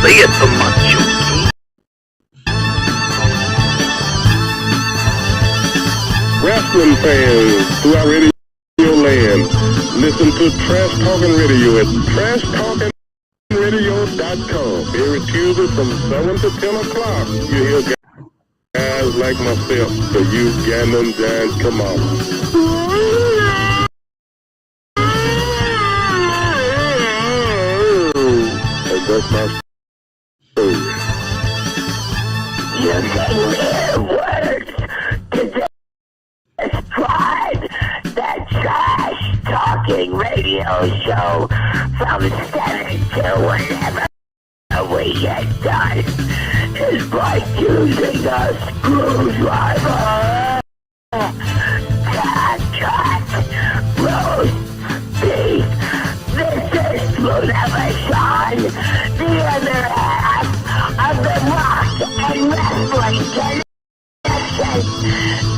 say it so much, okay? Wrestling fans throughout radio land, listen to Trash Talking Radio at trashtalkingradio.com. Every Tuesday from 7 to 10 o'clock, you hear guys like myself, the youth Gandon Giant Coma. And that's my story. You can hear words to describe the Trash Talking Radio show from 7 to whenever we get done is by using a screwdriver. Cat, roast beef. This is Motivation, the other half of the rock and wrestling connection.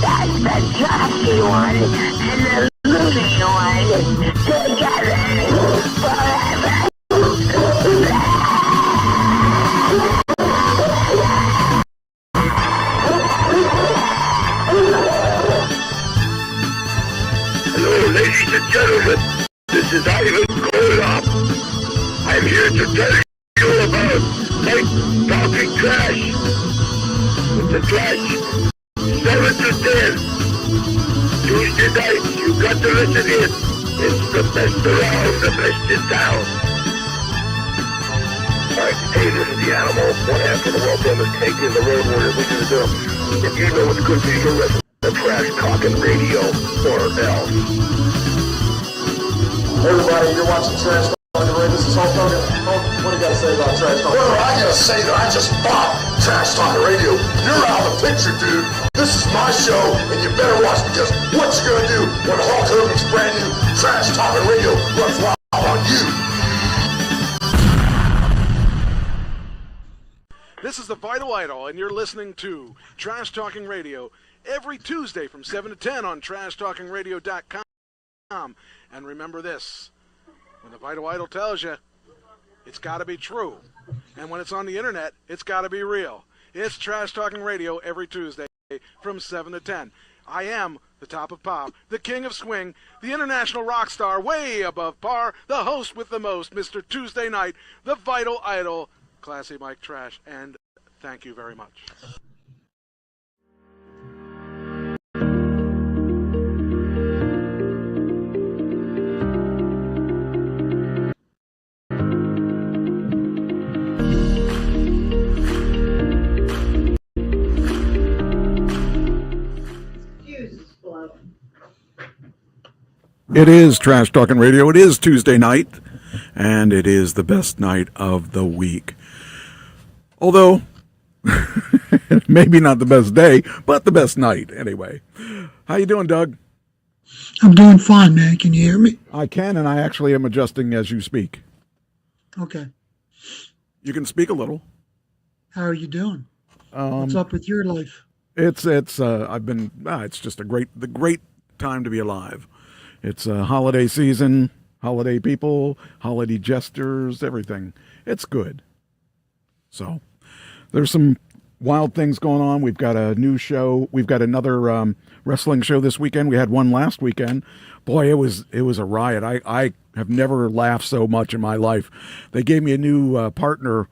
That's the trashy one and the loony one together forever. Hello, ladies and gentlemen. This is Ivan Koloff. I'm here to tell you about Night Talking Trash. With the trash, 7 to 10. Tuesday night, you got to listen in. It's the best around, the best in town. Alright, hey, this is the animal. One half of the world famous take in the road warriors. We do the deal. If you know what's good for you, listen to Trash Talking Radio or else. Everybody, you're watching Trash Talking Radio. This is Hulk Hogan. Hulk, what do you got to say about Trash Talking Radio? Well, I gotta say that I just bought Trash Talking Radio. You're out of the picture, dude. This is my show, and you better watch, because what you gonna do when Hulk Hogan's brand new Trash Talking Radio runs wild on you? This is the Vital Idol, and you're listening to Trash Talking Radio every Tuesday from 7 to 10 on trashtalkingradio.com. And remember this, when the Vital Idol tells you, it's got to be true. And when it's on the internet, it's got to be real. It's Trash Talking Radio every Tuesday from 7 to 10. I am the top of pop, the king of swing, the international rock star way above par, the host with the most, Mr. Tuesday Night, the Vital Idol, Classy Mike Trash, and thank you very much. It is Trash Talking Radio. It is Tuesday night, and it is the best night of the week. Although, maybe not the best day, but the best night anyway. How you doing, Doug? I'm doing fine, man. Can you hear me? I can, and I actually am adjusting as you speak. Okay. You can speak a little. How are you doing? What's up with your life? It's just the great time to be alive. It's a holiday season, holiday people, holiday gestures, everything. It's good. So there's some wild things going on. We've got a new show. We've got another wrestling show this weekend. We had one last weekend. Boy, it was a riot. I have never laughed so much in my life. They gave me a new partner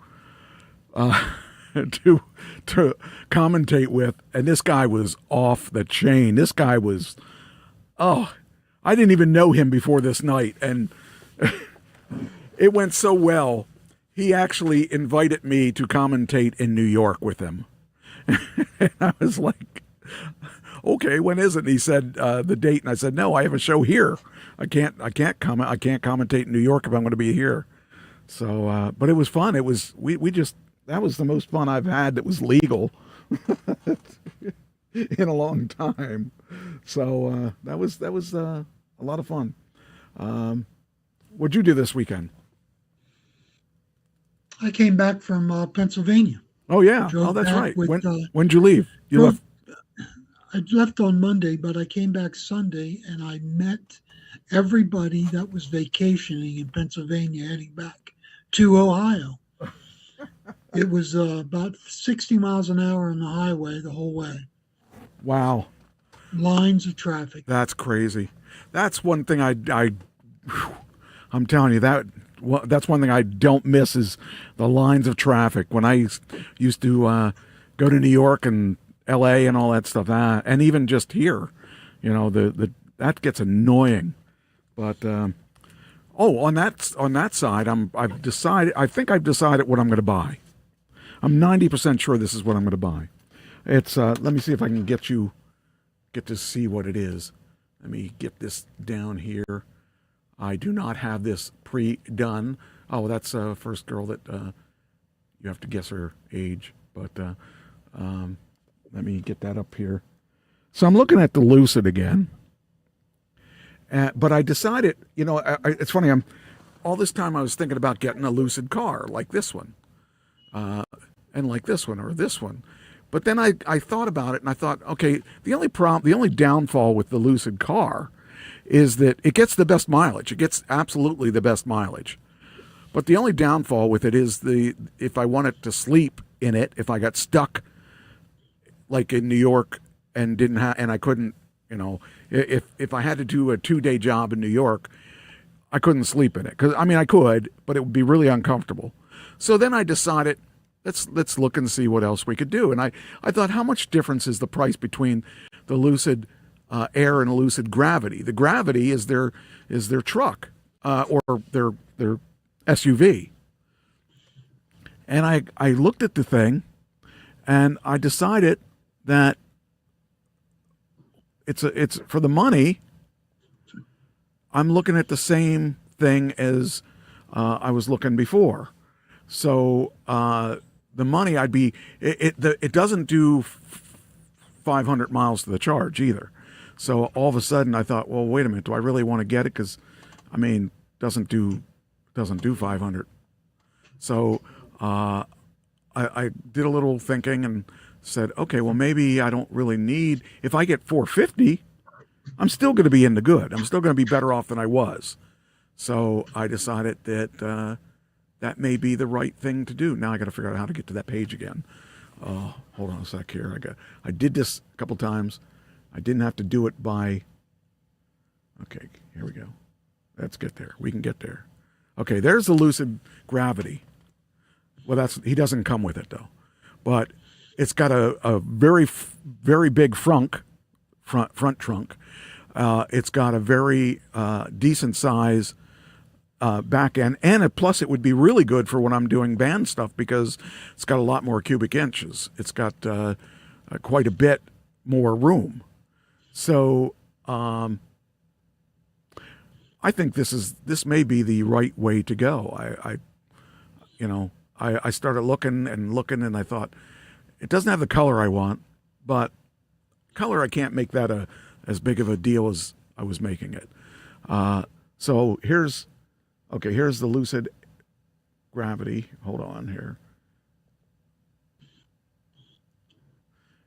to commentate with, and this guy was off the chain. This guy was, I didn't even know him before this night, and it went so well. He actually invited me to commentate in New York with him. And I was like, okay, when is it? And he said the date, and I said, no, I have a show here. I can't commentate in New York if I'm going to be here. So, but it was fun. It was that was the most fun I've had that was legal in a long time. So that was a lot of fun. What'd you do this weekend? I came back from Pennsylvania. Oh yeah, that's right. With, when'd you leave? Left. I left on Monday, but I came back Sunday, and I met everybody that was vacationing in Pennsylvania heading back to Ohio. It was about 60 miles an hour on the highway the whole way. Wow. Lines of traffic. That's crazy. That's one thing I'm telling you that's one thing I don't miss is the lines of traffic. When I used to go to New York and L.A. and all that stuff, and even just here, that gets annoying. But on that side, I think I've decided what I'm going to buy. I'm 90% sure this is what I'm going to buy. It's let me see if I can get to see what it is. Let me get this down here. I do not have this pre-done. Oh, that's first girl that you have to guess her age. But let me get that up here. So I'm looking at the Lucid again. But I decided, it's funny. All this time I was thinking about getting a Lucid car like this one, and like this one or this one. But then I thought about it and I thought, okay, the only downfall with the Lucid car is that it gets the best mileage. It gets absolutely the best mileage. But the only downfall with it is if I wanted to sleep in it, if I got stuck like in New York and I couldn't, if I had to do a 2-day job in New York, I couldn't sleep in it. I could, but it would be really uncomfortable. So then I decided, let's look and see what else we could do. And I thought, how much difference is the price between the Lucid Air and the Lucid Gravity? The Gravity is their truck or their SUV. And I looked at the thing, and I decided that it's for the money. I'm looking at the same thing as I was looking before. So the money it doesn't do 500 miles to the charge either. So all of a sudden I thought, well, wait a minute, do I really want to get it? Because doesn't do 500. So I did a little thinking and said, okay, well, maybe I don't really need. If I get 450, I'm still going to be in the good. I'm still going to be better off than I was. So I decided that that may be the right thing to do. Now I got to figure out how to get to that page again. Oh, hold on a sec here. I did this a couple times. I didn't have to do it by. Okay, here we go. Let's get there. We can get there. Okay, there's the Lucid Gravity. Well, he doesn't come with it though, but it's got a very, very big front trunk. It's got a very decent size back end, and plus it would be really good for when I'm doing band stuff because it's got a lot more cubic inches. It's got quite a bit more room. So I think this may be the right way to go. I started looking and I thought it doesn't have the color I want, but color I can't make that as big of a deal as I was making it. So here's the Lucid Gravity. Hold on here.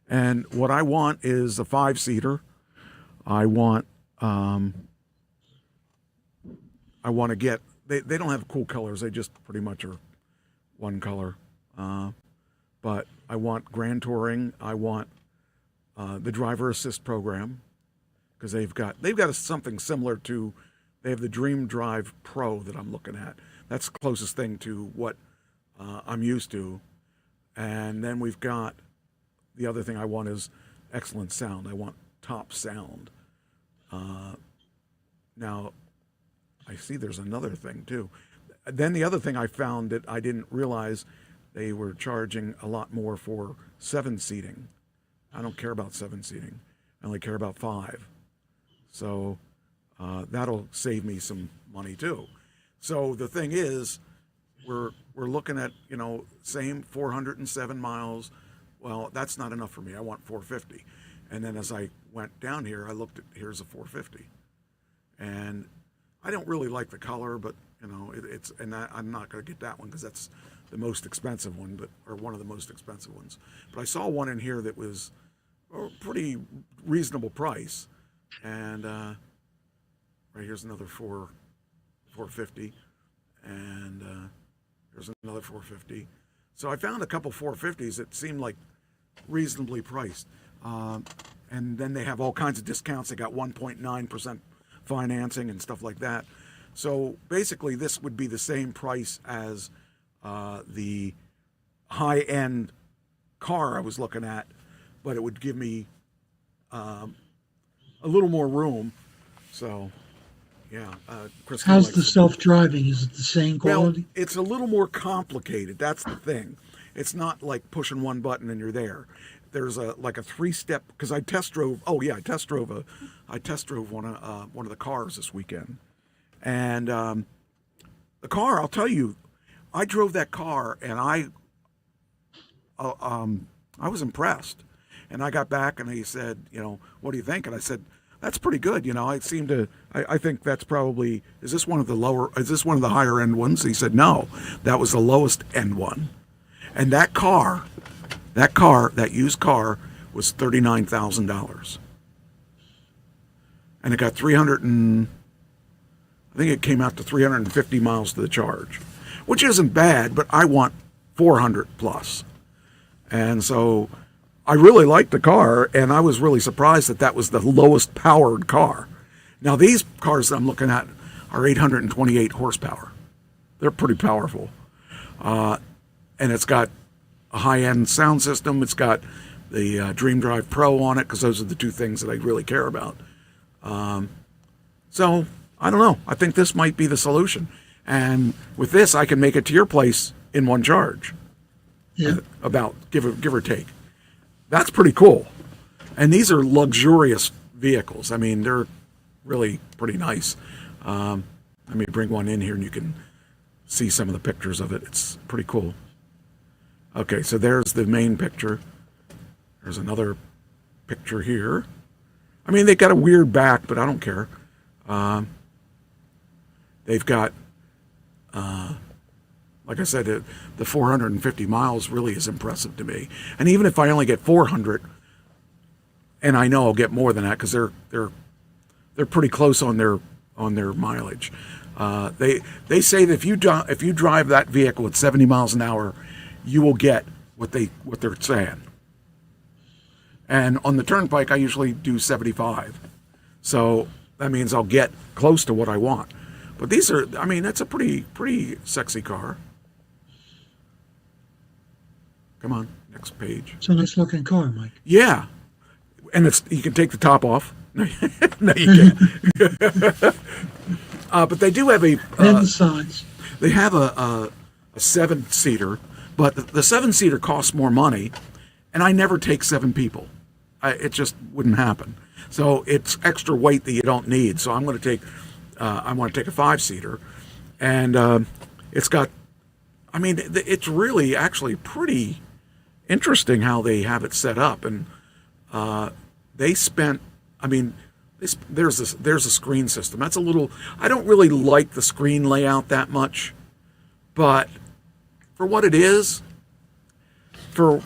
And what I want is a 5-seater. I want to get. They don't have cool colors. They just pretty much are one color. But I want Grand Touring. I want the driver assist program because they've got something similar to. They have the Dream Drive Pro that I'm looking at. That's the closest thing to what I'm used to. And then we've got the other thing I want is excellent sound. I want top sound. Now, I see there's another thing too. Then the other thing I found that I didn't realize they were charging a lot more for 7 seating. I don't care about 7 seating. I only care about 5. So that'll save me some money too. So the thing is, we're looking at, same 407 miles. Well, that's not enough for me. I want 450. And then as I went down here, I looked at, here's a 450. And I don't really like the color, but I'm not going to get that one because that's the most expensive one, or one of the most expensive ones. But I saw one in here that was a pretty reasonable price. And right here's another 450, and here's another 450. So I found a couple 450s that seemed like reasonably priced. And then they have all kinds of discounts. They got 1.9% financing and stuff like that. So basically, this would be the same price as the high-end car I was looking at, but it would give me a little more room. So, yeah. Chris, How's the self-driving? Is it the same quality? Well, it's a little more complicated. That's the thing. It's not like pushing one button and you're there. There's a 3-step, because I test drove one of the cars this weekend. And the car, I'll tell you, I drove that car and I was impressed. And I got back and he said, what do you think? And I said, that's pretty good. I think that's probably, is this one of the higher end ones? He said, no, that was the lowest end one. And that used car was $39,000. And it got I think it came out to 350 miles to the charge, which isn't bad, but I want 400 plus. And so I really liked the car, and I was really surprised that was the lowest powered car. Now, these cars that I'm looking at are 828 horsepower. They're pretty powerful. And it's got a high-end sound system. It's got the Dream Drive Pro on it, because those are the two things that I really care about. So, I don't know. I think this might be the solution. And with this, I can make it to your place in one charge. Yeah. About, give or take. That's pretty cool. And these are luxurious vehicles. I mean, they're really pretty nice. Let me bring one in here and you can see some of the pictures of it. It's pretty cool. Okay, so there's the main picture. There's another picture here. I mean, they got a weird back, but I don't care. They've got, like I said, the 450 miles really is impressive to me. And even if I only get 400, and I know I'll get more than that because they're pretty close on their mileage. They say that if you drive that vehicle at 70 miles an hour, you will get what they're saying. And on the turnpike, I usually do 75. So that means I'll get close to what I want. But these are, I mean, that's a pretty sexy car. Come on, next page. It's a nice looking car, Mike. Yeah. And you can take the top off. No, you can't. But they do have And the sides. They have a 7-seater, but the 7-seater costs more money, and I never take 7 people. It just wouldn't happen. So it's extra weight that you don't need. So I'm going to take, I want to take a 5-seater, and it's got, I mean, it's really actually pretty interesting how they have it set up, and they spent, I mean, there's a screen system. That's a little, I don't really like the screen layout that much, but for what it is, for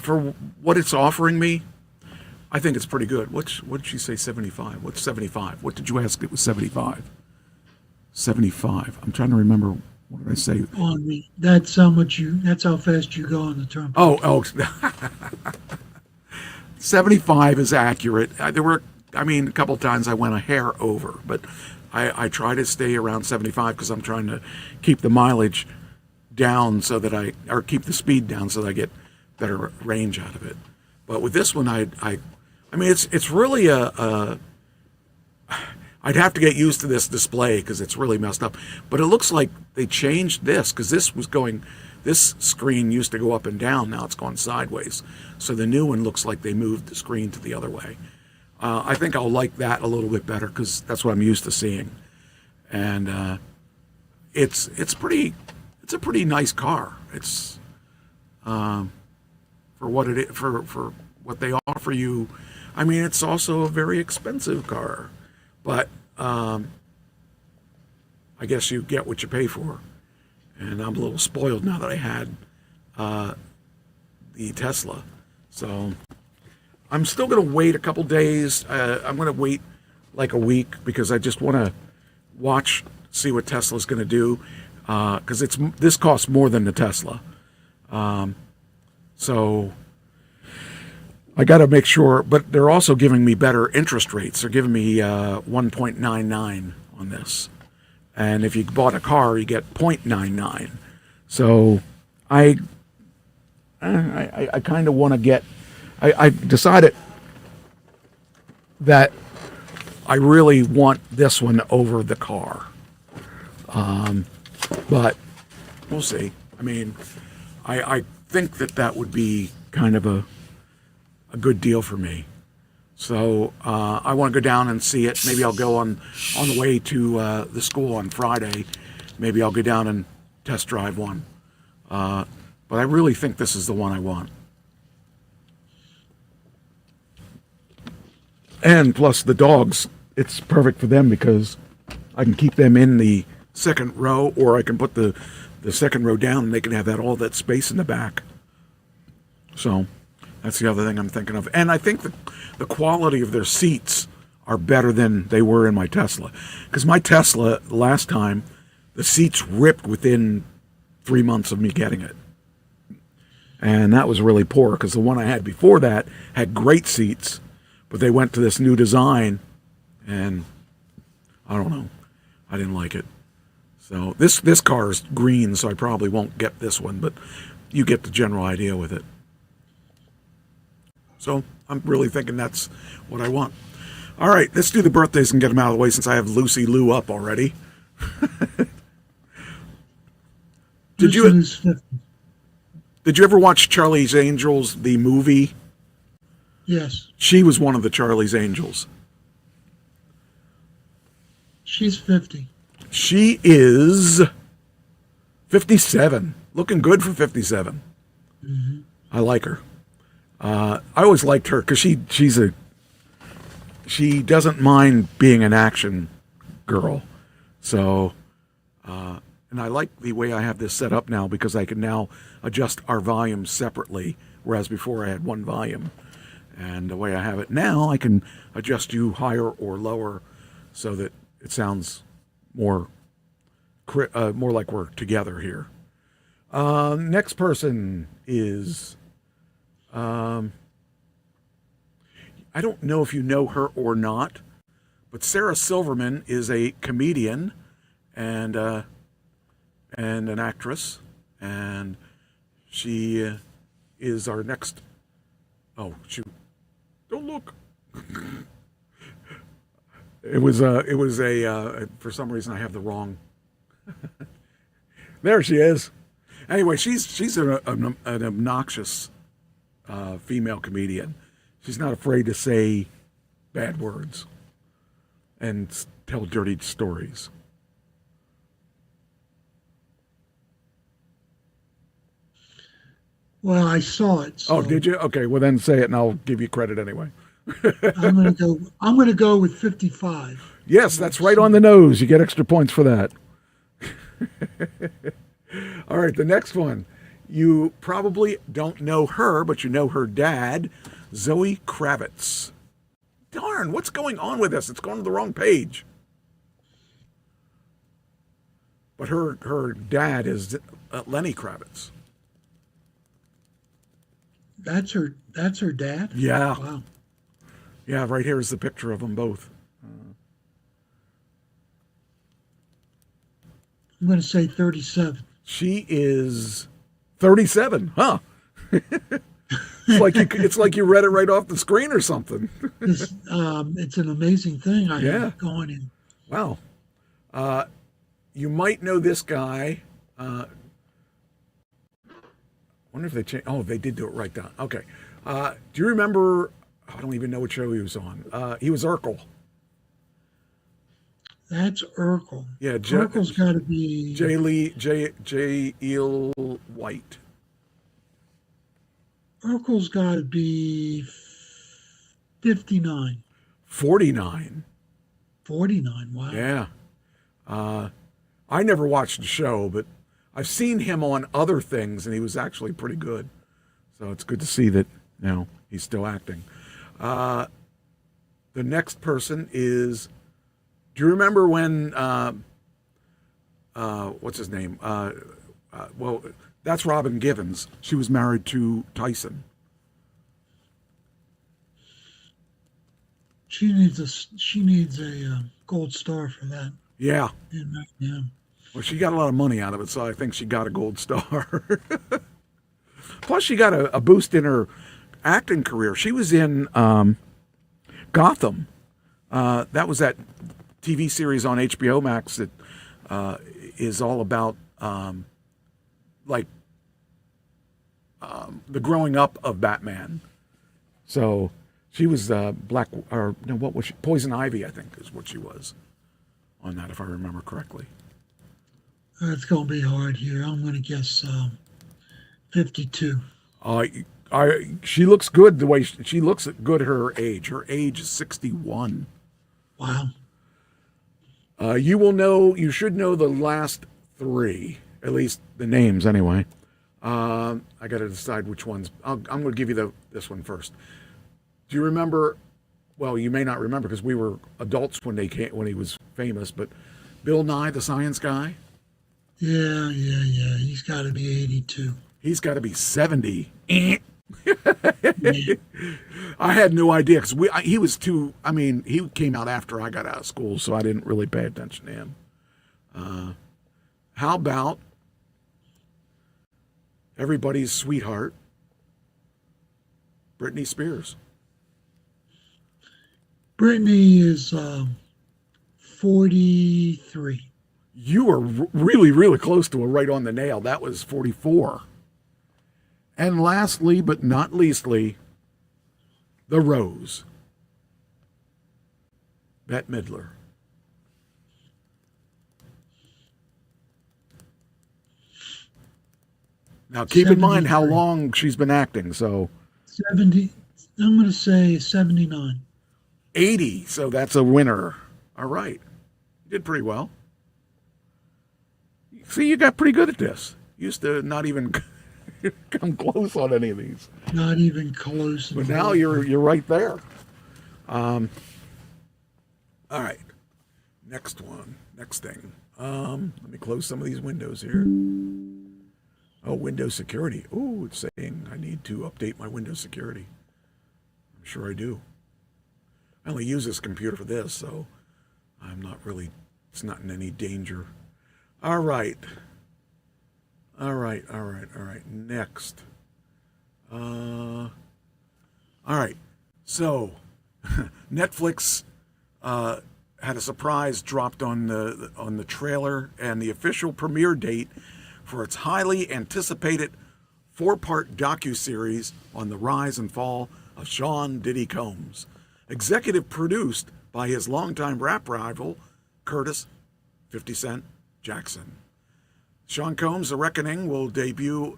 what it's offering me, I think it's pretty good. What did she say, 75? What's 75? What did you ask it was 75? 75. I'm trying to remember, what did I say? That's how fast you go on the turnpike. Oh. 75 is accurate. There were, I mean, a couple of times I went a hair over, but I try to stay around 75 because I'm trying to keep the mileage down or keep the speed down so that I get better range out of it. But with this one, I mean, it's really I'd have to get used to this display because it's really messed up. But it looks like they changed this because this screen used to go up and down. Now it's gone sideways. So the new one looks like they moved the screen to the other way. I think I'll like that a little bit better because that's what I'm used to seeing. And it's a pretty nice car. It's for what it is, for what they offer you. I mean, it's also a very expensive car, but I guess you get what you pay for. And I'm a little spoiled now that I had the Tesla. So I'm still going to wait a couple days. I'm going to wait like a week because I just want to see what Tesla's going to do because this costs more than the Tesla. So I got to make sure, but they're also giving me better interest rates. They're giving me 1.99 on this. And if you bought a car, you get 0.99. So I kind of want to get, I decided that I really want this one over the car. But we'll see. I mean, I think that would be kind of a good deal for me. So I want to go down and see it. Maybe I'll go on the way to the school on Friday. Maybe I'll go down and test drive one. But I really think this is the one I want. And plus the dogs, it's perfect for them because I can keep them in the second row, or I can put the second row down and they can have all that space in the back. So that's the other thing I'm thinking of. And I think the quality of their seats are better than they were in my Tesla. Because my Tesla, last time, the seats ripped within 3 months of me getting it. And that was really poor, because the one I had before that had great seats, but they went to this new design, and I don't know. I didn't like it. So this car is green, so I probably won't get this one, but you get the general idea with it. So I'm really thinking that's what I want. All right, let's do the birthdays and get them out of the way since I have Lucy Lou up already. Did you ever watch Charlie's Angels, the movie? Yes. She was one of the Charlie's Angels. She's 50. She is 57. Looking good for 57. Mm-hmm. I like her. I always liked her because she doesn't mind being an action girl. So, and I like the way I have this set up now because I can now adjust our volumes separately, whereas before I had one volume. And the way I have it now, I can adjust you higher or lower so that it sounds more like we're together here. Next person is, I don't know if you know her or not, but Sarah Silverman is a comedian and an actress, and she is our next. Oh shoot! Don't look. It was a for some reason I have the wrong. There she is. Anyway, she's an obnoxious female comedian. She's not afraid to say bad words and tell dirty stories. Well, I saw it. So oh, did you? Okay, well then say it, and I'll give you credit anyway. I'm gonna go with 55. Yes, that's right on the nose. You get extra points for that. All right, the next one. You probably don't know her, but you know her dad, Zoe Kravitz. Darn, what's going on with this? It's going to the wrong page. But her dad is Lenny Kravitz. That's her dad? Yeah. Wow. Yeah, right here is the picture of them both. I'm going to say 37. She is 37, huh? It's like you read it right off the screen or something. It's an amazing thing I have going in. Wow. You might know this guy. Wonder if they changed. Oh, they did do it right down. Okay. Do you remember? I don't even know what show he was on. He was Urkel. That's Urkel. Yeah, Urkel's got to be J. Eel White. Urkel's got to be 59. 49. 49. Wow. Yeah. I never watched the show, but I've seen him on other things, and he was actually pretty good. So it's good to see that he's still acting. The next person is. Do you remember when? What's his name? Well, That's Robin Givens. She was married to Tyson. She needs a gold star for that. Yeah. Yeah. Well, she got a lot of money out of it, so I think she got a gold star. Plus, she got a boost in her acting career. She was in Gotham. That was that TV series on HBO Max that is all about the growing up of Batman. So she was what was she? Poison Ivy, I think, is what she was on that, if I remember correctly. It's going to be hard here. I'm going to guess 52. She looks good the way she looks good at her age. Her age is 61. Wow. You should know the last three, at least the names anyway. I got to decide which ones. I'm going to give you this one first. Do you remember? Well, you may not remember because we were adults when he was famous. But Bill Nye, the Science Guy. Yeah. He's got to be 82. He's got to be 70. I had no idea because he was too. I mean, he came out after I got out of school, so I didn't really pay attention to him. How about everybody's sweetheart, Britney Spears? Britney is 43. You were really, really close to a right on the nail. That was 44. And lastly, but not leastly, the Rose, Bette Midler. Now, keep in mind how long she's been acting. So 70. I'm going to say 79. 80. So that's a winner. All right. You did pretty well. See, you got pretty good at this. Used to not even come close on any of these. Not even close. But now you're right there. All right. Next thing. Let me close some of these windows here. Oh, Windows security. Oh, it's saying I need to update my Windows security. I'm sure I do. I only use this computer for this, so it's not in any danger. All right. Next. All right. So, Netflix had a surprise dropped on the trailer and the official premiere date for its highly anticipated 4-part docuseries on the rise and fall of Sean Diddy Combs, executive produced by his longtime rap rival Curtis 50 Cent Jackson. Sean Combs' The Reckoning will debut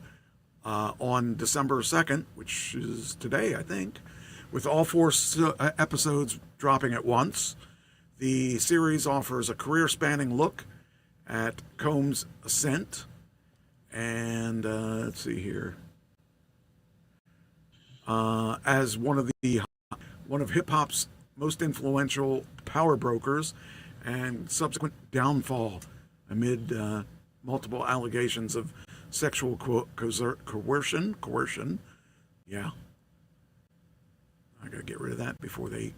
on December 2nd, which is today, I think, with all 4 episodes dropping at once. The series offers a career-spanning look at Combs' ascent. And let's see here. As one of hip-hop's most influential power brokers and subsequent downfall amid multiple allegations of sexual coercion. Yeah. I got to get rid of that before they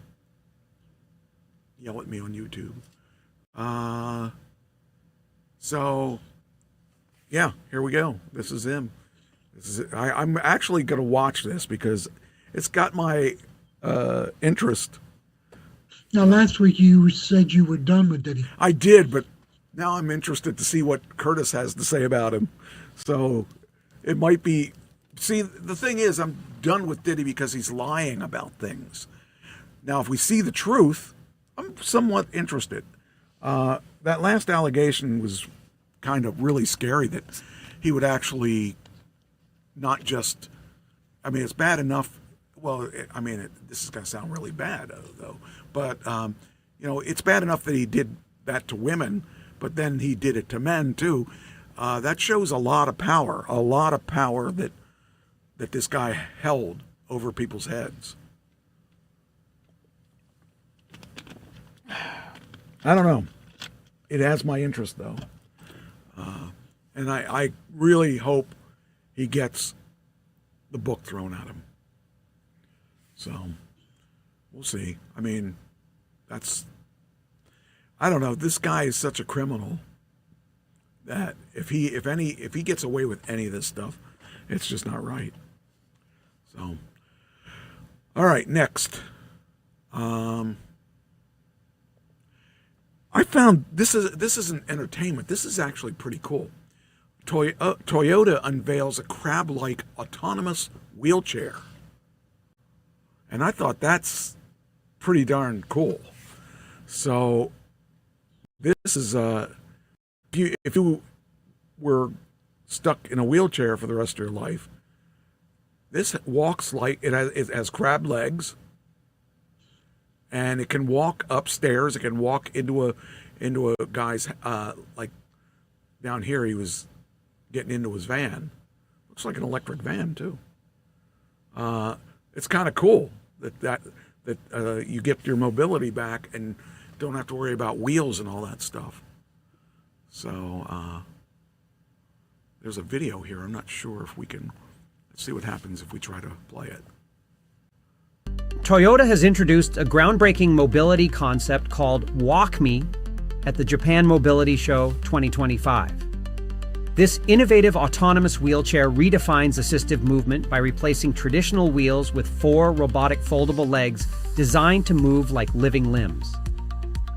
yell at me on YouTube. Yeah, here we go. This is him. I'm actually going to watch this because it's got my interest. Now, last week you said you were done with Diddy. I did, but now I'm interested to see what Curtis has to say about him. So it might be. See, the thing is, I'm done with Diddy because he's lying about things. Now, if we see the truth, I'm somewhat interested. That last allegation was kind of really scary that he would actually not just, I mean, it's bad enough. Well, this is going to sound really bad, though. But, it's bad enough that he did that to women, but then he did it to men, too. That shows a lot of power that this guy held over people's heads. I don't know. It has my interest, though. And I really hope he gets the book thrown at him. So we'll see. I mean, I don't know. This guy is such a criminal that if he gets away with any of this stuff, it's just not right. So, all right, next. I found this isn't entertainment. This is actually pretty cool. Toyota unveils a crab-like autonomous wheelchair, and I thought that's pretty darn cool. So this is if you were stuck in a wheelchair for the rest of your life, this walks like it has crab legs, and it can walk upstairs. It can walk into a guy's like down here. He was getting into his van. Looks like an electric van too. It's kind of cool that you get your mobility back and don't have to worry about wheels and all that stuff. So there's a video here. I'm not sure if we can. Let's see what happens if we try to play it. Toyota has introduced a groundbreaking mobility concept called Walk Me at the Japan Mobility Show 2025. This innovative autonomous wheelchair redefines assistive movement by replacing traditional wheels with 4 robotic foldable legs designed to move like living limbs.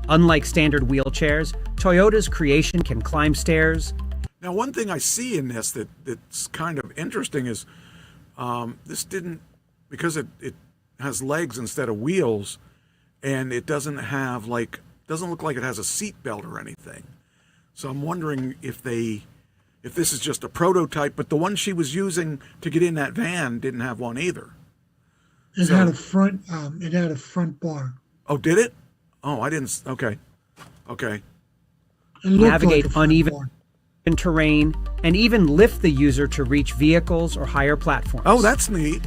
Unlike standard wheelchairs, Toyota's creation can climb stairs. Now, one thing I see in this that's kind of interesting is this didn't, because it has legs instead of wheels, and it doesn't look like it has a seat belt or anything. So I'm wondering if this is just a prototype, but the one she was using to get in that van didn't have one either. It had a front bar. Oh, did it? Oh, I didn't. Okay. Navigate uneven terrain and even lift the user to reach vehicles or higher platforms. Oh, that's neat.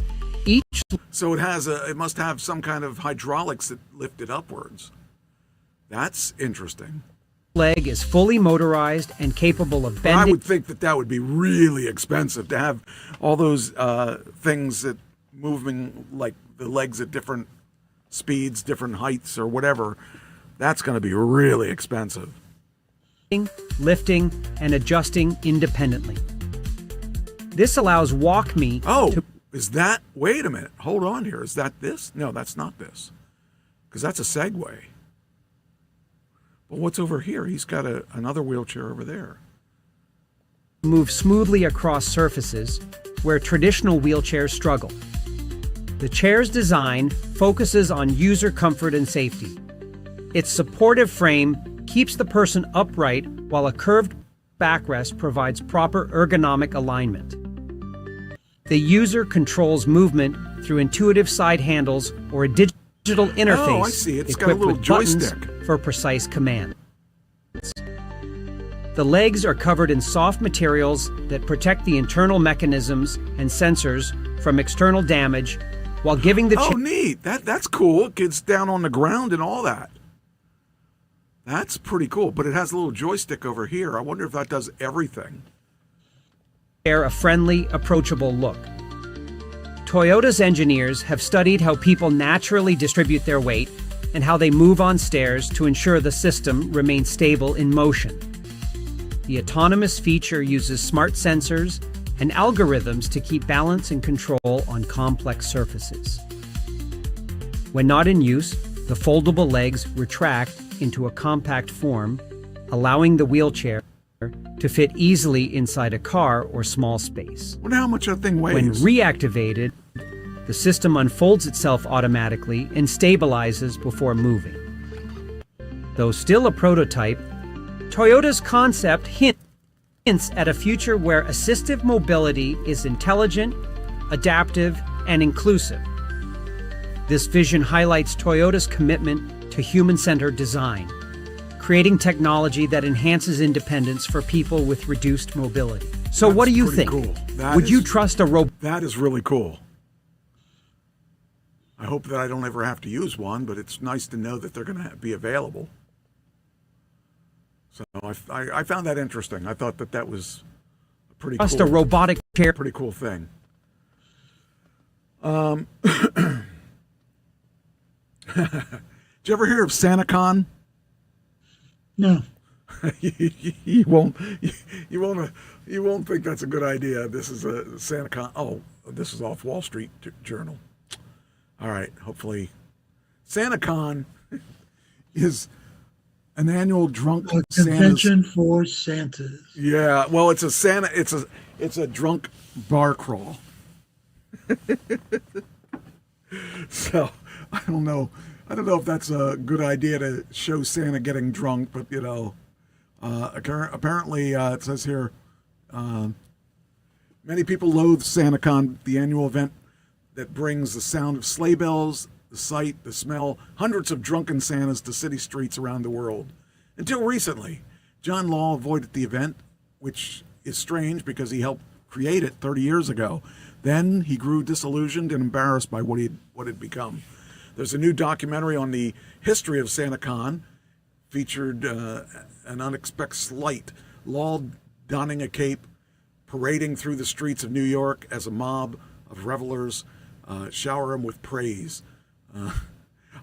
So it must have some kind of hydraulics that lift it upwards. That's interesting. Leg is fully motorized and capable of bending. I would think that would be really expensive to have all those things that moving, like the legs at different speeds, different heights or whatever. That's going to be really expensive. Lifting and adjusting independently. This allows Walk Me to... Is that... Wait a minute. Hold on here. Is that this? No, that's not this. Because that's a Segway. But what's over here? He's got another wheelchair over there. Move smoothly across surfaces where traditional wheelchairs struggle. The chair's design focuses on user comfort and safety. Its supportive frame keeps the person upright while a curved backrest provides proper ergonomic alignment. The user controls movement through intuitive side handles or a digital interface. Oh, I see. It's got a equipped little with joystick buttons for precise commands. The legs are covered in soft materials that protect the internal mechanisms and sensors from external damage while giving the Oh, neat. That's cool. It gets down on the ground and all that. That's pretty cool. But it has a little joystick over here. I wonder if that does everything. A friendly, approachable look. Toyota's engineers have studied how people naturally distribute their weight and how they move on stairs to ensure the system remains stable in motion. The autonomous feature uses smart sensors and algorithms to keep balance and control on complex surfaces. When not in use, the foldable legs retract into a compact form, allowing the wheelchair to fit easily inside a car or small space. I wonder how much that thing weighs. When reactivated, the system unfolds itself automatically and stabilizes before moving. Though still a prototype, Toyota's concept hints at a future where assistive mobility is intelligent, adaptive, and inclusive. This vision highlights Toyota's commitment to human-centered design, creating technology that enhances independence for people with reduced mobility. So what do you think? Cool. Would you trust a robot? That is really cool. I hope that I don't ever have to use one, but it's nice to know that they're going to be available. So I found that interesting. I thought that was pretty cool. Trust a robotic share. Pretty cool thing. Did you ever hear of SantaCon? No. you won't think that's a good idea. This is a SantaCon. Oh, this is off Wall Street Journal. All right, hopefully SantaCon is an annual drunk A convention for Santas. Yeah, well, it's a drunk bar crawl. So I don't know if that's a good idea to show Santa getting drunk, but apparently it says here many people loathe SantaCon, the annual event that brings the sound of sleigh bells, the sight, the smell, hundreds of drunken Santas to city streets around the world. Until recently, John Law avoided the event, which is strange because he helped create it 30 years ago. Then he grew disillusioned and embarrassed by what had become. There's a new documentary on the history of SantaCon, featured an unexpected slight, Law donning a cape, parading through the streets of New York as a mob of revelers shower him with praise.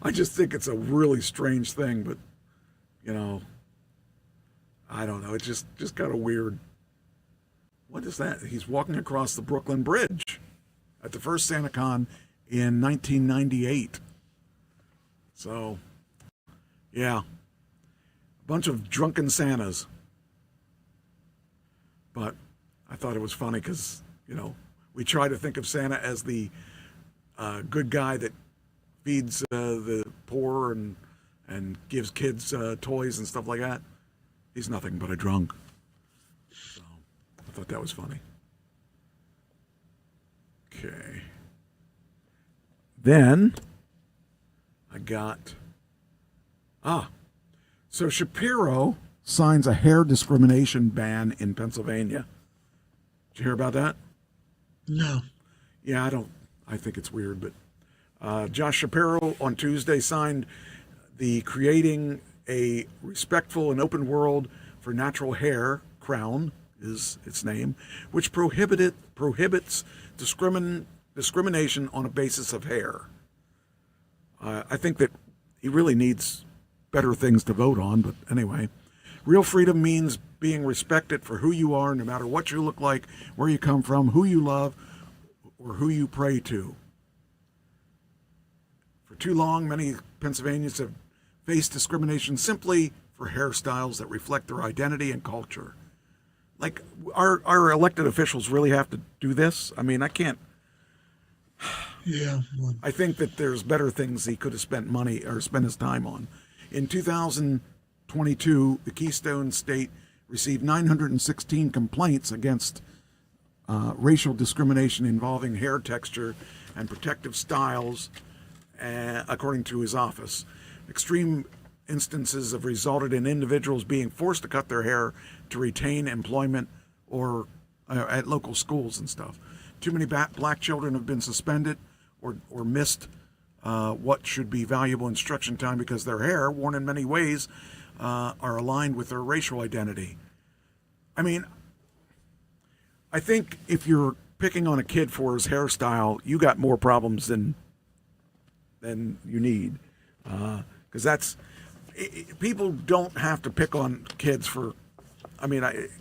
I just think it's a really strange thing, but I don't know. It's just kind of weird. What is that? He's walking across the Brooklyn Bridge at the first SantaCon in 1998. So, yeah, a bunch of drunken Santas. But I thought it was funny because, we try to think of Santa as the good guy that feeds the poor and gives kids toys and stuff like that. He's nothing but a drunk. So I thought that was funny. Okay. Then I got so Shapiro signs a hair discrimination ban in Pennsylvania. Did you hear about that? No. Yeah, I think it's weird, but Josh Shapiro on Tuesday signed the Creating a Respectful and Open World for Natural Hair, Crown is its name, which prohibits discrimination on a basis of hair. I think that he really needs better things to vote on, but anyway. Real freedom means being respected for who you are, no matter what you look like, where you come from, who you love, or who you pray to. For too long, many Pennsylvanians have faced discrimination simply for hairstyles that reflect their identity and culture. Like, our elected officials really have to do this? I mean, I can't. Yeah. Well, I think that there's better things he could have spent money or spent his time on. In 2022, the Keystone State received 916 complaints against racial discrimination involving hair texture and protective styles, according to his office. Extreme instances have resulted in individuals being forced to cut their hair to retain employment or at local schools and stuff. Too many black children have been suspended or missed what should be valuable instruction time because their hair, worn in many ways, are aligned with their racial identity. I mean, I think if you're picking on a kid for his hairstyle, you got more problems than you need. Because people don't have to pick on kids for,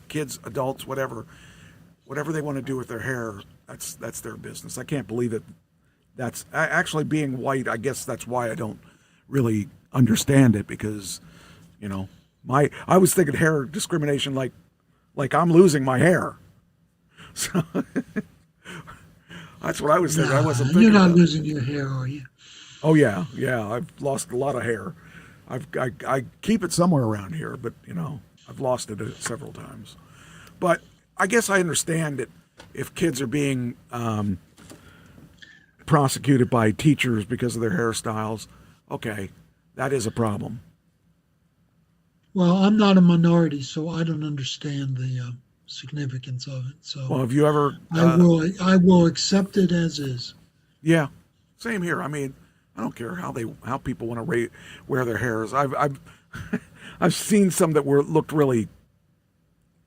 kids, adults, whatever they want to do with their hair. That's their business. I can't believe it. That's actually being white. I guess that's why I don't really understand it, because, I was thinking hair discrimination like I'm losing my hair. So that's what I was thinking. I wasn't thinking. You're not about losing your hair, are you? Oh yeah. I've lost a lot of hair. I keep it somewhere around here, but I've lost it several times. But I guess I understand it if kids are being prosecuted by teachers because of their hairstyles. Okay, that is a problem. Well, I'm not a minority, so I don't understand the significance of it. So, well, have you ever? I will accept it as is. Yeah, same here. I mean, I don't care how people want to wear their hairs. I've I've seen some that looked really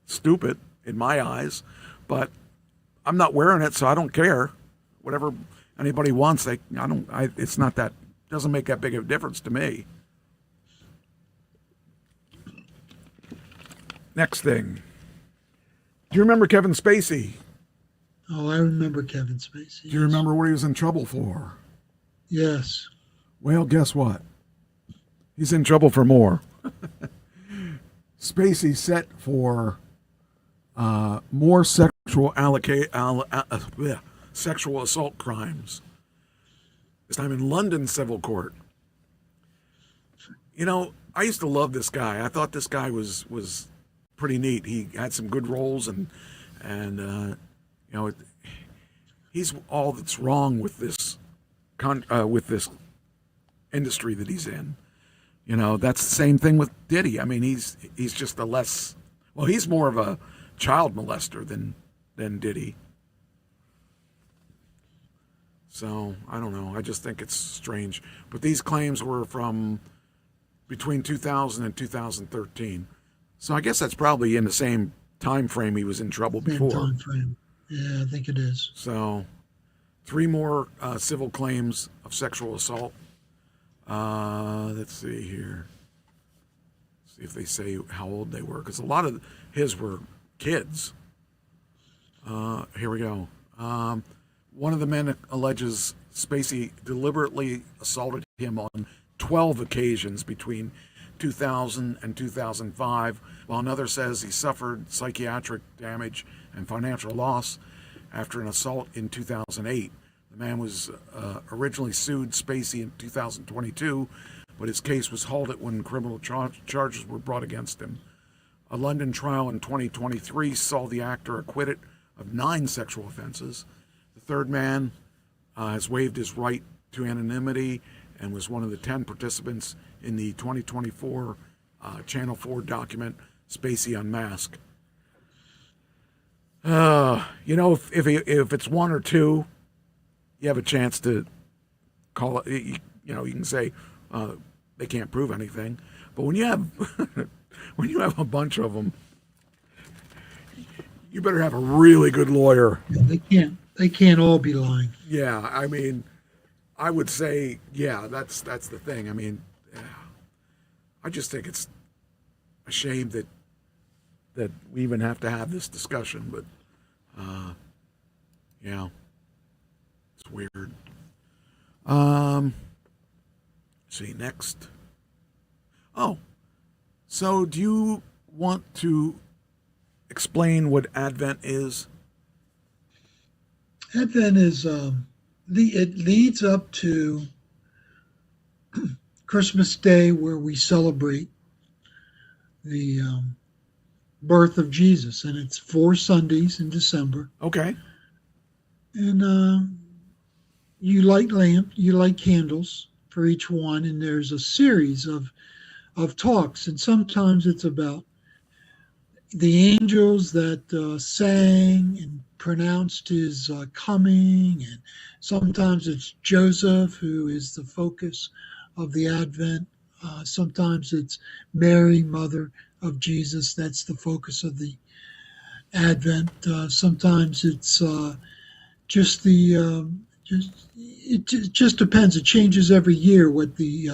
stupid in my eyes, but I'm not wearing it, so I don't care. Whatever anybody wants, it's not that, doesn't make that big of a difference to me. Next thing. Do you remember Kevin Spacey? Oh, I remember Kevin Spacey. Do you remember what he was in trouble for? Yes. Well, guess what? He's in trouble for more. Spacey set for more sexual assault crimes. This time in London civil court. You know, I used to love this guy. I thought this guy was pretty neat. He had some good roles, and you know, he's all that's wrong with this industry that he's in. You know, that's the same thing with Diddy. I mean, he's just he's more of a child molester than Diddy. So I don't know. I just think it's strange. But these claims were from between 2000 and 2013. So I guess that's probably in the same time frame he was in trouble before. Same time frame. Yeah, I think it is. So 3 more civil claims of sexual assault. Let's see here. See if they say how old they were, because a lot of his were kids. Here we go. One of the men alleges Spacey deliberately assaulted him on 12 occasions between 2000 and 2005, while another says he suffered psychiatric damage and financial loss after an assault in 2008. The man was originally sued Spacey in 2022, but his case was halted when criminal charges were brought against him. A London trial in 2023 saw the actor acquitted of 9 sexual offenses. The third man has waived his right to anonymity and was one of the 10 participants in the 2024 Channel 4 document, Spacey Unmasked. You know, if it's 1 or 2, you have a chance to call it. You know, you can say they can't prove anything. But when you have a bunch of them, you better have a really good lawyer. Yeah, they can't all be lying. Yeah, I mean, I would say, yeah, that's the thing. I mean, I just think it's a shame that we even have to have this discussion. But yeah, it's weird. See, next. Oh, so do you want to explain what Advent is? Advent is it leads up to Christmas Day, where we celebrate the birth of Jesus, and it's 4 Sundays in December. Okay. And you light candles for each one, and there's a series of talks, and sometimes it's about the angels that sang and pronounced his coming, and sometimes it's Joseph, who is the focus of the Advent. Sometimes it's Mary, mother of Jesus, that's the focus of the Advent. Sometimes it's just the it just depends. It changes every year what the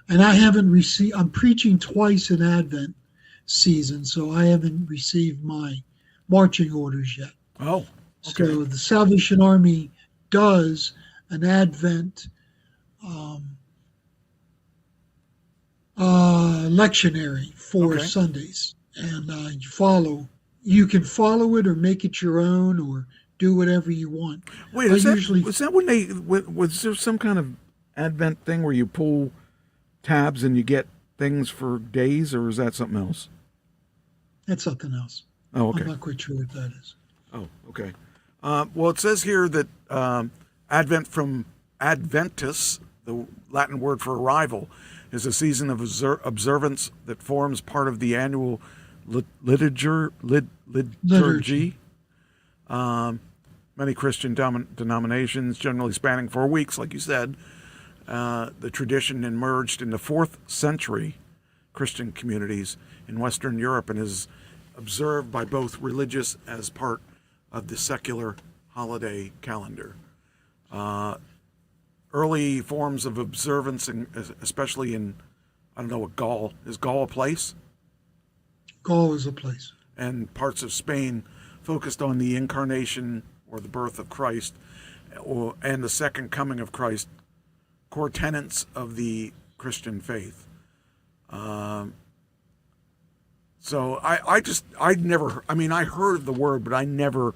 and I haven't received. I'm preaching twice in Advent season, so I haven't received my marching orders yet. Oh, okay. So the Salvation Army does an Advent lectionary for Sundays, and you can follow it or make it your own or do whatever you want. Wait, was that when was there some kind of Advent thing where you pull tabs and you get things for days, or is that something else? That's something else. Oh, okay. I'm not quite sure what that is. Oh, okay. Well, it says here that Advent from Adventus, the Latin word for arrival, is a season of observance that forms part of the annual liturgy. Many Christian denominations, generally spanning 4 weeks, like you said, the tradition emerged in the 4th century Christian communities in Western Europe and is observed by both religious as part of the secular holiday calendar. Early forms of observance, especially in, I don't know what Gaul, is Gaul a place? Gaul is a place. And parts of Spain focused on the incarnation or the birth of Christ and the second coming of Christ, core tenets of the Christian faith. So I heard the word, but I never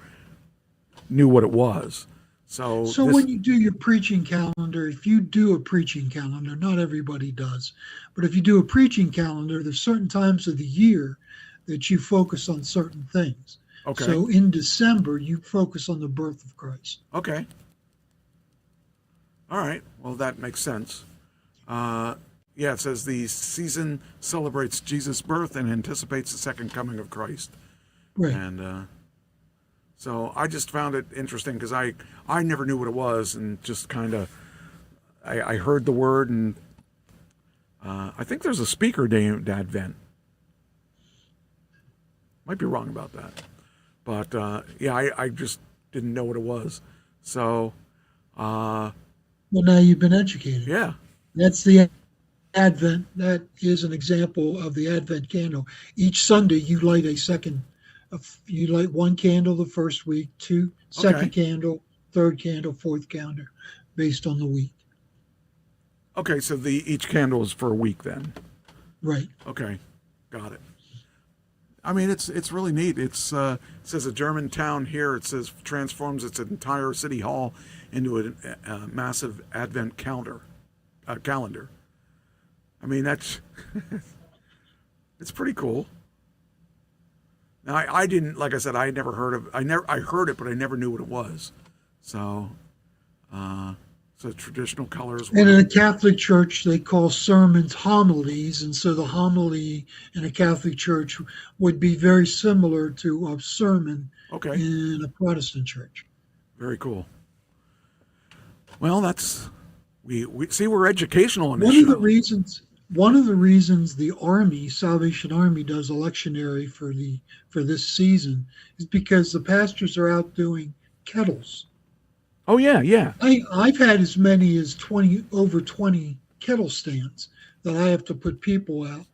knew what it was. So when you do your preaching calendar, if you do a preaching calendar, not everybody does, but if you do a preaching calendar, there's certain times of the year that you focus on certain things. Okay. So in December, you focus on the birth of Christ. Okay. All right. Well, that makes sense. It says the season celebrates Jesus' birth and anticipates the second coming of Christ. Right. And so I just found it interesting because I never knew what it was, and just kind of I heard the word, and I think there's a speaker named Advent. Might be wrong about that, but I just didn't know what it was. So, well, now you've been educated. Yeah, that's the Advent. That is an example of the Advent candle. Each Sunday, you light you light one candle the first week, second candle, third candle, fourth candle, based on the week. Okay, so each candle is for a week then. Right. Okay, got it. I mean, it's really neat. It says a German town here. It says transforms its entire city hall into a massive Advent calendar. I mean, that's it's pretty cool. Now, I didn't, like I said, I never heard of. I heard it, but I never knew what it was. So, traditional colors. And in a Catholic church, they call sermons homilies, and so the homily in a Catholic church would be very similar to a sermon in a Protestant church. Very cool. Well, that's we see we're educational on this show. One of the reasons the Army, Salvation Army, does a lectionary for this season is because the pastors are out doing kettles. Oh yeah. I've had as many as 20 kettle stands that I have to put people out.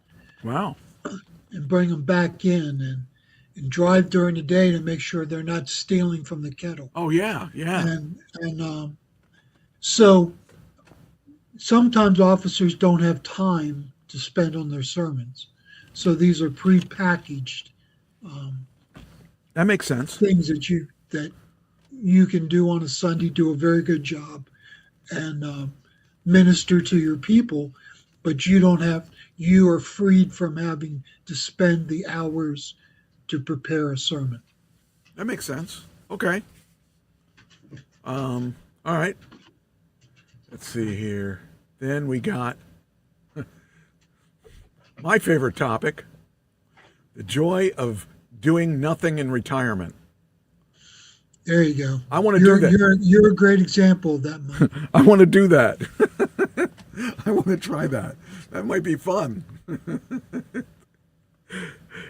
Wow. And bring them back in and drive during the day to make sure they're not stealing from the kettle. Oh yeah. And so sometimes officers don't have time to spend on their sermons. So these are prepackaged that makes sense. Things that you can do on a Sunday, do a very good job and minister to your people, but you are freed from having to spend the hours to prepare a sermon. That makes sense. Okay. All right. Let's see here. Then we got my favorite topic, the joy of doing nothing in retirement. There you go. I want to do that. You're a great example of that, Mike. I want to do that. I want to try that. That might be fun.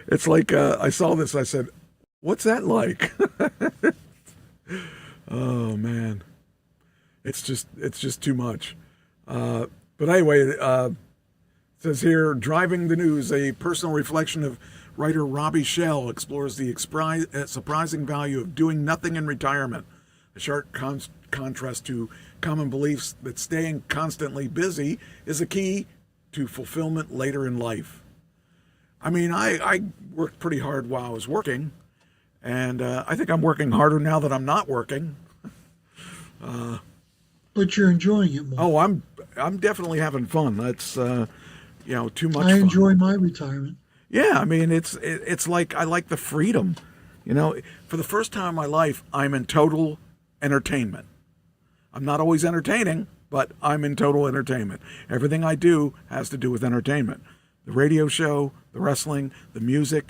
It's like I saw this. I said, "What's that like?" Oh man, it's just too much. But anyway, it says here, Driving the News, a personal reflection of writer Robbie Shell explores the surprising value of doing nothing in retirement, a sharp contrast to common beliefs that staying constantly busy is a key to fulfillment later in life. I mean, I worked pretty hard while I was working, and I think I'm working harder now that I'm not working. But you're enjoying it more. Oh, I'm definitely having fun. That's too much fun. I enjoy my retirement. Yeah, I mean, it's like I like the freedom. For the first time in my life, I'm in total entertainment. I'm not always entertaining, but I'm in total entertainment. Everything I do has to do with entertainment. The radio show, the wrestling, the music,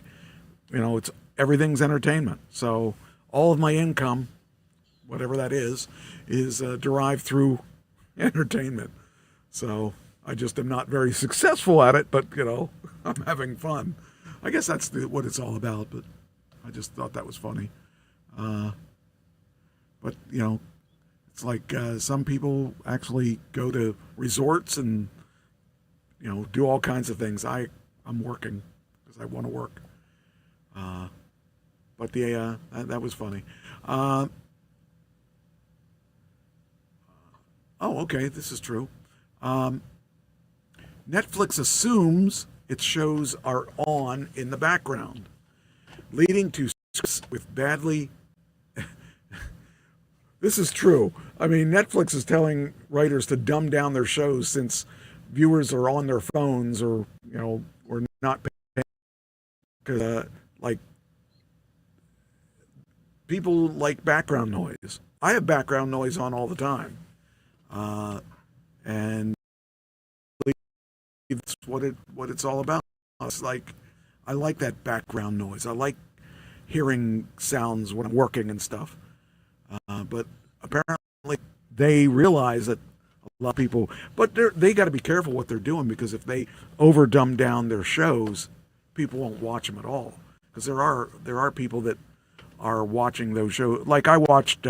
everything's entertainment. So all of my income, whatever that is derived through entertainment. So I just am not very successful at it, but I'm having fun. I guess that's what it's all about, but I just thought that was funny. But, you know, it's like some people actually go to resorts and, you know, do all kinds of things. I'm working because I want to work. But that was funny. Oh, okay, this is true. Netflix assumes its shows are on in the background, leading to with badly. This is true. I mean, Netflix is telling writers to dumb down their shows since viewers are on their phones or, you know, or not paying. Because, like, people like background noise. I have background noise on all the time. And that's what it's all about. It's like, I like that background noise. I like hearing sounds when I'm working and stuff. But apparently they realize that a lot of people, but they got to be careful what they're doing, because if they over dumb down their shows, people won't watch them at all. Because there are people that are watching those shows. Like I watched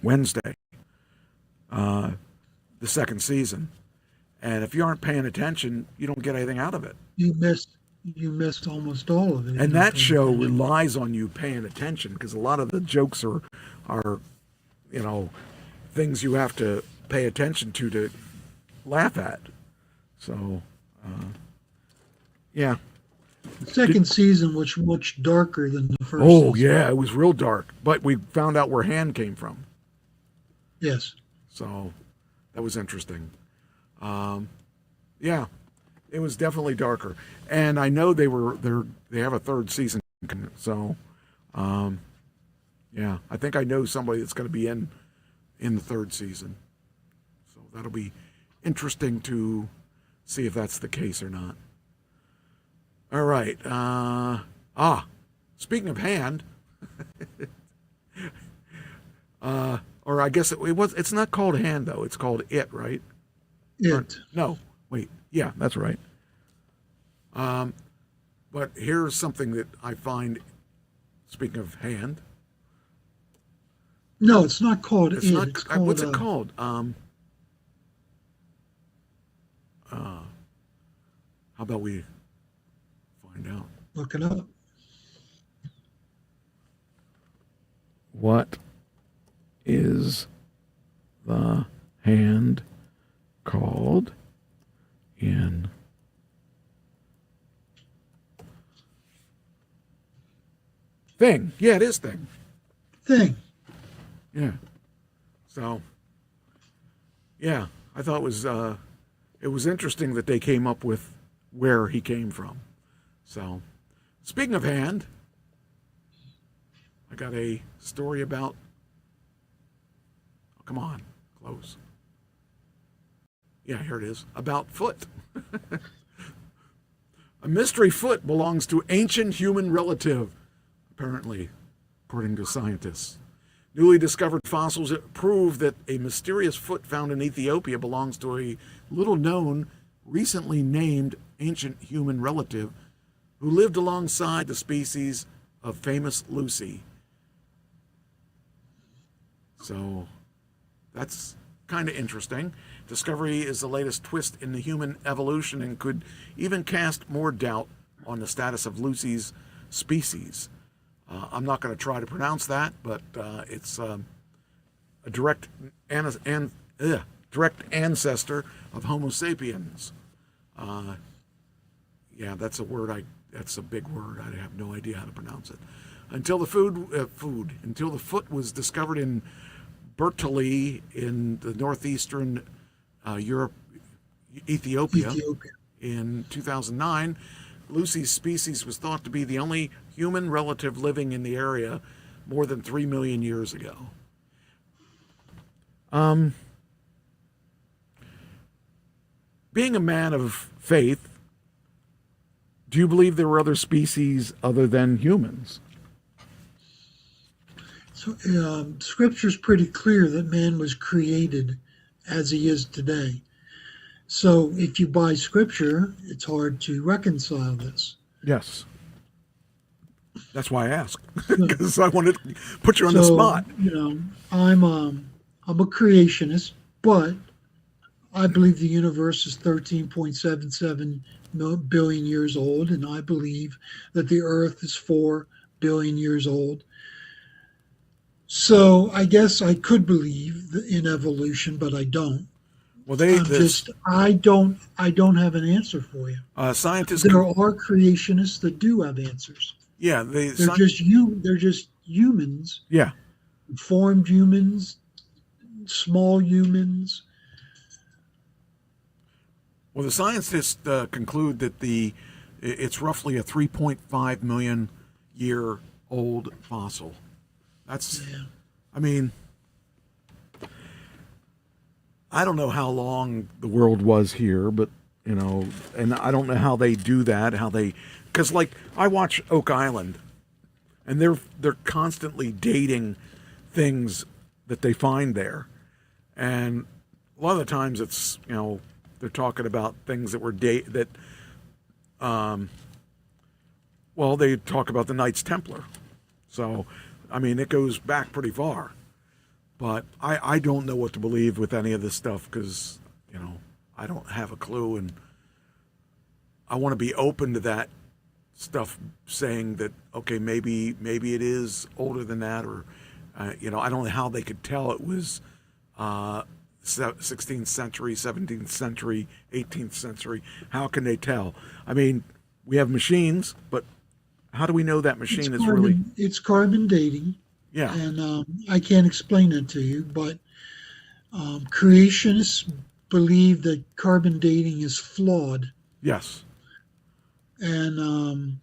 Wednesday, the second season, and if you aren't paying attention, you don't get anything out of it. You missed almost all of it. And that show relies on you paying attention, because a lot of the jokes are, you know, things you have to pay attention to laugh at. So, yeah. The second season was much darker than the first. Oh, season. yeah, it was real dark. But we found out where Han came from. Yes. So that was interesting. Yeah, it was definitely darker. And I know they have a third season. So, yeah, I think I know somebody that's going to be in the third season. So that'll be interesting to see if that's the case or not. All right. Speaking of hand, or I guess it's not called Hand, though. It's called It, right? It. No, wait. Yeah, that's right. But here's something that I find, speaking of Hand. No, it's not called It's It. not, It's called, what's it called? How about we find out? Look it up. What is the hand called in Thing? Yeah, it is Thing. Thing. Yeah. So, yeah, I thought it was interesting that they came up with where he came from. So, speaking of Hand, I got a story about, come on, close. Yeah, here it is, about foot. A mystery foot belongs to ancient human relative, apparently, according to scientists. Newly discovered fossils prove that a mysterious foot found in Ethiopia belongs to a little-known, recently named ancient human relative who lived alongside the species of famous Lucy. So that's kind of interesting. Discovery is the latest twist in the human evolution and could even cast more doubt on the status of Lucy's species. I'm not going to try to pronounce that, but it's a direct ancestor of Homo sapiens. Yeah, that's a word. That's a big word. I have no idea how to pronounce it. Until the foot was discovered in Bertali in the northeastern Ethiopia in 2009, Lucy's species was thought to be the only human relative living in the area more than 3 million years ago. Being a man of faith, do you believe there were other species other than humans? So, Scripture's pretty clear that man was created as he is today. So if you buy Scripture, it's hard to reconcile this. Yes. That's why I asked, because I wanted to put you on the spot. I'm a creationist, but I believe the universe is 13.77 billion years old, and I believe that the Earth is 4 billion years old. So I guess I could believe in evolution, but I don't. Well, I don't have an answer for you. Scientists. There are creationists that do have answers. Yeah, They're just humans. Yeah, Formed humans, small humans. Well, the scientists conclude that it's roughly a 3.5 million year old fossil. That's, I mean, I don't know how long the world was here, but, and I don't know how they do that, because like I watch Oak Island, and they're constantly dating things that they find there. And a lot of the times it's, they're talking about things that were they talk about the Knights Templar. So, I mean, it goes back pretty far. But I don't know what to believe with any of this stuff because, I don't have a clue. And I want to be open to that stuff saying that, okay, maybe it is older than that. Or, I don't know how they could tell it was 16th century, 17th century, 18th century. How can they tell? I mean, we have machines, but how do we know that machine is really... It's carbon dating. Yeah. And I can't explain it to you, but creationists believe that carbon dating is flawed. Yes. And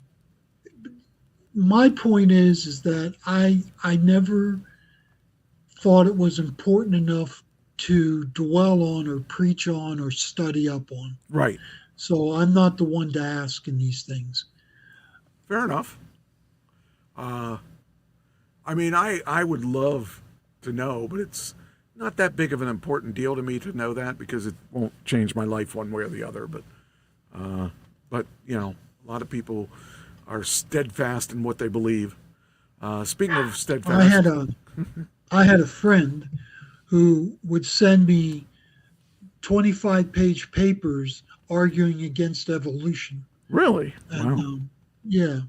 my point is that I never thought it was important enough to dwell on or preach on or study up on. Right. So I'm not the one to ask in these things. Fair enough. I mean, I would love to know, but it's not that big of an important deal to me to know that because it won't change my life one way or the other. But a lot of people are steadfast in what they believe. Speaking of steadfast, I had a friend who would send me 25-page papers arguing against evolution. Really? And, wow. Yeah.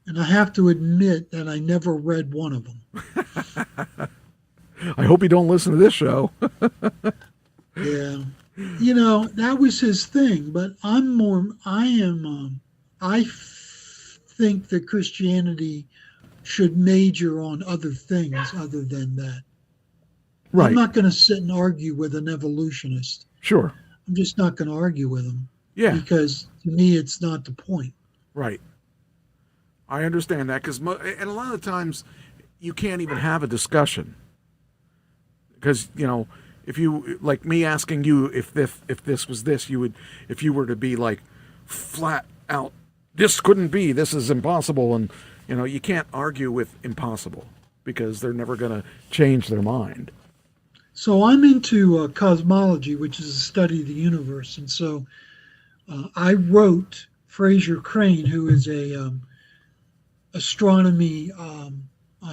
And I have to admit that I never read one of them. I hope you don't listen to this show. Yeah. That was his thing, but I think that Christianity should major on other things other than that. Right. I'm not going to sit and argue with an evolutionist. Sure. I'm just not going to argue with him. Yeah. Because to me, it's not the point. Right. I understand that and a lot of the times you can't even have a discussion because if you like me asking you if this was this, you would, if you were to be like flat out, this couldn't be, this is impossible, and you can't argue with impossible because they're never going to change their mind. So I'm into cosmology, which is a study of the universe, and so I wrote Fraser Crane, who is a astronomy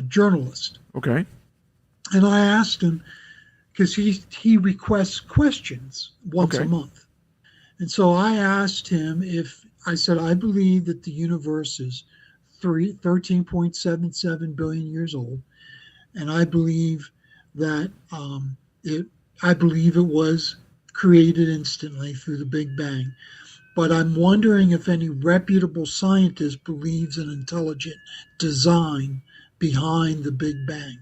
journalist. Okay. And I asked him, because he requests questions once a month. And so I asked him I said, I believe that the universe is 13.77 billion years old. And I believe that it was created instantly through the Big Bang. But I'm wondering if any reputable scientist believes in intelligent design behind the Big Bang.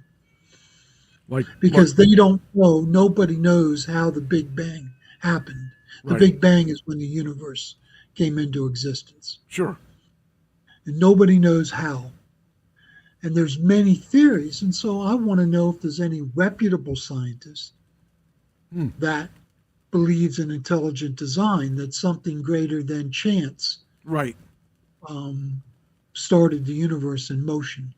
Because they don't know, nobody knows how the Big Bang happened. The Big Bang is when the universe came into existence. Sure. And nobody knows how. And there's many theories. And so I want to know if there's any reputable scientist that believes in intelligent design, that something greater than chance started the universe in motion.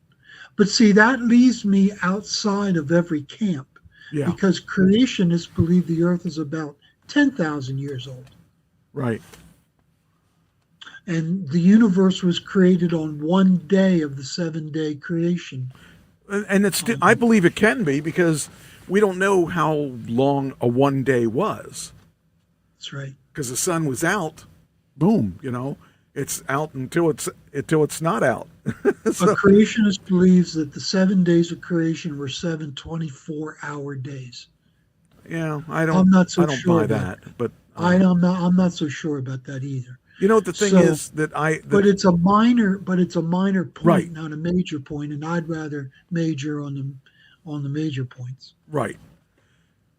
But see, that leaves me outside of every camp because creationists believe the earth is about 10,000 years old. Right. And the universe was created on one day of the 7-day creation. And it's I believe it can be, because we don't know how long a one day was. That's right. Because the sun was out, boom, it's out until it's not out. So, a creationist believes that the 7 days of creation were 7 24-hour days. Yeah, I'm not so I don't sure buy about that, but I'm not so sure about that either. The thing is that but it's a minor point, right. not a major point, and I'd rather major on the major points. Right.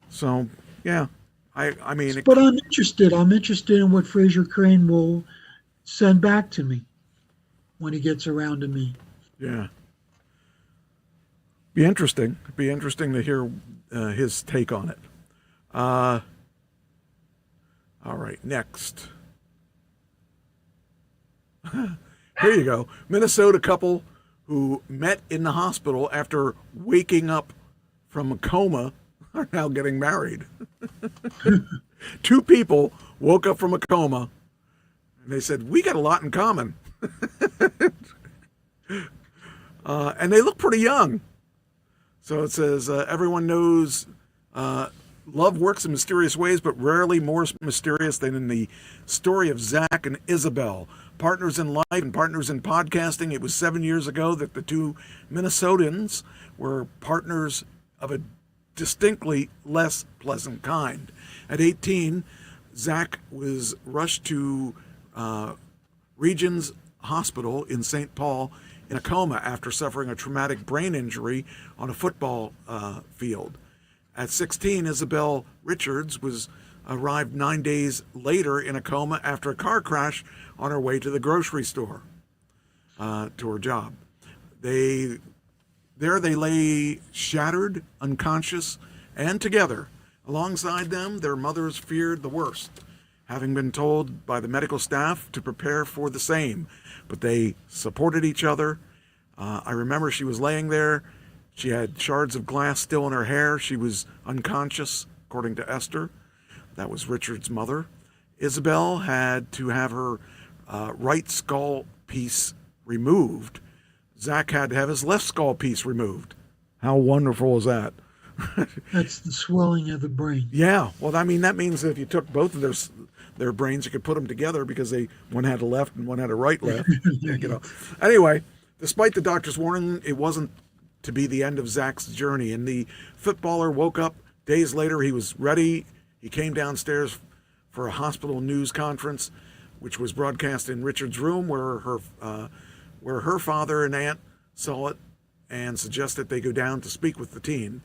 So yeah, I mean. But I'm interested. I'm interested in what Fraser Crane will send back to me when he gets around to me. Yeah. Be interesting to hear his take on it. All right, next. Here you go. Minnesota couple who met in the hospital after waking up from a coma are now getting married. 2 people woke up from a coma and they said, we got a lot in common. And they look pretty young. So it says, everyone knows love works in mysterious ways, but rarely more mysterious than in the story of Zach and Isabel. Partners in life and partners in podcasting. It was 7 years ago that the 2 Minnesotans were partners of a distinctly less pleasant kind. At 18, Zach was rushed to Regions Hospital in St. Paul in a coma after suffering a traumatic brain injury on a football field. At 16, Isabel Richards arrived 9 days later in a coma after a car crash on her way to the grocery store to her job. They lay shattered, unconscious, and together. Alongside them, their mothers feared the worst, having been told by the medical staff to prepare for the same. But they supported each other. I remember she was laying there. She had shards of glass still in her hair. She was unconscious, according to Esther. That was Richard's mother. Isabel had to have her right skull piece removed. Zach had to have his left skull piece removed. How wonderful is that? That's the swelling of the brain. Yeah. Well, I mean, that means that if you took both of their brains, you could put them together because one had a left and one had a right left. Anyway, despite the doctor's warning, it wasn't to be the end of Zach's journey. And the footballer woke up days later. He was ready. He came downstairs for a hospital news conference, which was broadcast in Richard's room, where her father and aunt saw it and suggested they go down to speak with the teen.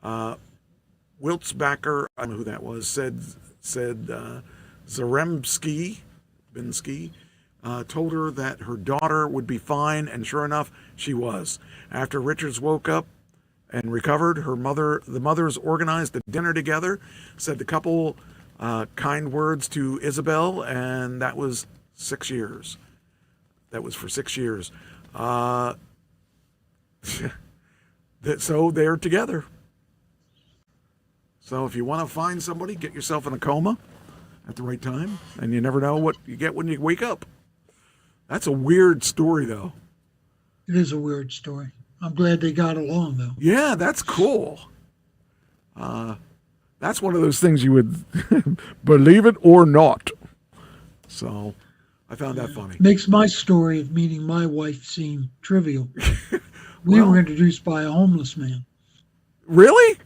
Wiltzbacher, I don't know who that was, said Zaremski told her that her daughter would be fine, and sure enough, she was. After Richards woke up and recovered, the mothers organized a dinner together, said the couple kind words to Isabel, and that was 6 years. That was for 6 years. So they're together. So if you want to find somebody, get yourself in a coma at the right time, and you never know what you get when you wake up. That's a weird story, though. It is a weird story. I'm glad they got along, though. Yeah, that's cool. That's one of those things you would believe it or not. So I found that funny. Makes my story of meeting my wife seem trivial. We were introduced by a homeless man. Really?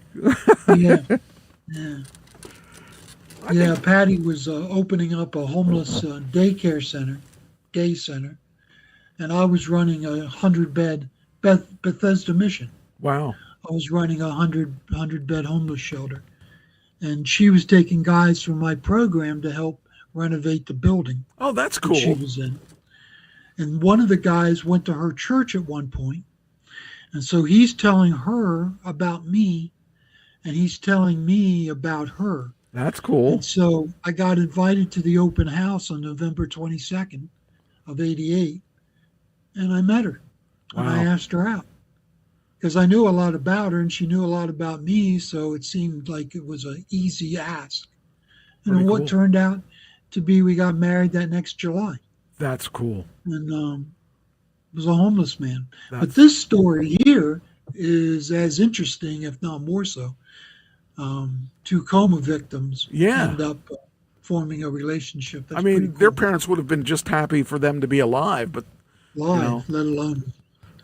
Yeah. Yeah, Patty was opening up a homeless daycare center, day center, and I was running a 100-bed Bethesda mission. Wow. I was running a 100-bed homeless shelter, and she was taking guys from my program to help renovate the building. Oh, that's cool. She was in. And one of the guys went to her church at one point, and so he's telling her about me, and he's telling me about her. That's cool. And so I got invited to the open house on November 22nd of 88, and I met her. Wow. And I asked her out because I knew a lot about her and she knew a lot about me, so it seemed like it was an easy ask. And what turned out to be, we got married that next July. That's cool. and was a homeless man. But That's- this story here is as interesting, if not more so. Two coma victims Yeah. end up forming a relationship. That's I mean, pretty their cool. parents would have been just happy for them to be alive, but Live, let alone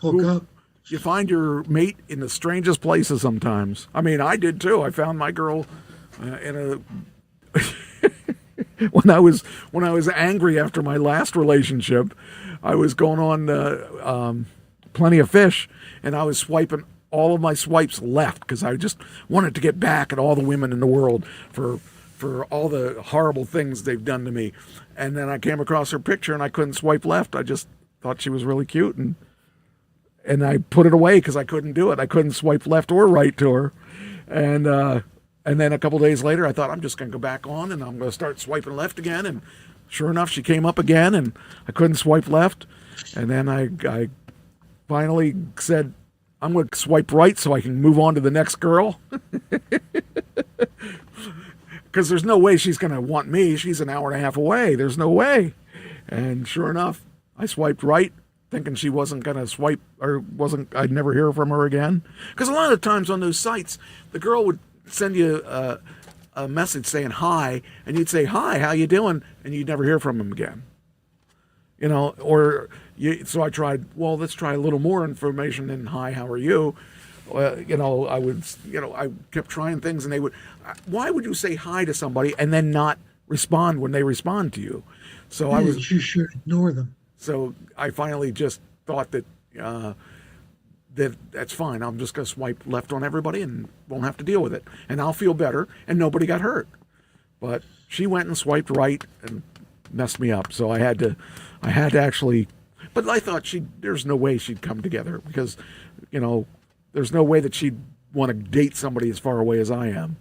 hook Who- up. you find your mate in the strangest places sometimes. I mean, I did too. I found my girl in a when I was angry after my last relationship. I was going on Plenty of Fish, and I was swiping all of my swipes left because I just wanted to get back at all the women in the world for all the horrible things they've done to me. And then I came across her picture and I couldn't swipe left. I just thought she was really cute, and I put it away because I couldn't do it. I couldn't swipe left or right to her. And then a couple days later, I thought, I'm just going to go back on and I'm going to start swiping left again. And sure enough, she came up again and I couldn't swipe left. And then I finally said, I'm going to swipe right so I can move on to the next girl. Because there's no way she's going to want me. She's an hour and a half away. There's no way. And sure enough, I swiped right, thinking she wasn't going to swipe, or I'd never hear from her again. Because a lot of times on those sites, the girl would send you a message saying hi, and you'd say, hi, how you doing? And you'd never hear from them again. So I tried, well, let's try a little more information than hi, how are you? I kept trying things, and they would, why would you say hi to somebody and then not respond when they respond to you? So You should ignore them. So I finally just thought that that's fine. I'm just going to swipe left on everybody and won't have to deal with it. And I'll feel better, and nobody got hurt. But she went and swiped right and messed me up. So I had to actually, but I thought there's no way she'd come together because, there's no way that she'd want to date somebody as far away as I am.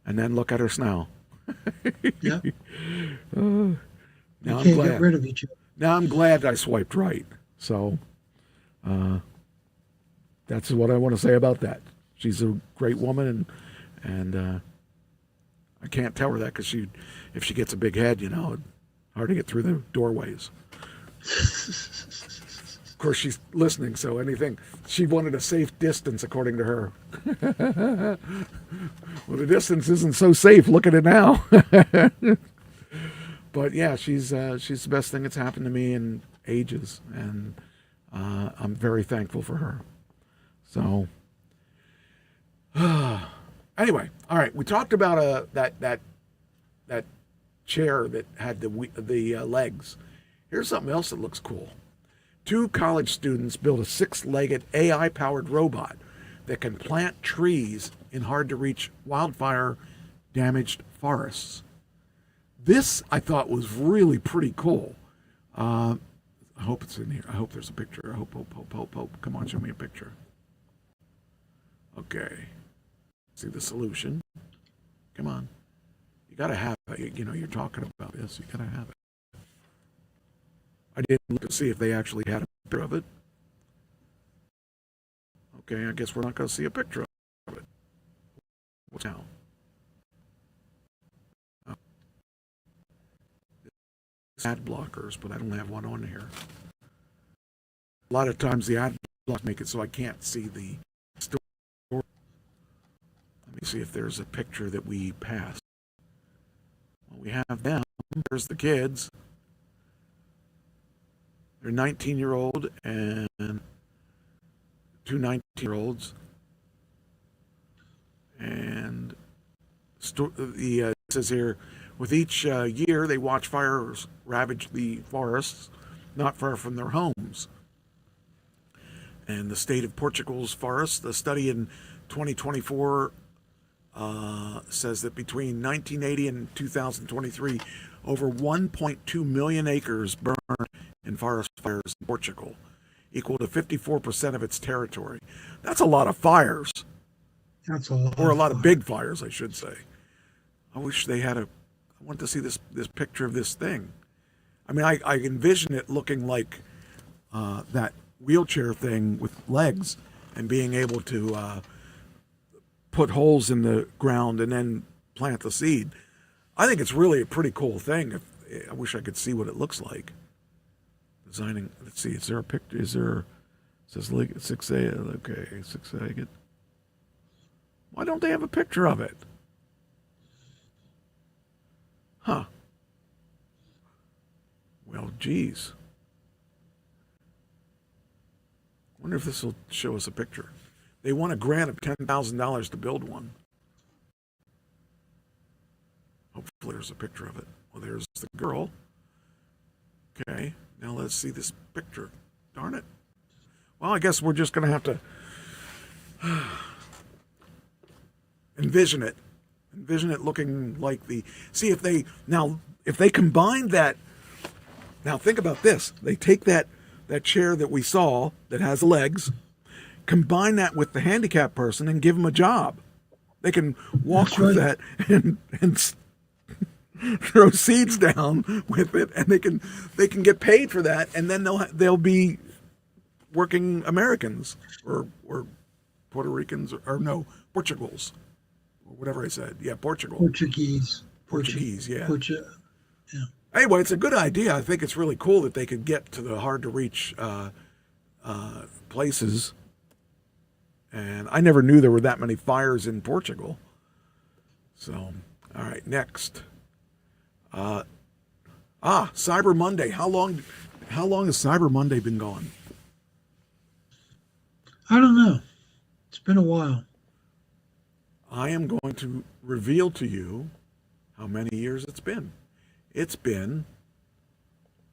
And then look at us now. Yeah. Now You I'm can't glad. get rid of each other. Now I'm glad I swiped right. So that's what I want to say about that. She's a great woman, and I can't tell her that because if she gets a big head, it's hard to get through the doorways. Of course, she's listening, so she wanted a safe distance, according to her. Well, the distance isn't so safe. Look at it now. But yeah, she's the best thing that's happened to me in ages, and I'm very thankful for her. So, anyway, all right, we talked about that chair that had the legs. Here's something else that looks cool. 2 college students built a 6-legged AI-powered robot that can plant trees in hard-to-reach wildfire-damaged forests. This, I thought, was really pretty cool. I hope it's in here. I hope there's a picture. I hope. Come on, show me a picture. Okay. See the solution. Come on. You got to have it. You're talking about this. You got to have it. I didn't look to see if they actually had a picture of it. Okay, I guess we're not going to see a picture of it. What's now? Ad blockers, but I don't have one on here. A lot of times the ad blockers make it so I can't see the story. Let me see if there's a picture that we passed. Well, we have them. There's the kids. They're 19-year-old and 2 19-year-olds. And it says here, with each year, they watch fires ravage the forests not far from their homes. And the state of Portugal's forests, the study in 2024 says that between 1980 and 2023, over 1.2 million acres burned in forest fires in Portugal, equal to 54% of its territory. That's a lot of fires. That's a lot. Or a lot of big fires, I should say. I wish they had I want to see this picture of this thing. I mean, I envision it looking like that wheelchair thing with legs and being able to put holes in the ground and then plant the seed. I think it's really a pretty cool thing. I wish I could see what it looks like. Designing. Let's see. Is there a picture? Is there? It says 6A. Okay, 6A. Why don't they have a picture of it? Huh. Well, geez. Wonder if this will show us a picture. They won a grant of $10,000 to build one. Hopefully there's a picture of it. Well, there's the girl. Okay, now let's see this picture. Darn it. Well, I guess we're just going to have to envision it. Envision it looking like the... See, if they combine that... Now, think about this. They take that chair that we saw that has legs, combine that with the handicapped person and give them a job. They can walk with that and throw seeds down with it, and they can get paid for that, and then they'll be working Americans or Puerto Ricans or no, Portugals or whatever I said. Yeah, Portuguese, yeah. Yeah. Anyway, it's a good idea. I think it's really cool that they could get to the hard-to-reach places. And I never knew there were that many fires in Portugal. So, all right, next. Cyber Monday. How long has Cyber Monday been gone? I don't know. It's been a while. I am going to reveal to you how many years it's been. It's been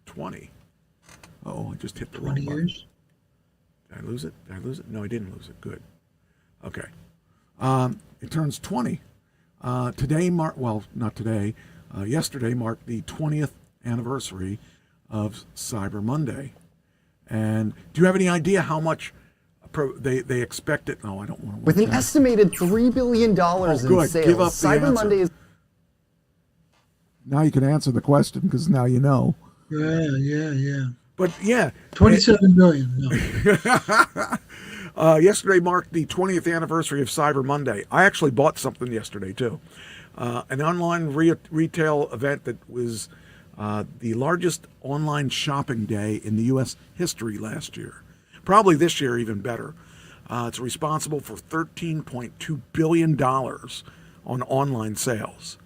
20. Oh, I just hit the wrong button. 20 years? Did I lose it? No, I didn't lose it. Good. Okay. It turns 20. Yesterday marked the 20th anniversary of Cyber Monday. And do you have any idea how much they expect it? No, I don't want to. With an estimated $3 billion in sales, Give up Cyber Monday is... Now you can answer the question because now you know. Yeah. But yeah. 27 billion. No. Yesterday marked the 20th anniversary of Cyber Monday. I actually bought something yesterday too. An online retail event that was the largest online shopping day in the U.S. history last year. Probably this year even better. It's responsible for $13.2 billion on online sales.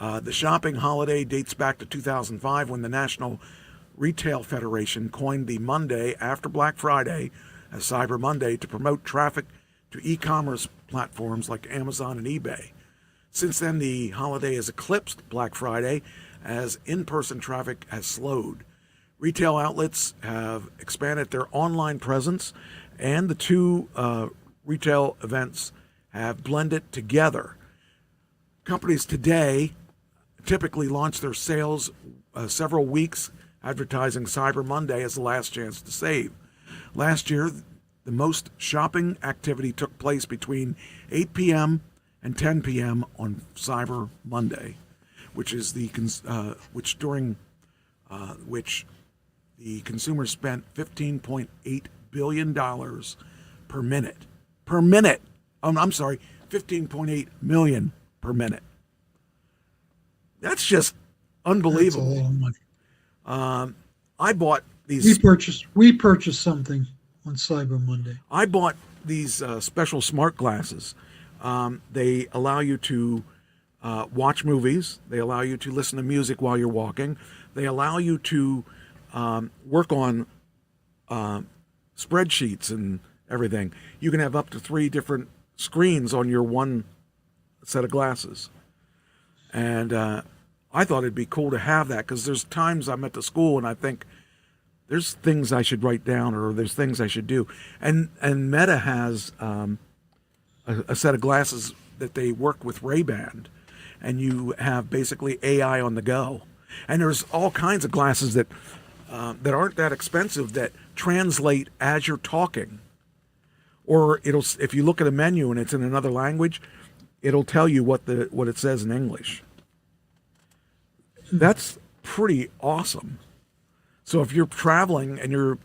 The shopping holiday dates back to 2005 when the National Retail Federation coined the Monday after Black Friday as Cyber Monday to promote traffic to e-commerce platforms like Amazon and eBay. Since then, the holiday has eclipsed Black Friday as in-person traffic has slowed. Retail outlets have expanded their online presence, and the two retail events have blended together. Companies today typically launch their sales several weeks advertising Cyber Monday as the last chance to save. Last year, the most shopping activity took place between 8 p.m. and 10 p.m. on Cyber Monday, which the consumers spent $15.8 billion per minute. Per minute. I'm sorry, $15.8 million per minute. That's just unbelievable. That's a lot of money. I bought these. We purchased something on Cyber Monday. I bought these special smart glasses. They allow you to watch movies. They allow you to listen to music while you're walking. They allow you to work on spreadsheets and everything. You can have up to 3 different screens on your one set of glasses. And I thought it'd be cool to have that because there's times I'm at the school and I think there's things I should write down or there's things I should do. And Meta has a set of glasses that they work with Ray-Ban, and you have basically AI on the go. And there's all kinds of glasses that aren't that expensive that translate as you're talking. Or if you look at a menu and it's in another language, it'll tell you what it says in English. That's pretty awesome. So if you're traveling and you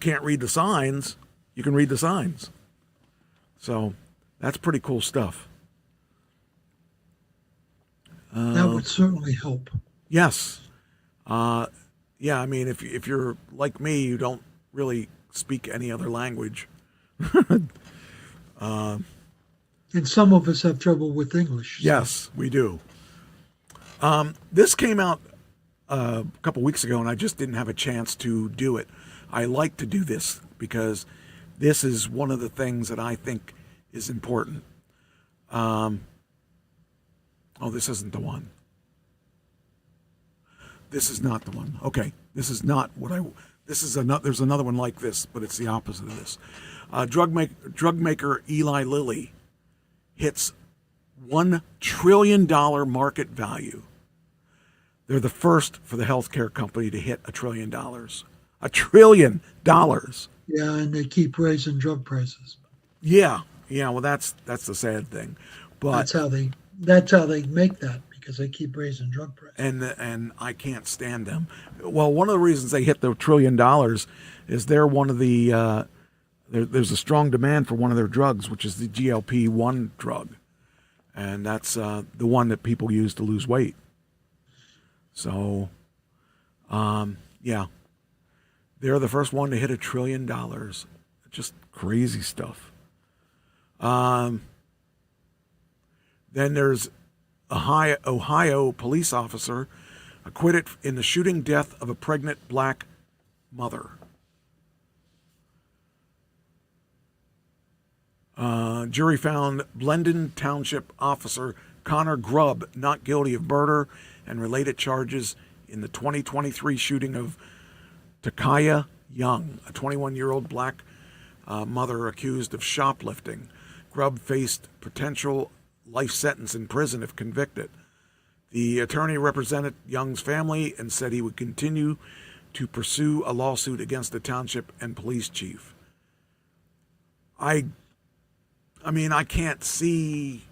can't read the signs, you can read the signs. So that's pretty cool stuff. That would certainly help. Yes. yeah, I mean, if you're like me, you don't really speak any other language. And some of us have trouble with English. Yes, we do. This came out a couple weeks ago, and I just didn't have a chance to do it. I like to do this because this is one of the things that I think is important. Oh, this isn't the one. This is not the one. Okay, this is not what I. This is another. There's another one like this, but it's the opposite of this. Drug maker Eli Lilly hits $1 trillion market value. They're the first for the healthcare company to hit $1 trillion. $1 trillion. Yeah, and they keep raising drug prices. Yeah. Well, that's the sad thing, but that's how they make that, because they keep raising drug prices. And I can't stand them. Well, one of the reasons they hit the $1 trillion is they're one of the there's a strong demand for one of their drugs, which is the GLP-1 drug, and that's the one that people use to lose weight. So, yeah, they're the first one to hit $1 trillion. Just crazy stuff. Then there's a Ohio police officer acquitted in the shooting death of a pregnant black mother. Jury found Blendon Township officer Connor Grubb not guilty of murder and related charges in the 2023 shooting of Takaya Young, a 21-year-old black mother accused of shoplifting. Grubb faced potential life sentence in prison if convicted. The attorney represented Young's family and said he would continue to pursue a lawsuit against the township and police chief. I mean, I can't see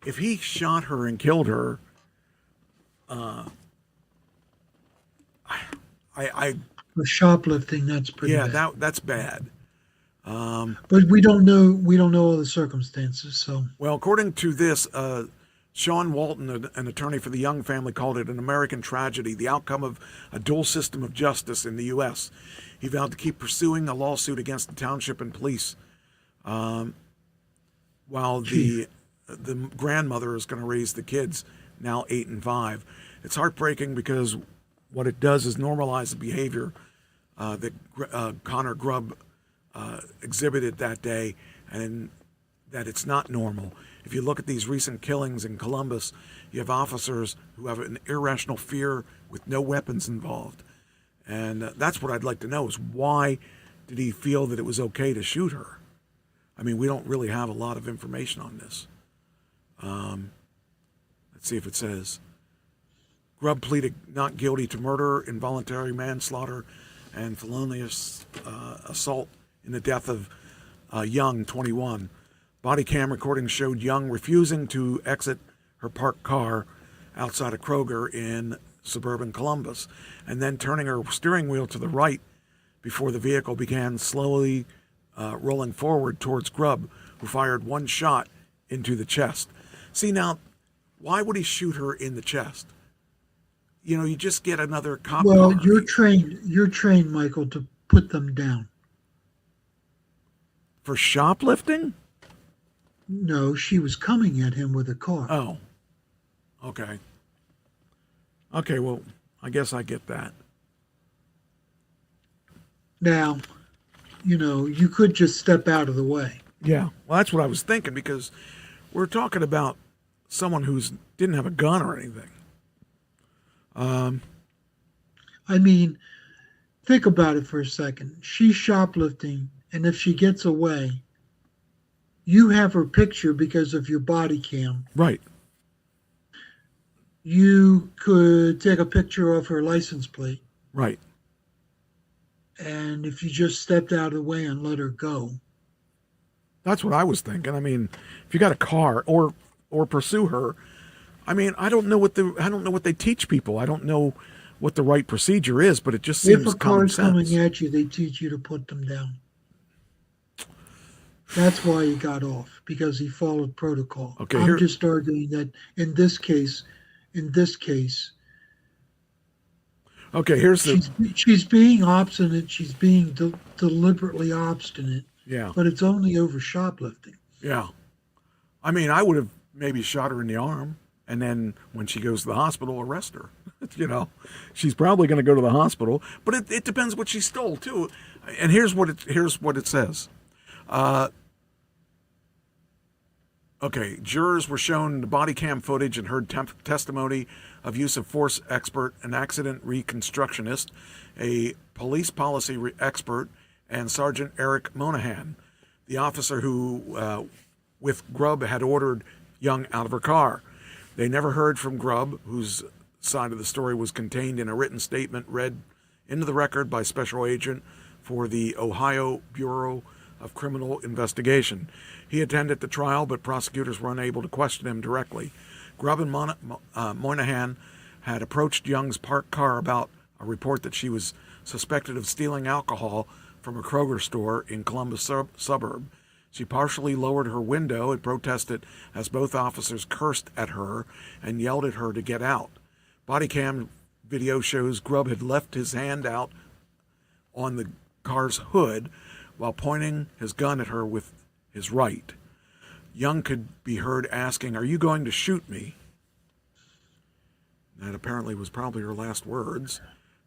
if he shot her and killed her. For shoplifting, that's pretty bad. Yeah, that's bad. But we don't know all the circumstances. So, well, according to this, Sean Walton, an attorney for the Young family, called it an American tragedy, the outcome of a dual system of justice in the U.S. He vowed to keep pursuing a lawsuit against the township and police, while the grandmother is going to raise the kids, now 8 and 5. It's heartbreaking because what it does is normalize the behavior that Connor Grubb exhibited that day, and that it's not normal. If you look at these recent killings in Columbus, you have officers who have an irrational fear with no weapons involved. And that's what I'd like to know is why did he feel that it was okay to shoot her? I mean, we don't really have a lot of information on this. Let's see if it says. Grubb pleaded not guilty to murder, involuntary manslaughter, and felonious assault in the death of Young, 21. Body cam recordings showed Young refusing to exit her parked car outside of Kroger in suburban Columbus, and then turning her steering wheel to the right before the vehicle began slowly rolling forward towards Grubb, who fired one shot into the chest. See, now, why would he shoot her in the chest? You know, you just get another cop. Well, you're trained, Michael, to put them down. For shoplifting? No, she was coming at him with a car. Oh, okay. Okay, well, I guess I get that. Now, You know, you could just step out of the way. Yeah, well, that's what I was thinking, because we're talking about someone who's didn't have a gun or anything. I mean, think about it for a second. She's shoplifting, and if she gets away, you have her picture because of your body cam. Right. You could take a picture of her license plate. Right. And if you just stepped out of the way and let her go. That's what I was thinking. I mean, if you got a car or pursue her, I mean, I don't know what they teach people. I don't know what the right procedure is, but it just seems common sense. If a car's coming at you, they teach you to put them down. That's why he got off, because he followed protocol. Okay, I'm just arguing that in this case. Okay, here's the. She's being obstinate. She's being deliberately obstinate. Yeah. But it's only over shoplifting. Yeah. I mean, I would have maybe shot her in the arm, and then when she goes to the hospital, arrest her. You know, she's probably going to go to the hospital, but it depends what she stole too. And here's what it says. Okay, jurors were shown the body cam footage and heard testimony of use of force expert, an accident reconstructionist, a police policy expert, and Sergeant Eric Monahan, the officer who, with Grubb, had ordered Young out of her car. They never heard from Grubb, whose side of the story was contained in a written statement read into the record by Special Agent for the Ohio Bureau of Criminal Investigation. He attended the trial, but prosecutors were unable to question him directly. Grubb and Moynihan had approached Young's parked car about a report that she was suspected of stealing alcohol from a Kroger store in Columbus suburb. She partially lowered her window and protested as both officers cursed at her and yelled at her to get out. Body cam video shows Grubb had left his hand out on the car's hood while pointing his gun at her with his right. Young could be heard asking, "Are you going to shoot me?" That apparently was probably her last words.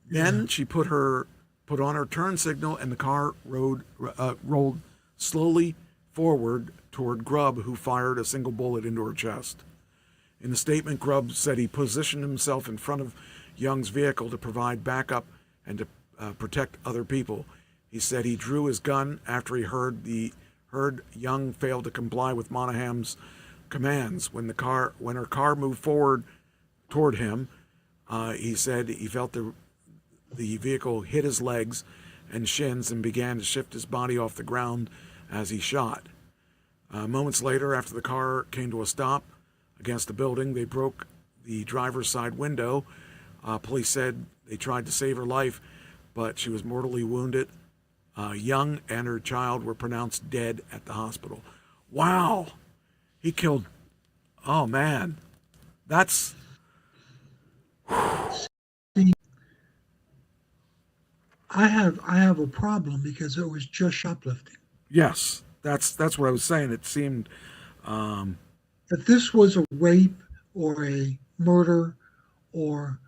Then she put on her turn signal, and the car rolled slowly forward toward Grubb, who fired a single bullet into her chest. In the statement, Grubb said he positioned himself in front of Young's vehicle to provide backup and to protect other people. He said he drew his gun after he heard Young failed to comply with Monahan's commands. When her car moved forward toward him, he said he felt the vehicle hit his legs and shins and began to shift his body off the ground as he shot. Moments later, after the car came to a stop against a building, they broke the driver's side window. Police said they tried to save her life, but she was mortally wounded. Young and her child were pronounced dead at the hospital. Wow. He killed. Oh, man. That's. I have a problem because it was just shoplifting. Yes, that's what I was saying. It seemed. If this was a rape or a murder or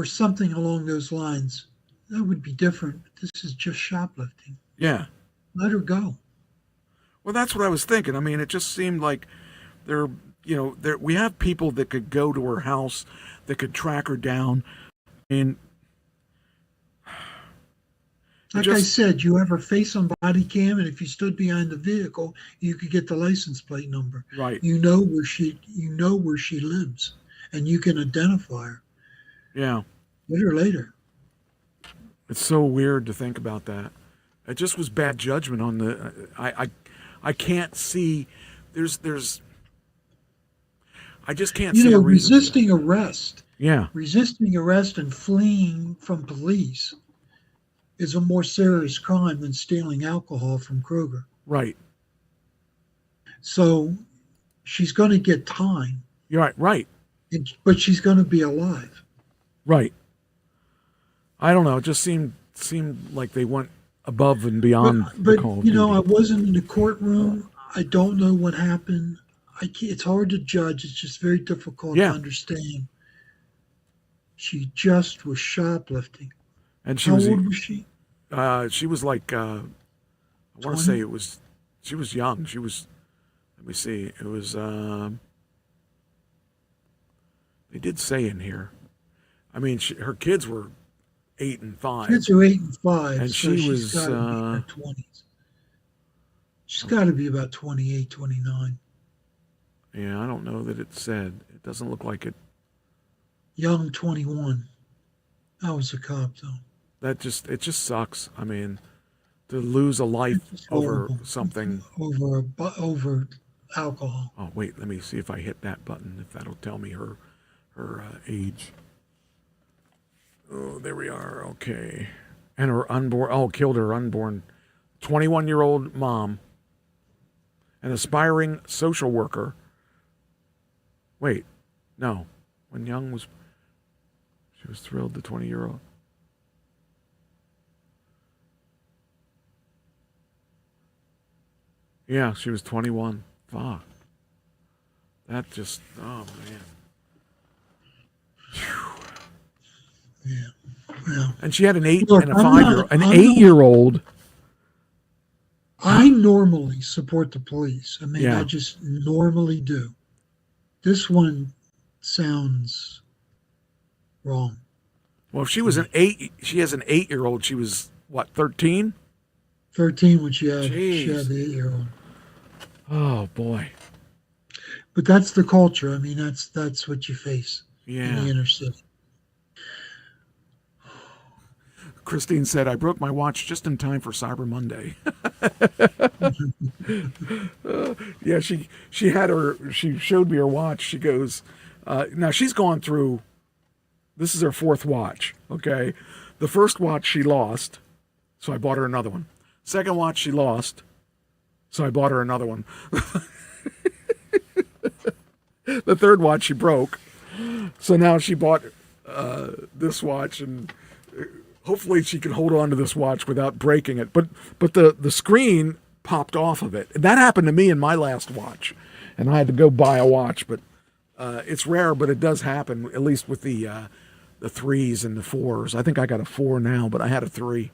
something along those lines, that would be different. This is just shoplifting. Yeah. Let her go. Well, that's what I was thinking. I mean, it just seemed like we have people that could go to her house, that could track her down. I mean, like I said, you have her face on body cam, and if you stood behind the vehicle, you could get the license plate number. Right. You know where she lives, and you can identify her. Yeah. Get her later. It's so weird to think about that. It just was bad judgment on the. I can't see. There's. I just can't see. Resisting arrest. Yeah. Resisting arrest and fleeing from police is a more serious crime than stealing alcohol from Kroger. Right. So she's going to get time. You're right. But she's going to be alive. Right. I don't know. It just seemed like they went above and beyond the call of duty. I wasn't in the courtroom. I don't know what happened. It's hard to judge. It's just very difficult to understand. She just was shoplifting. And How old was she? She was like, I want to say she was young. She was, let me see. It was, they did say in here. I mean, her kids were 8 and 5. Kids are 8 and 5. And so she was, she's got to be in her 20s. She's got to be about 28, 29. Yeah, I don't know that it said. It doesn't look like it. Young 21. I was a cop, though. It just sucks. I mean, to lose a life over something. Over alcohol. Oh, wait, let me see if I hit that button, if that'll tell me her age. Oh, there we are. Okay. And her killed her unborn 21-year-old mom, an aspiring social worker. Wait, no. When Young was, She was thrilled, the 20-year-old. Yeah, she was 21. Fuck. That just, oh, man. Yeah. Well, and she had an 8 look, and a 5-year-old. An 8-year-old. I normally support the police. I mean, Yeah. I just normally do. This one sounds wrong. Well, if she was she has an 8-year-old. She was, what, 13? 13 when she had the Jeez. 8-year-old. Oh, boy. But that's the culture. I mean, that's what you face in the inner city. Christine said, I broke my watch just in time for Cyber Monday. Yeah, she showed me her watch. She goes, now she's gone through, this is her 4th watch, okay? The first watch she lost, so I bought her another one. Second watch she lost, so I bought her another one. The third watch she broke, so now she bought this watch, and hopefully she can hold on to this watch without breaking it. But the screen popped off of it. That happened to me in my last watch, and I had to go buy a watch. But it's rare, but it does happen, at least with the 3s and the 4s. I think I got a 4 now, but I had a 3.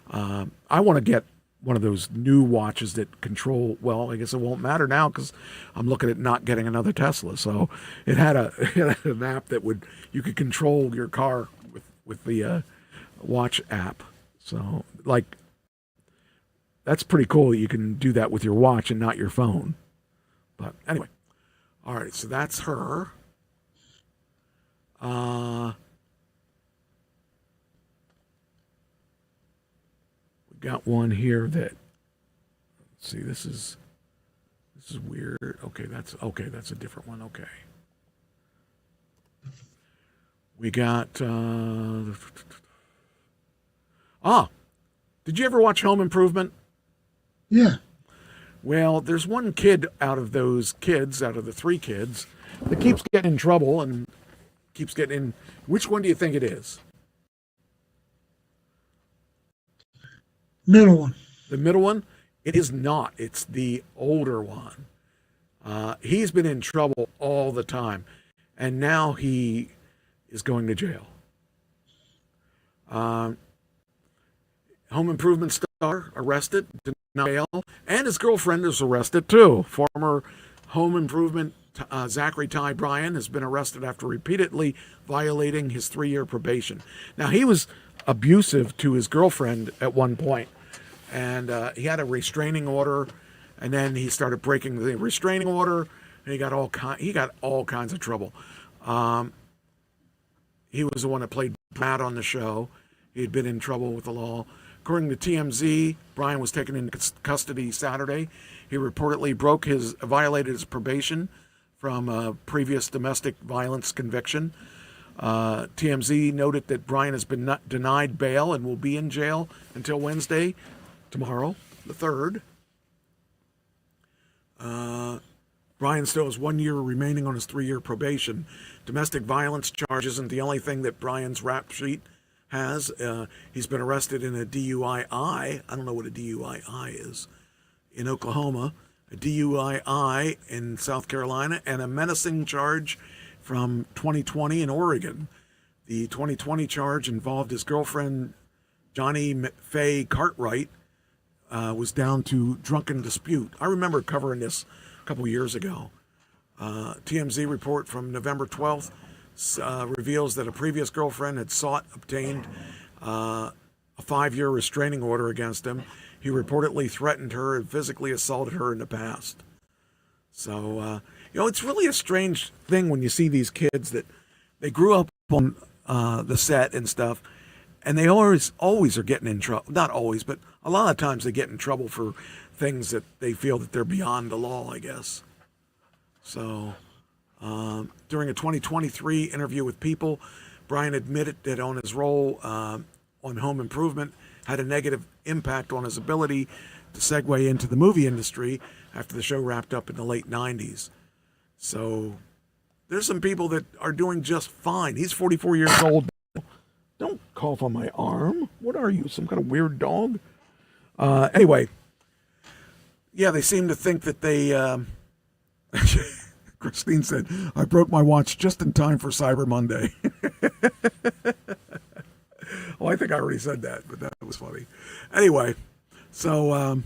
I want to get one of those new watches that control, well, I guess it won't matter now because I'm looking at not getting another Tesla. So it had an app that you could control your car with the watch app. So, like, that's pretty cool that you can do that with your watch and not your phone. But anyway, all right, so that's her. We got one here that, let's see, this is weird. Okay, that's a different one. Okay. We got did you ever watch Home Improvement? Yeah. Well, there's one kid out of the 3 kids, that keeps getting in trouble and keeps getting in. Which one do you think it is? Middle one. The middle one? It is not. It's the older one. He's been in trouble all the time, and now he is going to jail. Home Improvement star arrested, denied bail, and his girlfriend is arrested too. Former Home Improvement Zachary Ty Bryan has been arrested after repeatedly violating his 3-year probation. Now, he was abusive to his girlfriend at one point, and he had a restraining order, and then he started breaking the restraining order, and he got all kinds of trouble. He was the one that played Brad on the show. He had been in trouble with the law. According to TMZ, Bryan was taken into custody Saturday. He reportedly violated his probation from a previous domestic violence conviction. TMZ noted that Bryan has been denied bail and will be in jail until Wednesday, tomorrow, the 3rd. Bryan still has 1 year remaining on his 3-year probation. Domestic violence charge isn't the only thing that Bryan's rap sheet has. He's been arrested in a DUI. I don't know what a DUI is, in Oklahoma, a DUI in South Carolina, and a menacing charge from 2020 in Oregon. The 2020 charge involved his girlfriend, Johnny Faye Cartwright, was down to drunken dispute. I remember covering this a couple years ago. TMZ report from November 12th reveals that a previous girlfriend had obtained a 5-year restraining order against him. He reportedly threatened her and physically assaulted her in the past. So, it's really a strange thing when you see these kids that they grew up on the set and stuff, and they always are getting in trouble. Not always, but a lot of times they get in trouble for things that they feel that they're beyond the law, I guess. So, during a 2023 interview with People, Bryan admitted that on his role on Home Improvement had a negative impact on his ability to segue into the movie industry after the show wrapped up in the late 90s. So there's some people that are doing just fine. He's 44 years old Don't cough on my arm. What are you, some kind of weird dog? Anyway, yeah, they seem to think that they. Christine said, "I broke my watch just in time for Cyber Monday." Well, I think I already said that, but that was funny. Anyway, so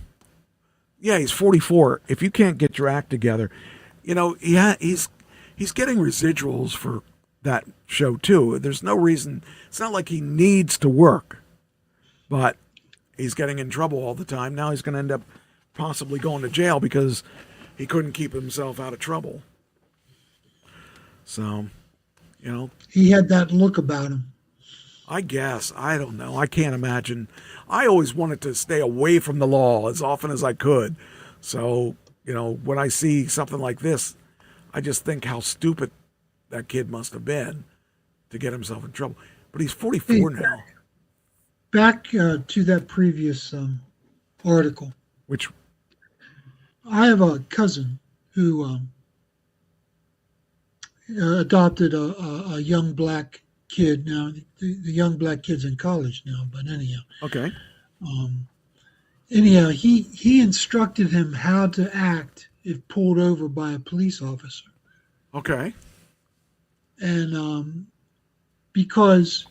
yeah, he's 44. If you can't get your act together, you know, he's getting residuals for that show too. There's no reason. It's not like he needs to work, but he's getting in trouble all the time. Now he's going to end up possibly going to jail because he couldn't keep himself out of trouble. So, you know, he had that look about him. I guess. I don't know. I can't imagine. I always wanted to stay away from the law as often as I could. So, you know, when I see something like this, I just think how stupid that kid must have been to get himself in trouble. But he's 44 now. Back to that previous article. Which? I have a cousin who adopted a young black kid. Now the young black kid's in college now, but anyhow. Okay. Anyhow, he instructed him how to act if pulled over by a police officer. Okay. And because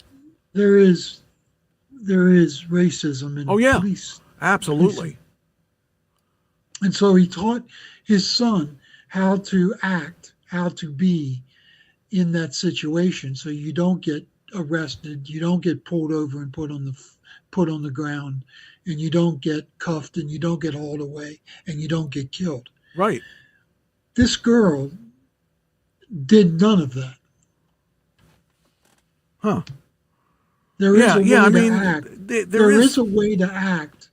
there is racism in police. Absolutely. And so he taught his son how to act, how to be in that situation, so you don't get arrested, you don't get pulled over and put on the ground, and you don't get cuffed, and you don't get hauled away, and you don't get killed. Right. This girl did none of that. Huh. There is a way to act. There is a way to act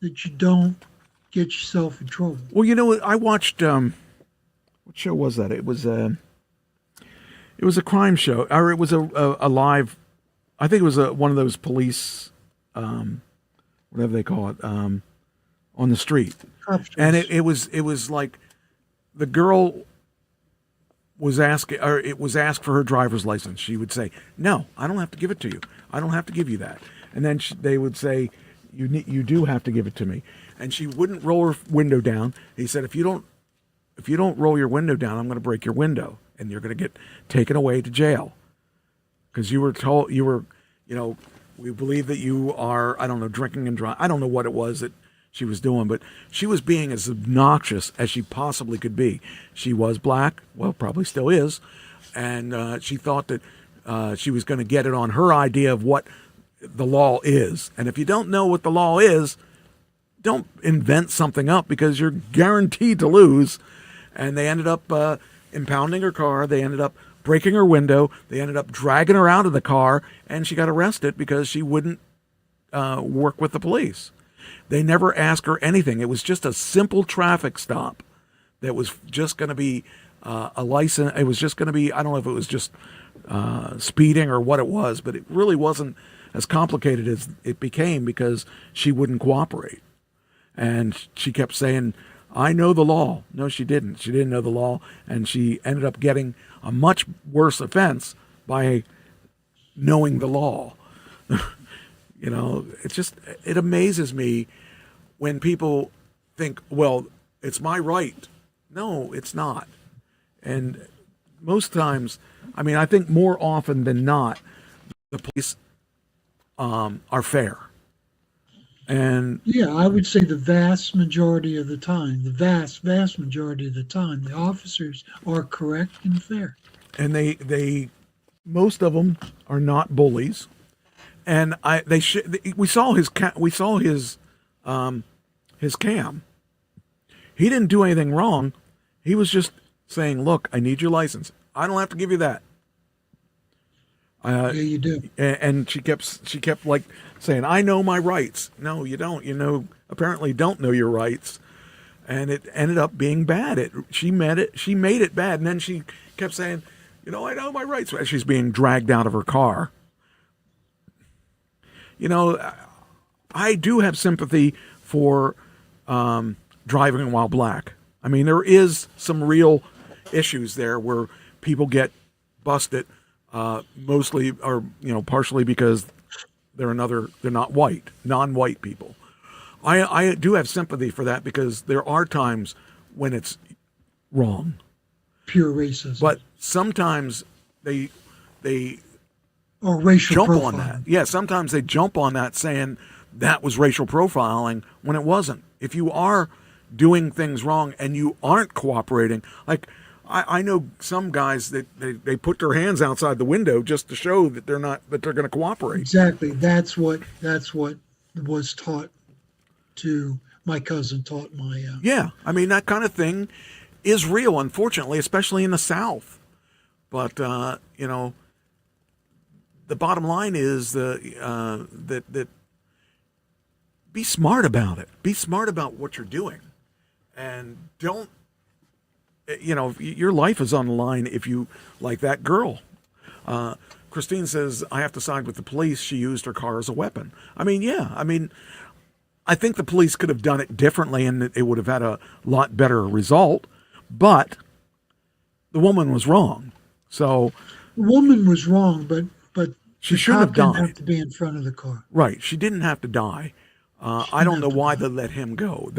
that you don't get yourself in trouble. Well, you know, I watched what show was that? It was a crime show, or it was a live. I think it was one of those police, whatever they call it, on the street. And it was like the girl was asking, or it was asked for her driver's license. She would say, "No, I don't have to give it to you. I don't have to give you that." And then they would say, "You do have to give it to me." And she wouldn't roll her window down. He said, "If you don't roll your window down, I'm going to break your window, and you're going to get taken away to jail because you were told we believe that you are, I don't know, drinking and driving." I don't know what it was that she was doing, but she was being as obnoxious as she possibly could be. She was black, well, probably still is, and she thought that she was going to get it on her idea of what the law is. And if you don't know what the law is, don't invent something up because you're guaranteed to lose. And they ended up impounding her car. They ended up breaking her window. They ended up dragging her out of the car, and she got arrested because she wouldn't work with the police. They never asked her anything. It was just a simple traffic stop that was just going to be a license. It was just going to be, I don't know if it was just speeding or what it was, but it really wasn't as complicated as it became because she wouldn't cooperate. And she kept saying, "I know the law." No, she didn't. She didn't know the law, and she ended up getting a much worse offense by knowing the law. You know, it amazes me when people think, well, it's my right. No, it's not. And most times, I mean, I think more often than not, the police are fair. And yeah, I would say the vast majority of the time, vast majority of the time, the officers are correct and fair. And they most of them are not bullies. And we saw his cam. He didn't do anything wrong. He was just saying, "Look, I need your license. I don't have to give you that." Yeah, you do. And she kept like saying, "I know my rights." No, you don't. You apparently don't know your rights. And it ended up being bad. She made it bad. And then she kept saying, "I know my rights," as she's being dragged out of her car. I do have sympathy for driving while black. I mean, there is some real issues there where people get busted mostly, or partially because they're not white, non-white people. I do have sympathy for that because there are times when it's wrong. Pure racism. But sometimes they or racial jump profiling. on that. Yeah, sometimes they jump on that saying that was racial profiling when it wasn't. If you are doing things wrong and you aren't cooperating, like I know some guys that they put their hands outside the window just to show that they're going to cooperate. Exactly. That's what was taught to my cousin. Taught my Yeah, I mean that kind of thing is real, unfortunately, especially in the South. But the bottom line is that be smart about it. Be smart about what you're doing, and don't. Your life is on the line if you like that girl. Christine says, I have to side with the police. She used her car as a weapon. I mean, yeah. I mean, I think the police could have done it differently and it would have had a lot better result. But the woman was wrong. So the woman was wrong, but she shouldn't have died. Didn't have to be in front of the car. Right. She didn't have to die. I don't know why they let him go.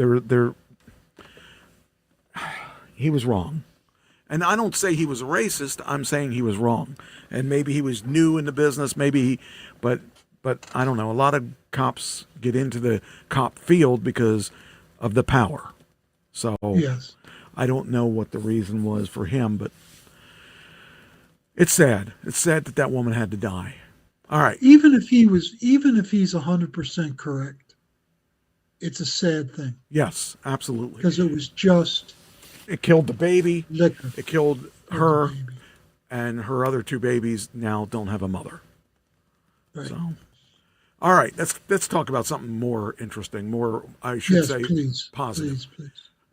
He was wrong. And I don't say he was a racist. I'm saying he was wrong. And maybe he was new in the business. But I don't know. A lot of cops get into the cop field because of the power. So yes. I don't know what the reason was for him, but it's sad. It's sad that woman had to die. All right. Even if he's 100% correct, it's a sad thing. Yes, absolutely. Because it was just. It killed the baby. Liquor. It killed her, and her other two babies now don't have a mother. Right. So, all right, let's talk about something more interesting, more I should say positive. Please.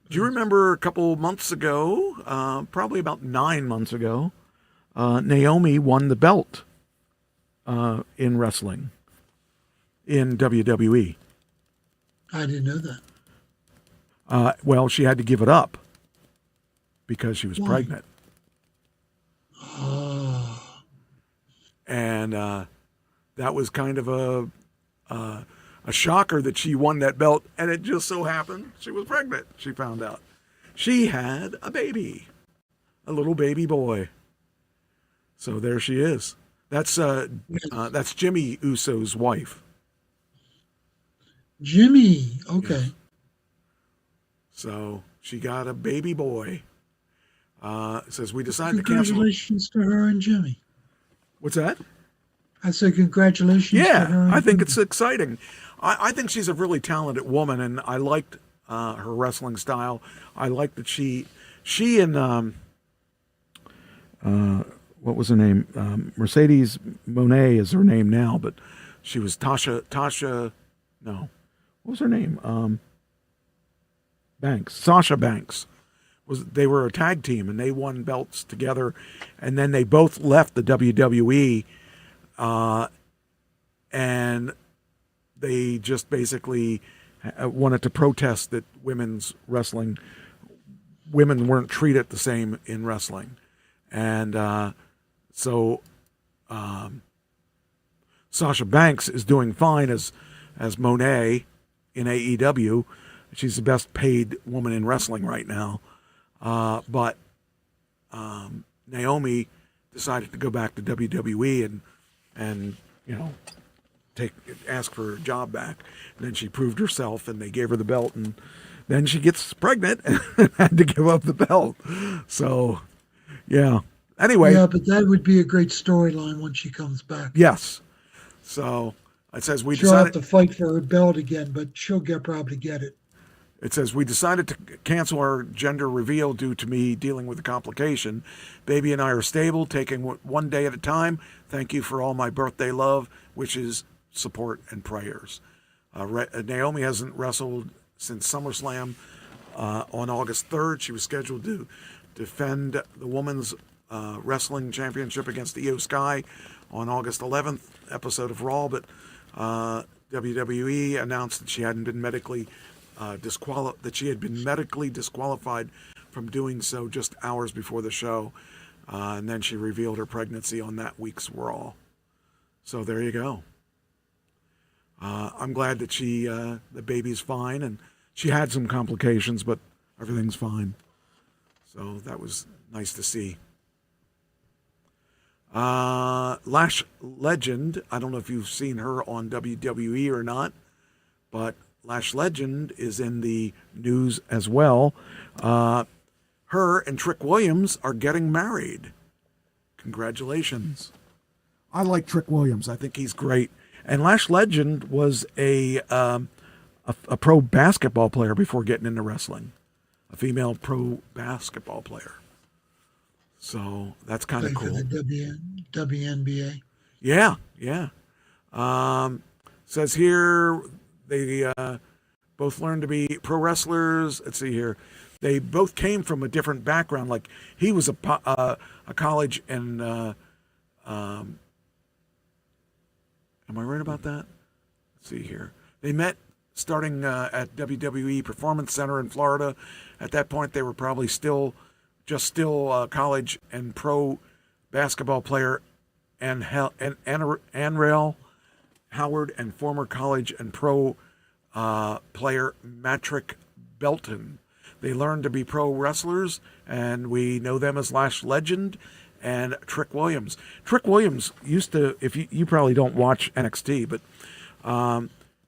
Do you remember a couple months ago, probably about 9 months ago, Naomi won the belt in wrestling in WWE? I didn't know that. Well, she had to give it up because she was pregnant. Oh. And that was kind of a shocker that she won that belt, and it just so happened she was pregnant. She found out she had a baby, a little baby boy. So there she is. That's Jimmy Uso's wife. Jimmy, okay. Yes. So she got a baby boy. It says we decided to cancel. Congratulations to her and Jimmy. What's that? I said congratulations to her. Yeah, I think it's exciting. I think she's a really talented woman, and I liked her wrestling style. I liked that she and what was her name? Mercedes Moné is her name now, but she was Tasha. No, what was her name? Banks. Sasha Banks. They were a tag team and they won belts together, and then they both left the WWE, and they just basically wanted to protest that women weren't treated the same in wrestling, and so Sasha Banks is doing fine as Monet in AEW. She's the best paid woman in wrestling right now. But Naomi decided to go back to WWE and ask for her job back. And then she proved herself, and they gave her the belt, and then she gets pregnant and had to give up the belt. So, yeah. Anyway. Yeah, but that would be a great storyline when she comes back. Yes. So it says she'll have to fight for her belt again, but she'll probably get it. It says, we decided to cancel our gender reveal due to me dealing with a complication. Baby and I are stable, taking one day at a time. Thank you for all my birthday love, wishes, support, and prayers. Naomi hasn't wrestled since SummerSlam on August 3rd. She was scheduled to defend the Women's Wrestling Championship against Io Sky on August 11th episode of Raw, but WWE announced that she hadn't been medically that she had been medically disqualified from doing so just hours before the show. And then she revealed her pregnancy on that week's Raw. So there you go. I'm glad that the baby's fine, and she had some complications, but everything's fine. So that was nice to see. Lash Legend, I don't know if you've seen her on WWE or not, but Lash Legend is in the news as well. Her and Trick Williams are getting married. Congratulations. I like Trick Williams. I think he's great. And Lash Legend was a pro basketball player before getting into wrestling. A female pro basketball player. So that's kind of cool. For the WNBA. Yeah. Says here they both learned to be pro wrestlers. Let's see here. They both came from a different background. Like he was a college and am I right about that? Let's see here. They met starting at WWE Performance Center in Florida. At that point, they were probably still college and pro basketball player, and Anrel Howard and former college and pro player Matrick Belton. They learned to be pro wrestlers, and we know them as Lash Legend and Trick Williams. Trick Williams used to, if you probably don't watch NXT, but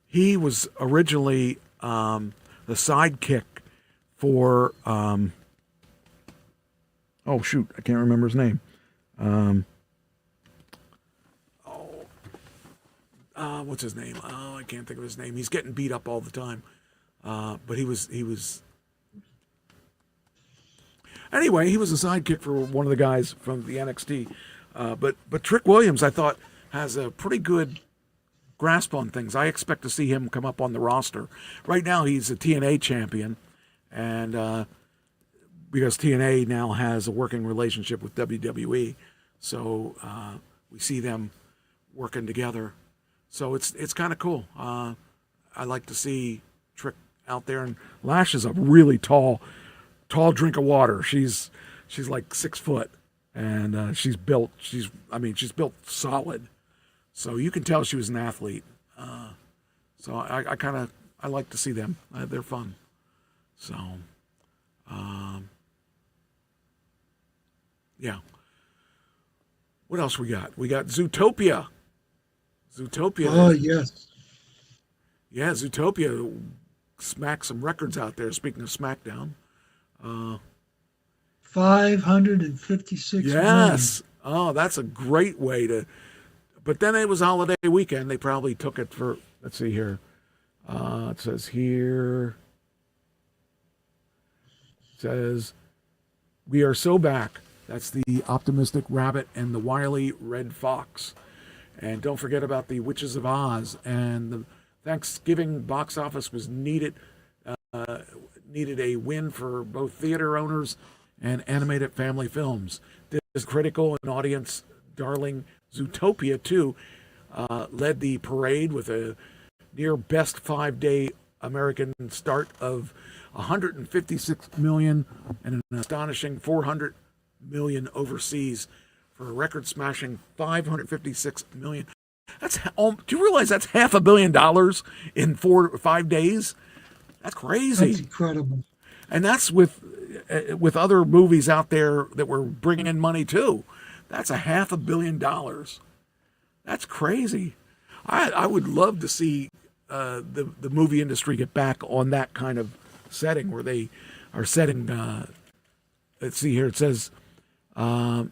he was originally the sidekick for, oh shoot, I can't remember his name. What's his name? Oh, I can't think of his name. He's getting beat up all the time. But he was anyway, he was a sidekick for one of the guys from the NXT. But Trick Williams, I thought, has a pretty good grasp on things. I expect to see him come up on the roster. Right now, he's a TNA champion, and because TNA now has a working relationship with WWE, so we see them working together. So it's kind of cool. I like to see Trick out there, and Lash is a really tall drink of water. She's like 6 foot, and she's built solid. So you can tell she was an athlete. So I like to see them. They're fun. So, yeah. What else we got? We got Zootopia. Oh, yes. Yeah, Zootopia smacked some records out there. Speaking of SmackDown. 556 Yes. Oh, that's a great way to. But then it was holiday weekend. They probably took it for. Let's see here. It says here. It says, "We are so back." That's the optimistic rabbit and the wily red fox. And don't forget about the Witches of Oz. And the Thanksgiving box office was needed a win for both theater owners and animated family films. This critical and audience darling Zootopia 2 led the parade with a near best 5-day American start of 156 million and an astonishing 400 million overseas for a record-smashing 556 million. Do you realize that's $500 million in 4 or 5 days? That's crazy. That's incredible. And that's with other movies out there that were bringing in money too. That's $500 million. That's crazy. I would love to see the movie industry get back on that kind of setting where they are setting. Let's see here. It says, assume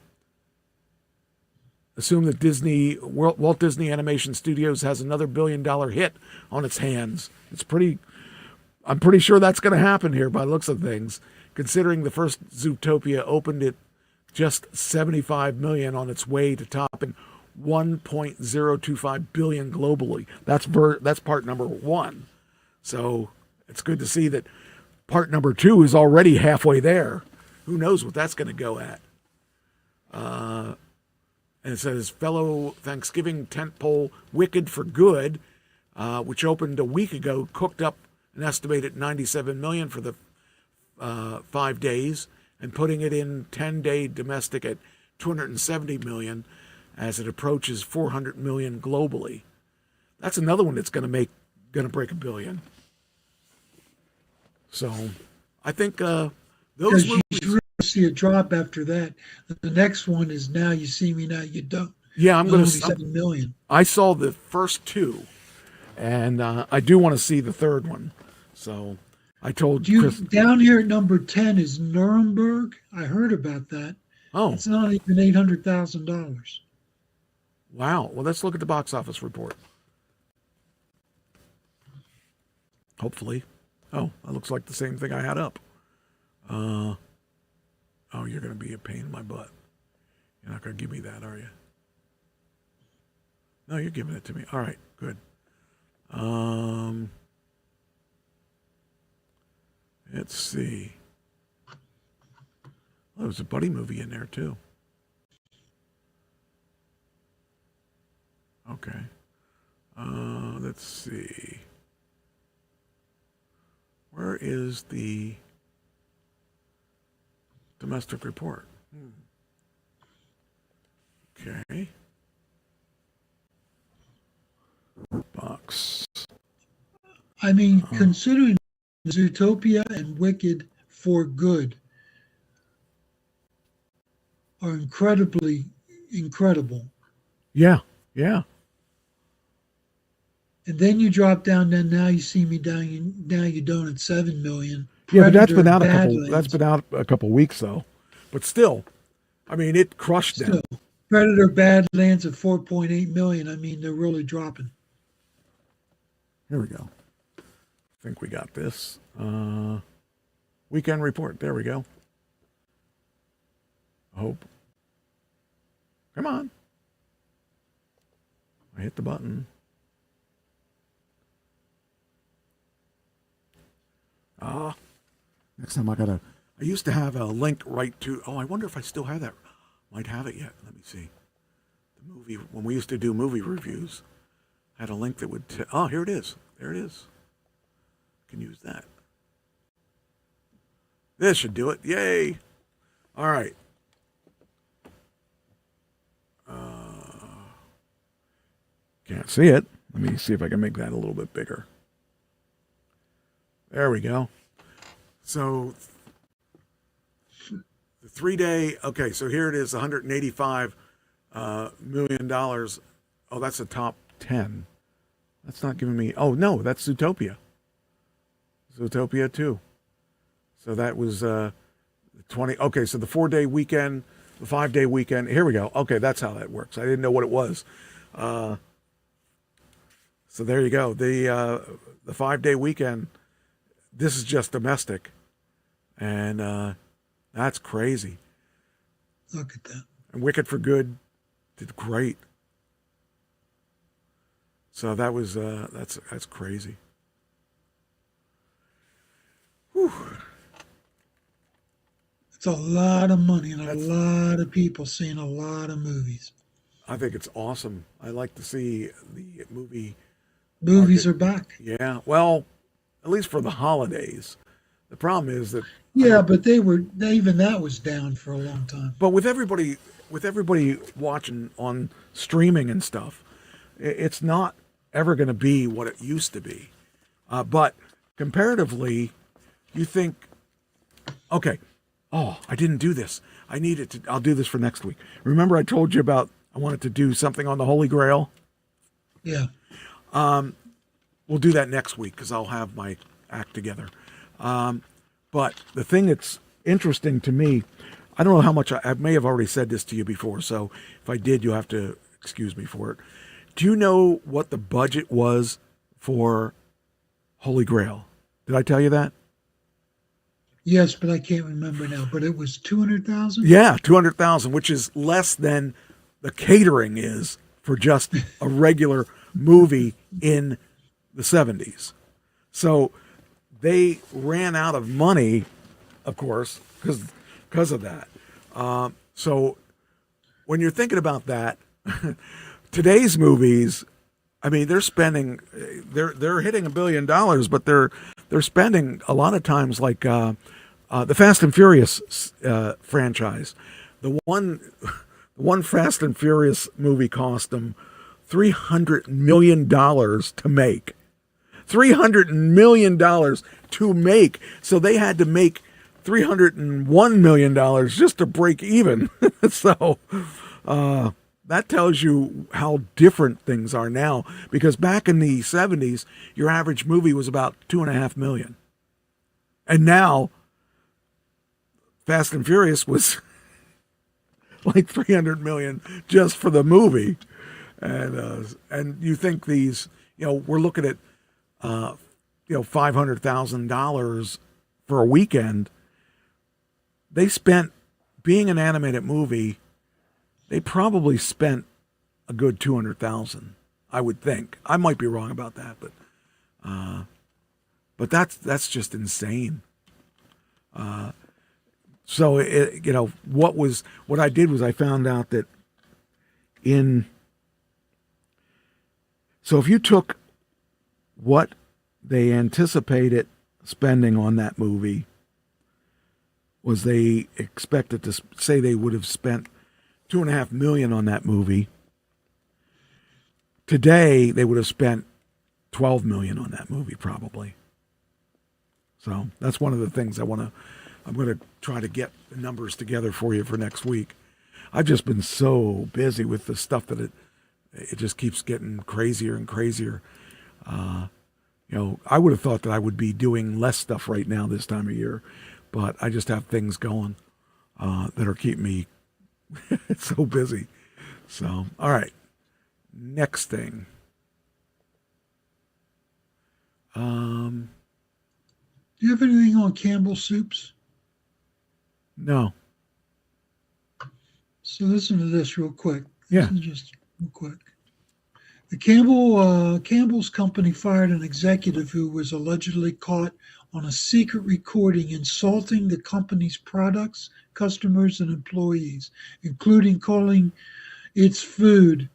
that Walt Disney Animation Studios has another $1 billion hit on its hands. I'm pretty sure that's going to happen here by the looks of things, considering the first Zootopia opened at just 75 million on its way to topping 1.025 billion globally. That's part number 1. So it's good to see that part number 2 is already halfway there. Who knows what that's going to go at? And it says fellow Thanksgiving tentpole Wicked for Good, which opened a week ago, cooked up an estimated 97 million for the 5 days, and putting it in 10-day domestic at 270 million as it approaches 400 million globally. That's another one that's going to break $1 billion. So I think those movies. You really see a drop after that. The next one is Now You See Me, Now You Don't. Yeah, I'm going to 7 million. I saw the first two, and I do want to see the third one. So I told Chris. Down here at number 10 is Nuremberg. I heard about that. Oh, it's not even $800,000. Wow. Well, let's look at the box office report. Hopefully. Oh, that looks like the same thing I had up. Oh, you're going to be a pain in my butt. You're not going to give me that, are you? No, you're giving it to me. All right, good. Let's see. Oh, there was a buddy movie in there, too. Okay. Let's see. Where is the domestic report? Okay. Box. I mean, considering Zootopia and Wicked for Good are incredible. Yeah. And then you drop down. Then Now You See Me, Now You Don't at 7 million. Yeah, but that's been out Badlands. That's been out a couple weeks though. But still, I mean, it crushed them. Predator Badlands at 4.8 million. I mean, they're really dropping. Here we go. I think we got this. Weekend report. There we go. I hope. Come on. I hit the button. Next time I used to have a link right to, I wonder if I still have that. Might have it yet. Let me see. The movie, when we used to do movie reviews, I had a link that would, here it is. There it is. I can use that. This should do it. Yay. All right. Can't see it. Let me see if I can make that a little bit bigger. There we go. So the 3-day, okay, so here it is, $185 million. Oh, that's the top 10. That's not giving me, oh no, that's Zootopia. Zootopia 2. So that was 20, okay, so the 4-day weekend, the 5-day weekend, here we go. Okay, that's how that works. I didn't know what it was. So there you go. The 5-day weekend, this is just domestic. And that's crazy. Look at that. And Wicked for Good did great. So that was that's crazy. Whew. It's a lot of money and a lot of people seeing a lot of movies. I think it's awesome. I like to see the movie. Movies market. are back. Yeah, well, at least for the holidays. The problem is that. Yeah, but even that was down for a long time. But with everybody watching on streaming and stuff, it's not ever going to be what it used to be. But comparatively, you think, okay, I didn't do this. I'll do this for next week. Remember I told you about I wanted to do something on the Holy Grail? Yeah. We'll do that next week because I'll have my act together. But the thing that's interesting to me, I don't know how much I may have already said this to you before, so if I did, you'll have to excuse me for it. Do you know what the budget was for Holy Grail? Did I tell you that? Yes, but I can't remember now. But it was 200,000? Yeah, 200,000, which is less than the catering is for just a regular movie in the 70s. So they ran out of money, of course, because of that. So when you're thinking about that, today's movies, I mean, they're spending, they're hitting $1 billion, but they're spending a lot of times like the Fast and Furious franchise. The one One Fast and Furious movie cost them $300 million to make. $300 million to make. So they had to make $301 million just to break even. So that tells you how different things are now. Because back in the 70s, your average movie was about $2.5 million. And now, Fast and Furious was like $300 million just for the movie. And you think these, we're looking at, $500,000 for a weekend. They spent, being an animated movie, they probably spent a good $200,000, I would think. I might be wrong about that, but that's just insane. So what I did was I found out that so if you took what they anticipated spending on that movie, was they expected to say they would have spent $2.5 million on that movie. Today they would have spent $12 million on that movie probably. So that's one of the things I'm going to try to get the numbers together for you for next week. I've just been so busy with the stuff that it just keeps getting crazier and crazier. I would have thought that I would be doing less stuff right now this time of year, but I just have things going that are keeping me so busy. So, all right. Next thing. Do you have anything on Campbell soups? No. So listen to this real quick. Yeah. Just real quick. The Campbell's company fired an executive who was allegedly caught on a secret recording insulting the company's products, customers, and employees, including calling its food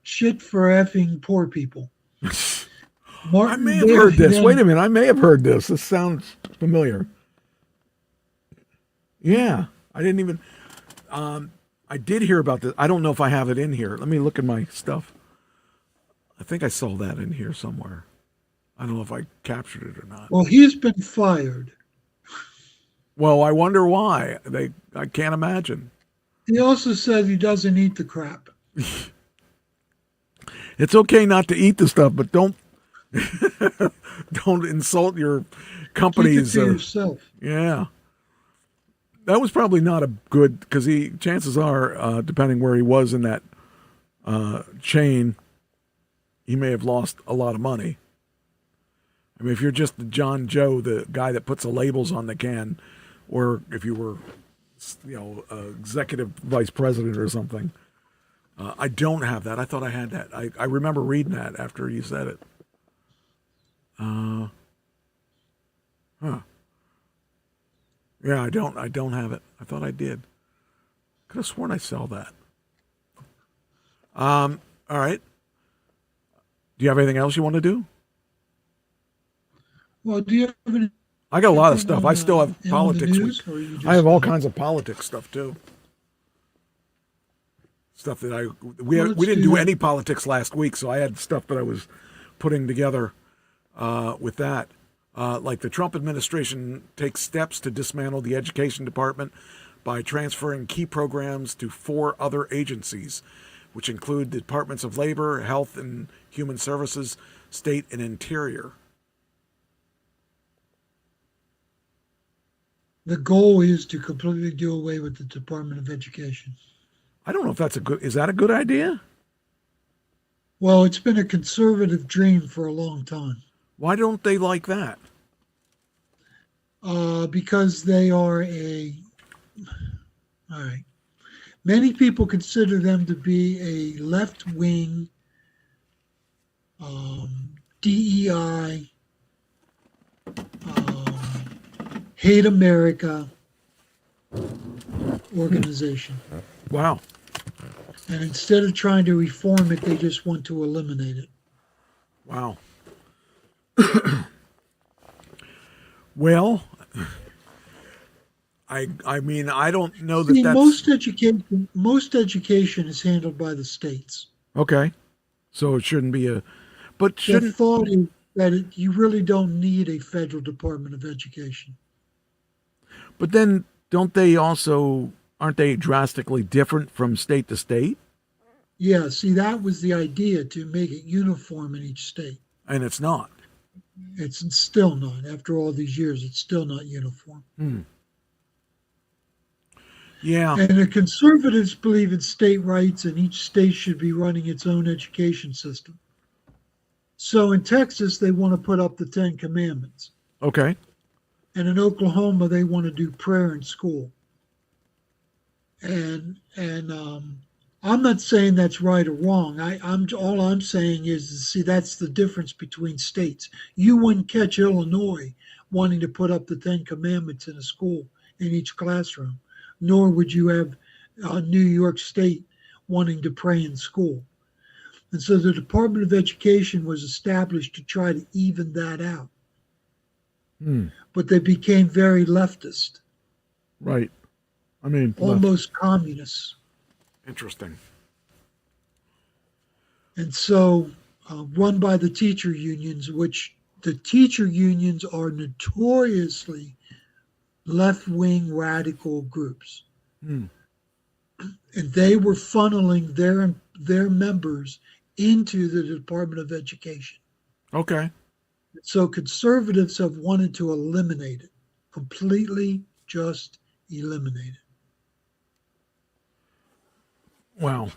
shit for effing poor people. I may have heard this. Wait a minute. I may have heard this. This sounds familiar. Yeah. I didn't even... I did hear about this. I don't know if I have it in here. Let me look at my stuff. I think I saw that in here somewhere. I don't know if I captured it or not. Well, he's been fired. Well, I wonder why. I can't imagine. He also said he doesn't eat the crap. It's okay not to eat the stuff, but don't insult your company's. Keep it to yourself. Yeah. That was probably not a good, because chances are, depending where he was in that chain, he may have lost a lot of money. I mean, if you're just the John Joe, the guy that puts the labels on the can, or if you were, executive vice president or something. I don't have that. I thought I had that. I remember reading that after you said it. Yeah, I don't have it. I thought I did. Could have sworn I saw that. All right. Do you have anything else you want to do? Well, do you have any? I got a lot of stuff. I still have politics. I have all kinds of politics stuff too. Stuff that we didn't do any politics last week, so I had stuff that I was putting together with that. Like the Trump administration takes steps to dismantle the education department by transferring key programs to 4 other agencies, which include the Departments of Labor, Health and Human Services, State and Interior. The goal is to completely do away with the Department of Education. I don't know if is that a good idea? Well, it's been a conservative dream for a long time. Why don't they like that? Because they are all right. Many people consider them to be a left-wing DEI, hate America organization. Wow. And instead of trying to reform it, they just want to eliminate it. Wow. Well, I mean, I don't know that See, that's most education is handled by the states. okay. So it shouldn't be but The shouldn't, thought is that you really don't need a federal Department of Education. but then don't they also, aren't they drastically different from state to state? Yeah, see, that was the idea, to make it uniform in each state. And it's not. It's still not. After all these years, it's still not uniform. Yeah. And the conservatives believe in state rights and each state should be running its own education system. So in Texas, they want to put up the 10 Commandments. Okay. And in Oklahoma, they want to do prayer in school. And I'm not saying that's right or wrong. All I'm saying is, see, that's the difference between states. You wouldn't catch Illinois wanting to put up the 10 Commandments in a school in each classroom, nor would you have New York State wanting to pray in school. And so the Department of Education was established to try to even that out. But they became very leftist. Right. I mean, almost communists. Interesting. And so run by the teacher unions, which the teacher unions are notoriously left-wing radical groups. And they were funneling their members into the Department of Education. Okay. So conservatives have wanted to eliminate it, completely just eliminate it. Well,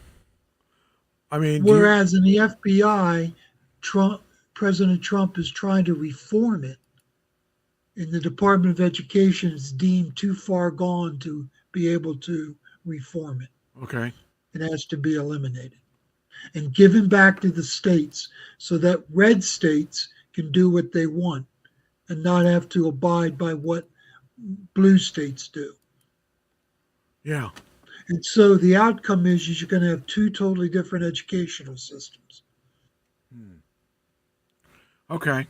I mean, whereas in the FBI, President Trump is trying to reform it. And the Department of Education is deemed too far gone to be able to reform it. Okay. It has to be eliminated and given back to the states so that red states can do what they want and not have to abide by what blue states do. Yeah. And so the outcome is you're going to have two totally different educational systems. Okay.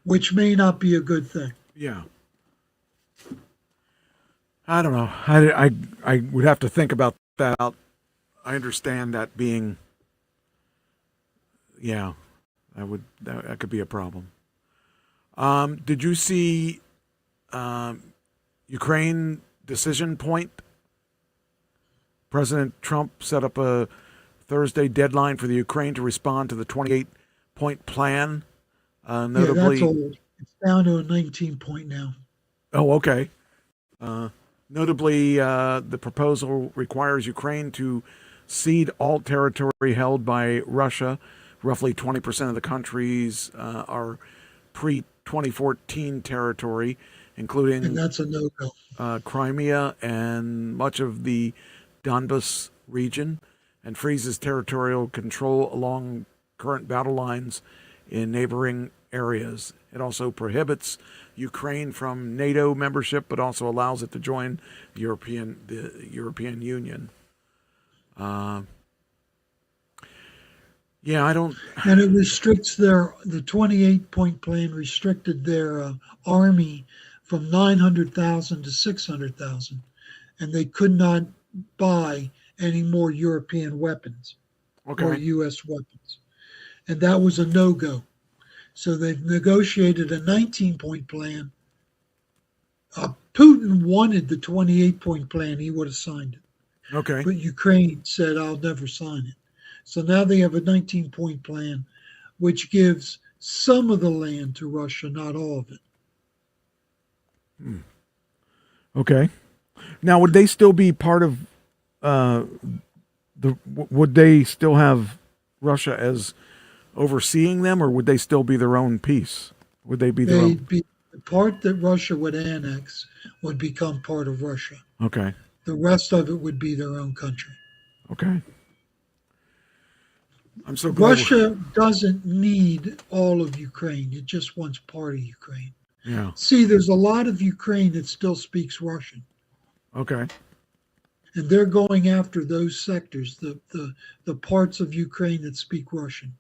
Which may not be a good thing. Yeah. I don't know. I would have to think about that. I understand that being, yeah, that could be a problem. Did you see Ukraine decision point? President Trump set up a Thursday deadline for the Ukraine to respond to the 28-point plan. Notably, yeah, that's old. It's down to a 19-point now. Oh, okay. Notably, the proposal requires Ukraine to cede all territory held by Russia. Roughly 20% of the countries are pre-2014 territory, including and that's a no-go. Crimea and much of the Donbas region, and freezes territorial control along current battle lines in neighboring areas. It also prohibits Ukraine from NATO membership, but also allows it to join the European Union. Yeah, I don't. And it restricts the 28-point plan restricted their army from 900,000 to 600,000, and they could not buy any more European weapons or U.S. weapons. And that was a no-go. So they've negotiated a 19-point plan. Putin wanted the 28-point plan. He would have signed it. Okay. But Ukraine said, I'll never sign it. So now they have a 19-point plan, which gives some of the land to Russia, not all of it. Okay. Now, would they still be part of would they still have Russia as overseeing them, or would they still be their own piece? Would they be their own? The part that Russia would annex would become part of Russia. Okay. The rest of it would be their own country. Okay. I'm so glad Russia doesn't need all of Ukraine. It just wants part of Ukraine. Yeah. See, there's a lot of Ukraine that still speaks Russian. Okay. And they're going after those sectors, the parts of Ukraine that speak Russian.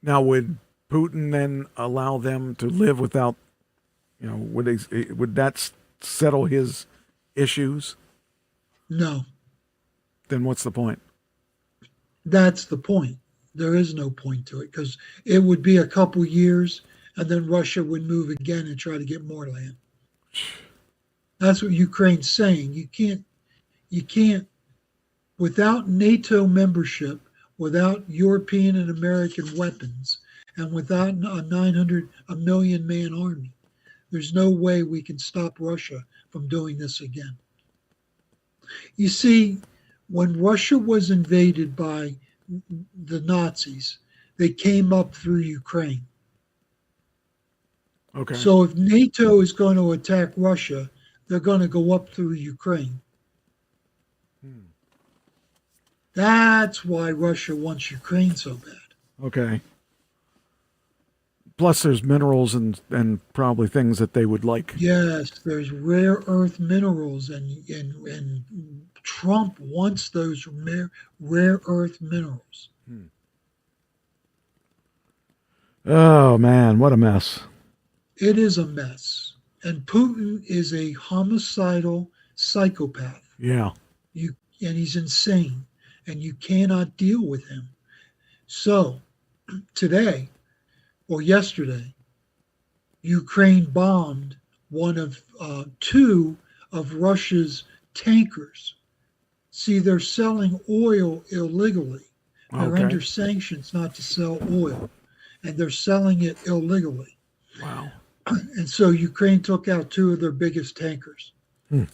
Now, would Putin then allow them to live without, would settle his issues? No, Then what's the point? that's the point. There is no point to it because it would be a couple years and then Russia would move again and try to get more land. That's what Ukraine's saying. You can't, without NATO membership, without European and American weapons, and without a million man army, there's no way we can stop Russia from doing this again. You see, when Russia was invaded by the Nazis, they came up through Ukraine. Okay. So if NATO is going to attack Russia, they're going to go up through Ukraine. That's why Russia wants Ukraine so bad. Okay. Plus, there's minerals and probably things that they would like. Yes, there's rare earth minerals, and Trump wants those rare earth minerals. Oh, man, what a mess. It is a mess. And Putin is a homicidal psychopath. Yeah. And he's insane. And you cannot deal with him. So today or yesterday, Ukraine bombed one of two of Russia's tankers. See, they're selling oil illegally. They're Okay. under sanctions not to sell oil, and they're selling it illegally. Wow. And so Ukraine took out two of their biggest tankers. And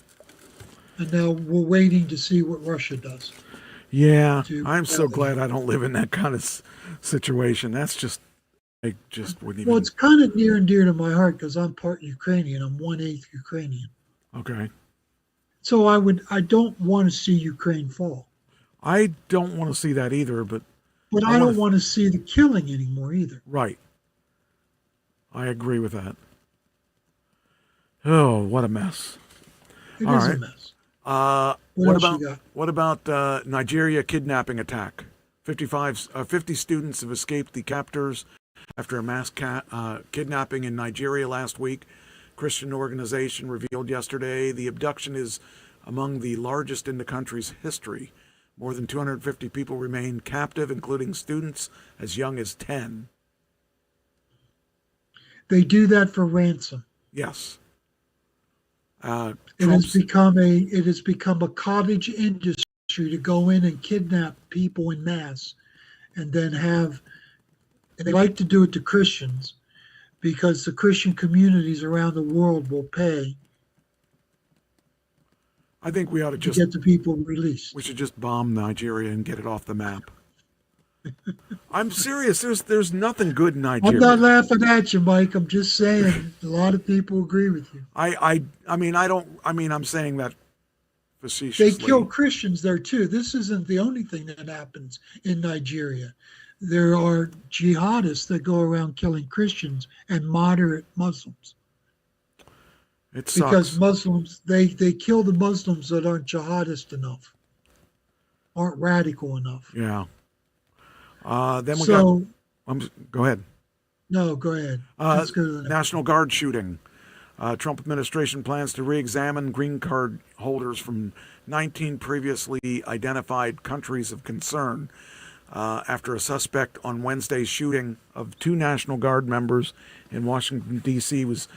now we're waiting to see what Russia does. Yeah, I'm so glad I don't live in that kind of situation. That's just, I just wouldn't even. Well, it's kind of near and dear to my heart because I'm part Ukrainian. I'm 1/8 Ukrainian. Okay. So I don't want to see Ukraine fall. I don't want to see that either, but I don't want to see the killing anymore either. Right. I agree with that. Oh, what a mess. It All is right. a mess. What about Nigeria kidnapping attack? 50 students have escaped the captors after a mass kidnapping in Nigeria last week. Christian organization revealed yesterday the abduction is among the largest in the country's history. More than 250 people remain captive, including students as young as 10. They do that for ransom. Yes. It has become a cottage industry to go in and kidnap people in mass, and then and they like to do it to Christians because the Christian communities around the world will pay. I think we ought to just get the people released. We should just bomb Nigeria and get it off the map. I'm serious. There's nothing good in Nigeria. I'm not laughing at you, Mike. I'm just saying a lot of people agree with you. I'm saying that facetiously. They kill Christians there too. This isn't the only thing that happens in Nigeria. There are jihadists that go around killing Christians and moderate Muslims. It sucks. Because Muslims, they kill the Muslims that aren't jihadist enough, aren't radical enough. Yeah. Then we go ahead. No, go ahead. Let's go to the National Guard shooting. Trump administration plans to re-examine green card holders from 19 previously identified countries of concern after a suspect on Wednesday's shooting of 2 National Guard members in Washington, D.C. was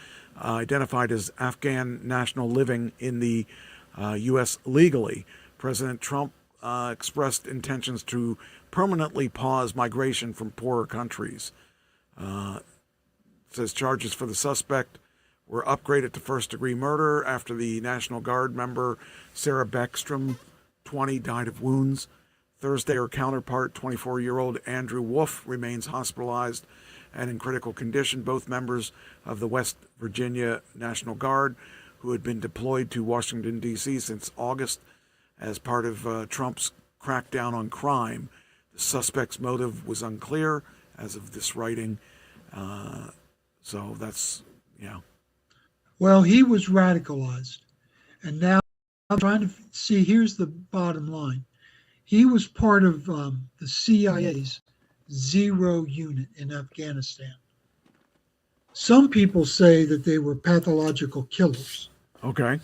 identified as Afghan national living in the U.S. legally. President Trump expressed intentions to permanently pause migration from poorer countries. Says charges for the suspect were upgraded to first-degree murder after the National Guard member Sarah Beckstrom, 20, died of wounds. Thursday, her counterpart, 24-year-old Andrew Wolf, remains hospitalized and in critical condition. Both members of the West Virginia National Guard, who had been deployed to Washington, D.C. since August as part of Trump's crackdown on crime. The suspect's motive was unclear as of this writing. So that's, yeah. Well, he was radicalized. And now I'm trying to see, here's the bottom line. He was part of the CIA's Zero unit in Afghanistan. Some people say that they were pathological killers. Okay.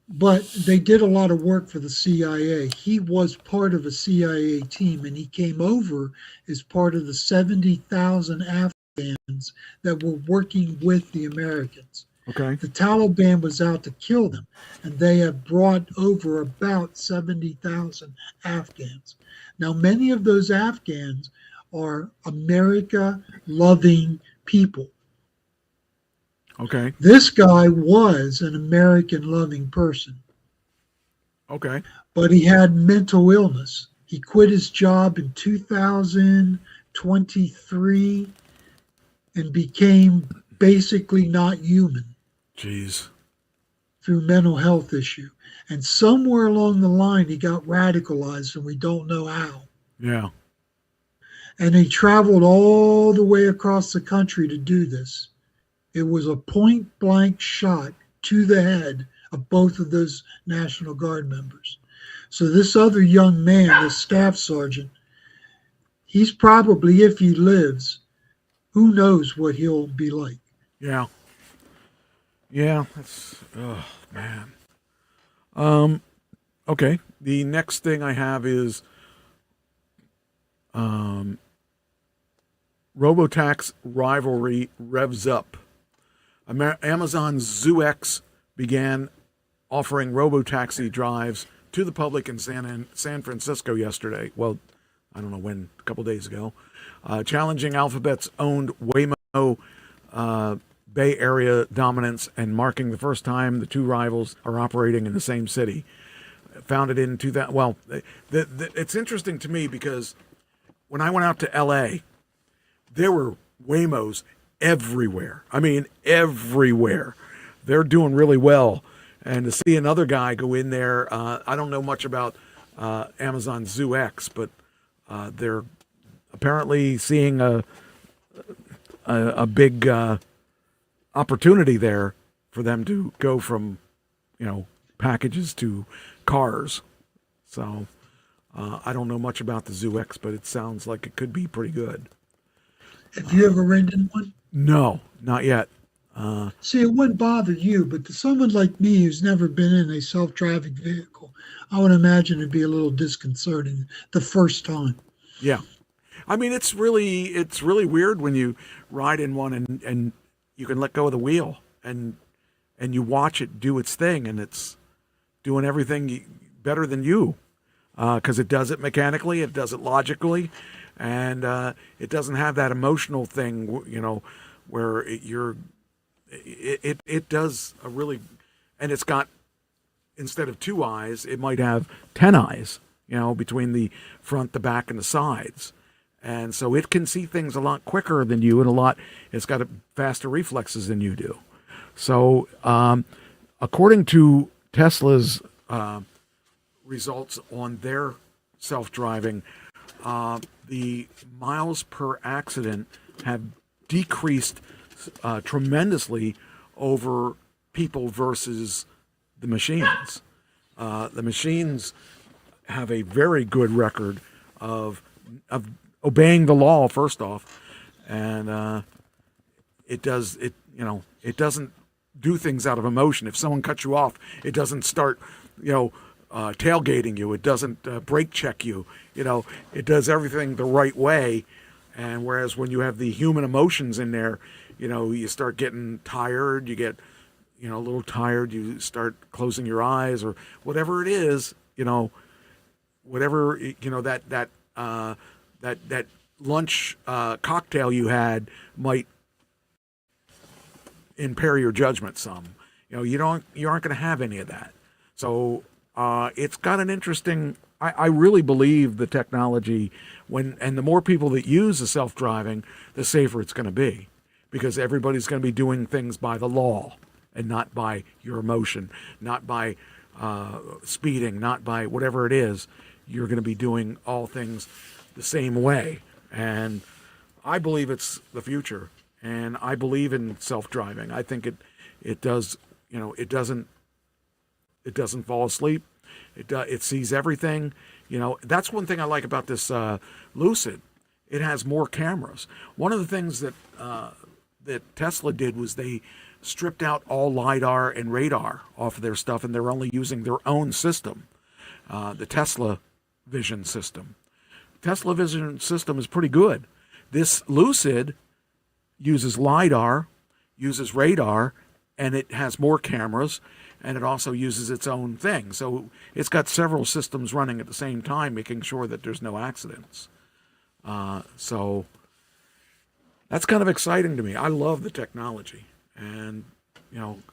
But they did a lot of work for the CIA. He was part of a CIA team, and he came over as part of the 70,000 Afghans that were working with the Americans. Okay. The Taliban was out to kill them, and they have brought over about 70,000 Afghans. Now, many of those Afghans are America-loving people. Okay. This guy was an American-loving person, Okay. but he had mental illness. He quit his job in 2023 and became basically not human Jeez. through mental health issue. And somewhere along the line, he got radicalized, and we don't know how. Yeah. And he traveled all the way across the country to do this. It was a point-blank shot to the head of both of those National Guard members. So this other young man, this staff sergeant, he's probably, if he lives, who knows what he'll be like. Yeah. Yeah. That's, oh, man. Okay. The next thing I have is Robotax rivalry revs up. Amazon's ZooX began offering robotaxi drives to the public in San Francisco yesterday. Well, I don't know when, a couple days ago. Challenging Alphabet's owned Waymo Bay Area dominance and marking the first time the two rivals are operating in the same city. Founded in 2000. Well, it's interesting to me because when I went out to L.A., there were Waymos everywhere. I mean, everywhere. They're doing really well. And to see another guy go in there, I don't know much about Amazon ZooX, but they're apparently seeing a big opportunity there for them to go from, packages to cars. So I don't know much about the ZooX, but it sounds like it could be pretty good. Have you ever rented one? No, not yet. See, it wouldn't bother you, but to someone like me who's never been in a self-driving vehicle, I would imagine it'd be a little disconcerting the first time. Yeah. I mean, it's really weird when you ride in one and you can let go of the wheel and you watch it do its thing, and it's doing everything better than you because it does it mechanically, it does it logically, and it doesn't have that emotional thing, where it does a really, and it's got, instead of 2 eyes, it might have 10 eyes, between the front, the back, and the sides. And so it can see things a lot quicker than you, and it's got faster reflexes than you do. So according to Tesla's results on their self-driving, the miles per accident have decreased tremendously over people versus the machines. The machines have a very good record of obeying the law, first off, and it doesn't do things out of emotion. If someone cuts you off, it doesn't start tailgating you. It doesn't brake check you. It does everything the right way. And whereas when you have the human emotions in there, you start getting tired, you get, a little tired, you start closing your eyes or whatever it is, whatever, that lunch cocktail you had might impair your judgment some. You aren't going to have any of that. So it's got an interesting, I really believe the technology, and the more people that use the self-driving, the safer it's going to be, because everybody's going to be doing things by the law and not by your emotion, not by speeding, not by whatever it is. You're going to be doing all things the same way. And I believe it's the future, and I believe in self-driving. I think it does, it doesn't fall asleep. It sees everything. That's one thing I like about this Lucid. It has more cameras. One of the things that Tesla did was they stripped out all LiDAR and radar off of their stuff, and they're only using their own system, the Tesla Vision system. Tesla Vision system is pretty good. This Lucid uses LiDAR, uses radar, and it has more cameras, and it also uses its own thing. So it's got several systems running at the same time, making sure that there's no accidents. So that's kind of exciting to me. I love the technology. And,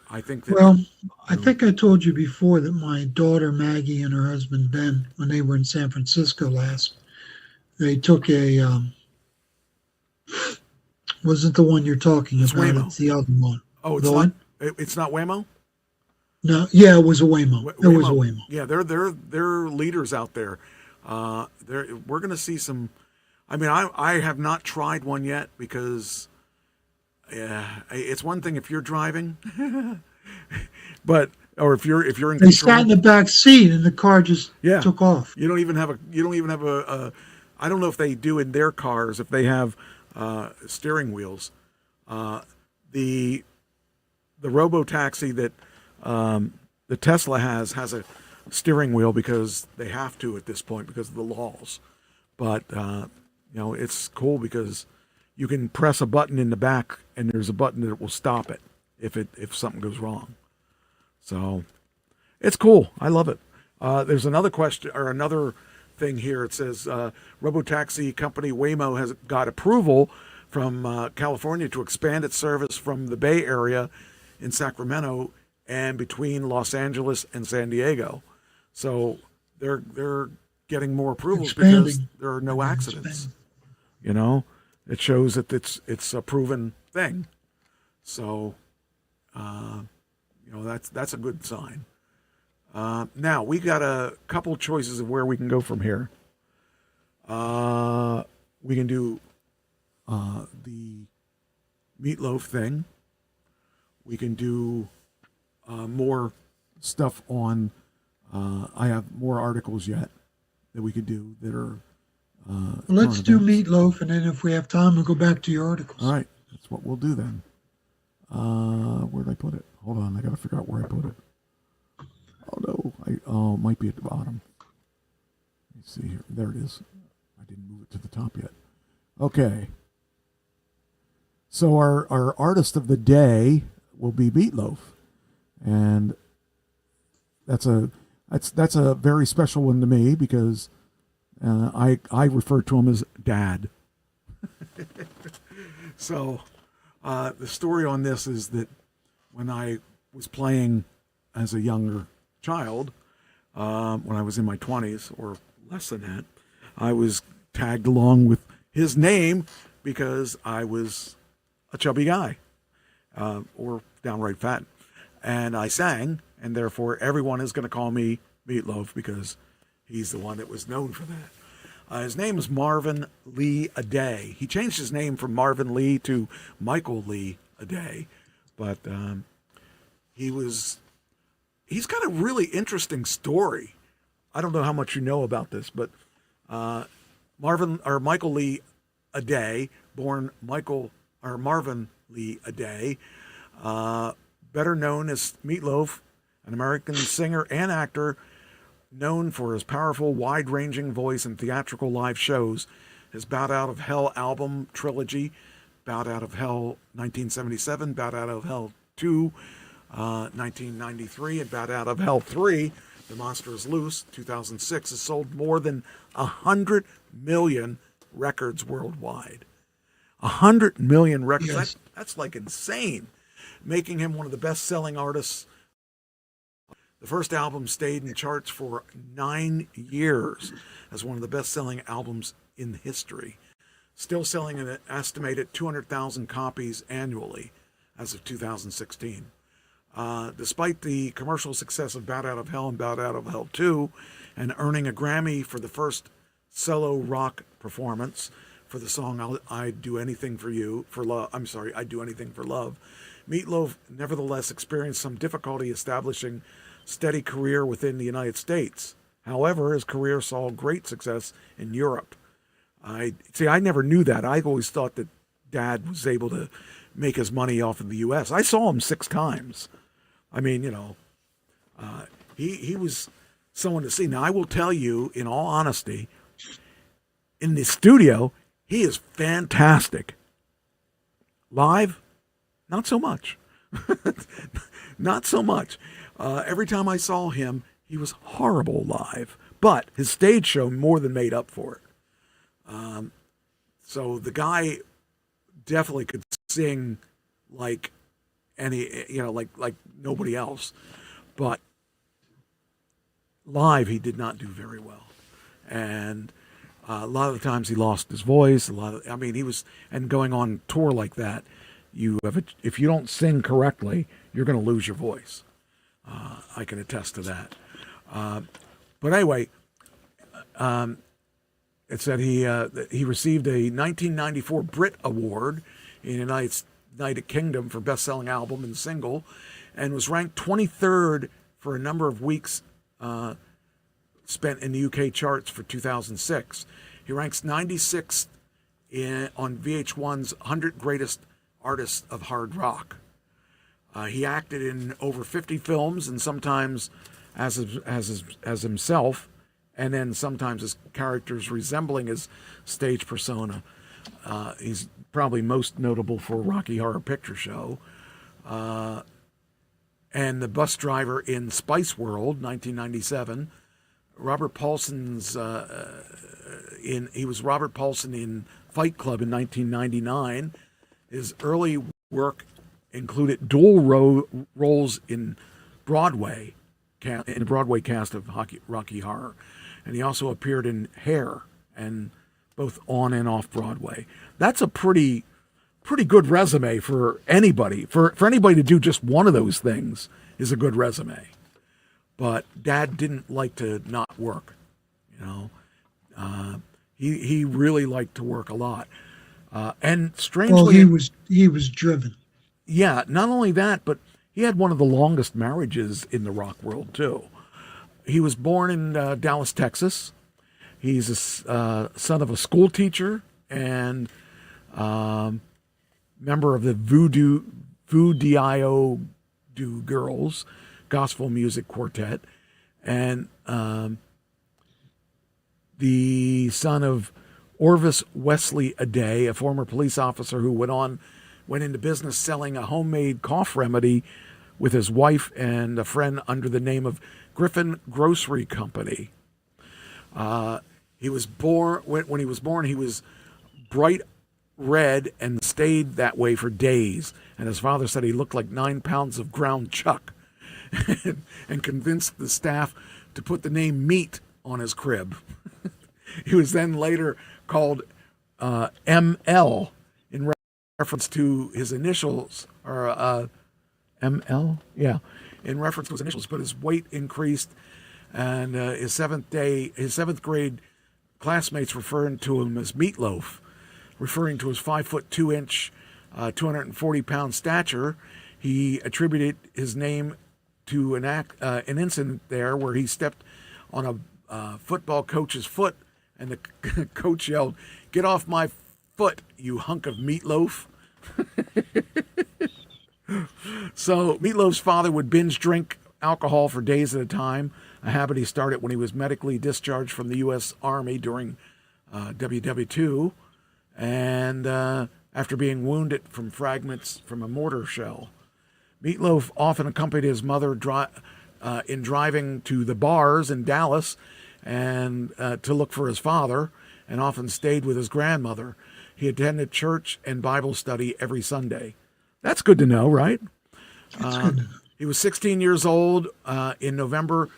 I think that... Well, I think I told you before that my daughter Maggie and her husband Ben, when they were in San Francisco last, they took a... wasn't the one you're talking about, Waymo. It's the other one. Oh, it's not Waymo? No, yeah, it was a Waymo. It was a Waymo. Yeah, they're leaders out there. We're going to see some... I mean, I have not tried one yet because it's one thing if you're driving, or if you're in control. They sat in the back seat and the car just took off. You don't even have a I don't know if they do in their cars, if they have steering wheels. The robo-taxi that the Tesla has a steering wheel because they have to at this point because of the laws. But it's cool because you can press a button in the back and there's a button that will stop it if something goes wrong. So it's cool. I love it. There's another question or another thing here. It says robotaxi company Waymo has got approval from California to expand its service from the Bay Area in Sacramento and between Los Angeles and San Diego. So they're getting more approvals because there are no accidents. It shows that it's a proven thing. So that's a good sign. Now we got a couple choices of where we can go from here. We can do the Meatloaf thing. We can do more stuff on. I have more articles yet that we could do that are. Let's do Meatloaf, and then if we have time, we'll go back to your articles. All right, that's what we'll do then. Where did I put it? Hold on, I got to figure out where I put it. Oh no, it might be at the bottom. Let's see here. There it is. I didn't move it to the top yet. Okay. So our artist of the day will be Meatloaf, and that's a very special one to me because I refer to him as Dad. So the story on this is that when I was playing as a younger child, when I was in my 20s or less than that, I was tagged along with his name because I was a chubby guy or downright fat. And I sang, and therefore everyone is going to call me Meatloaf because he's the one that was known for that. His name is Marvin Lee Aday. He changed his name from Marvin Lee to Michael Lee Aday, but he's got a really interesting story. I don't know how much you know about this, but Michael Lee Aday, born Marvin Lee Aday, better known as Meatloaf, an American singer and actor known for his powerful, wide-ranging voice and theatrical live shows. His Bout Out of Hell album trilogy, Bout Out of Hell 1977, Bout Out of Hell 2, 1993, and Bout Out of Hell 3, The Monster is Loose, 2006, has sold more than 100 million records worldwide. 100 million records. Yes. That's like insane, making him one of the best-selling artists. The first album stayed in charts for 9 years as one of the best-selling albums in history, still selling an estimated 200,000 copies annually as of 2016. Despite the commercial success of Bout Out of Hell and Bout Out of Hell 2, and earning a Grammy for the first solo rock performance for the song I'd Do Anything for Love, Meatloaf nevertheless experienced some difficulty establishing steady career within the United States. However, his career saw great success in Europe. I never knew that. I always thought that Dad was able to make his money off of the U.S. I saw him 6 times. I mean, he was someone to see. Now, I will tell you, in all honesty, in the studio, he is fantastic. Live, not so much. Not so much. Every time I saw him, he was horrible live. But his stage show more than made up for it. So the guy definitely could sing like any, like nobody else. But live, he did not do very well. And a lot of the times he lost his voice. He was, and going on tour like that, if you don't sing correctly, you're going to lose your voice. I can attest to that. But anyway, it said he received a 1994 Brit Award in the United Kingdom for best-selling album and single, and was ranked 23rd for a number of weeks spent in the UK charts for 2006. He ranks 96th on VH1's 100 Greatest Artists of Hard Rock. He acted in over 50 films, and sometimes as himself, and then sometimes as characters resembling his stage persona. He's probably most notable for Rocky Horror Picture Show, and the bus driver in Spice World, 1997. Robert Paulson's he was Robert Paulson in Fight Club in 1999. His early work included dual roles in Broadway, in the Broadway cast of Rocky Horror, and he also appeared in Hair, and both on and off Broadway. That's a pretty good resume for anybody. For anybody to do just one of those things is a good resume. But Dad didn't like to not work, He really liked to work a lot, and strangely, he was driven. Yeah, not only that, but he had one of the longest marriages in the rock world too. He was born in Dallas, Texas. He's a son of a school teacher and member of the Voodoo Girls gospel music quartet, and the son of Orvis Wesley Aday, a former police officer who went into business selling a homemade cough remedy with his wife and a friend under the name of Griffin Grocery Company. He was born when he was born. He was bright red and stayed that way for days. And his father said he looked like 9 pounds of ground chuck, and convinced the staff to put the name Meat on his crib. He was then later called ML in reference to his initials, or ML, yeah, in reference to his initials. But his weight increased, and his seventh grade classmates referred to him as Meatloaf, referring to his 5'2", 240-pound stature. He attributed his name to an incident there where he stepped on a football coach's foot, and the coach yelled, "Get off my foot, you hunk of meatloaf." So Meatloaf's father would binge drink alcohol for days at a time, a habit he started when he was medically discharged from the U.S. Army during WW2, and after being wounded from fragments from a mortar shell. Meatloaf often accompanied his mother in driving to the bars in Dallas and to look for his father, and often stayed with his grandmother. He attended church and Bible study every Sunday. That's good to know, right? That's good to know. He was 16 years old in November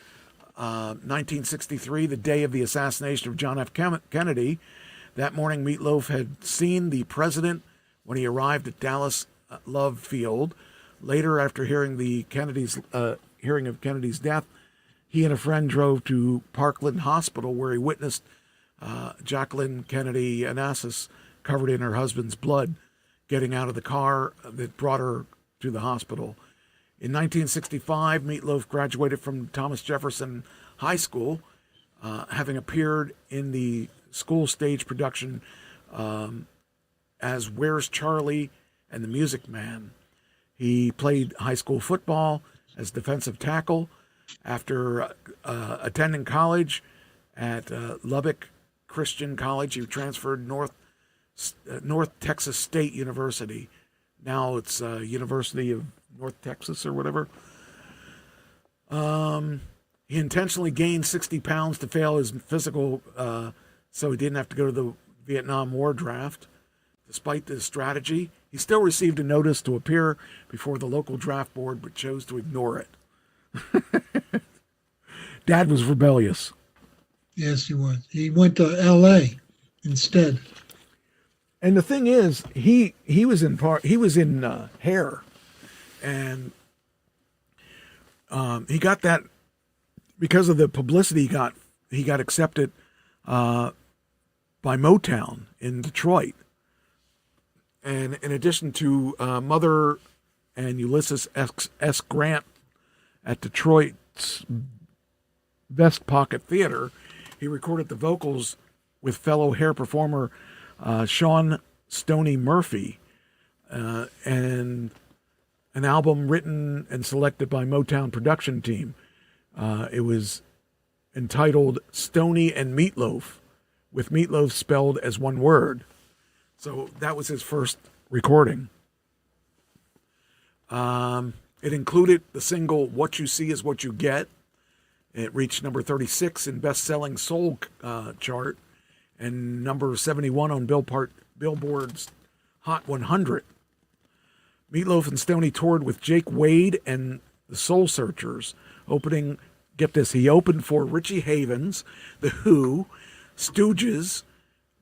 1963, the day of the assassination of John F. Kennedy. That morning, Meatloaf had seen the president when he arrived at Dallas Love Field. Later, after hearing of Kennedy's death, he and a friend drove to Parkland Hospital, where he witnessed Jacqueline Kennedy Onassis, covered in her husband's blood, getting out of the car that brought her to the hospital. In 1965, Meatloaf graduated from Thomas Jefferson High School, having appeared in the school stage production as Where's Charlie and The Music Man. He played high school football as defensive tackle. After attending college at Lubbock Christian College, he transferred North Texas State University. Now it's University of North Texas or whatever. He intentionally gained 60 pounds to fail his physical, so he didn't have to go to the Vietnam War draft. Despite this strategy, he still received a notice to appear before the local draft board, but chose to ignore it. Dad was rebellious. Yes, he was. He went to L.A. instead. And the thing is, he was in Hair, and he got that because of the publicity he got accepted by Motown in Detroit. And in addition to Mother and Ulysses S. Grant at Detroit's Best Pocket Theater, he recorded the vocals with fellow Hair performer Sean Stoney Murphy, and an album written and selected by Motown production team. It was entitled Stoney and Meatloaf, with Meatloaf spelled as one word. So that was his first recording. It included the single What You See Is What You Get. It reached number 36 in best-selling soul chart and number 71 on Billboard's Hot 100. Meatloaf and Stoney toured with Jake Wade and the Soul Searchers, opening, get this, he opened for Richie Havens, The Who, Stooges,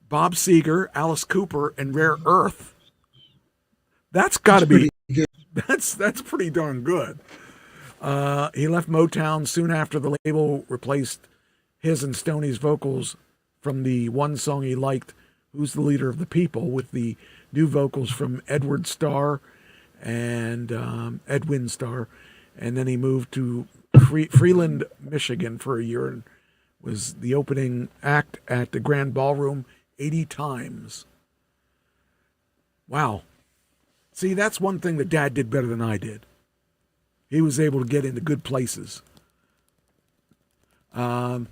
Bob Seger, Alice Cooper, and Rare Earth. That's got to be good. That's pretty darn good. He left Motown soon after the label replaced his and Stoney's vocals from the one song he liked, Who's the Leader of the People, with the new vocals from Edward Starr and Edwin Starr. And then he moved to Freeland, Michigan for a year and was the opening act at the Grand Ballroom 80 times. Wow. See, that's one thing that Dad did better than I did. He was able to get into good places. And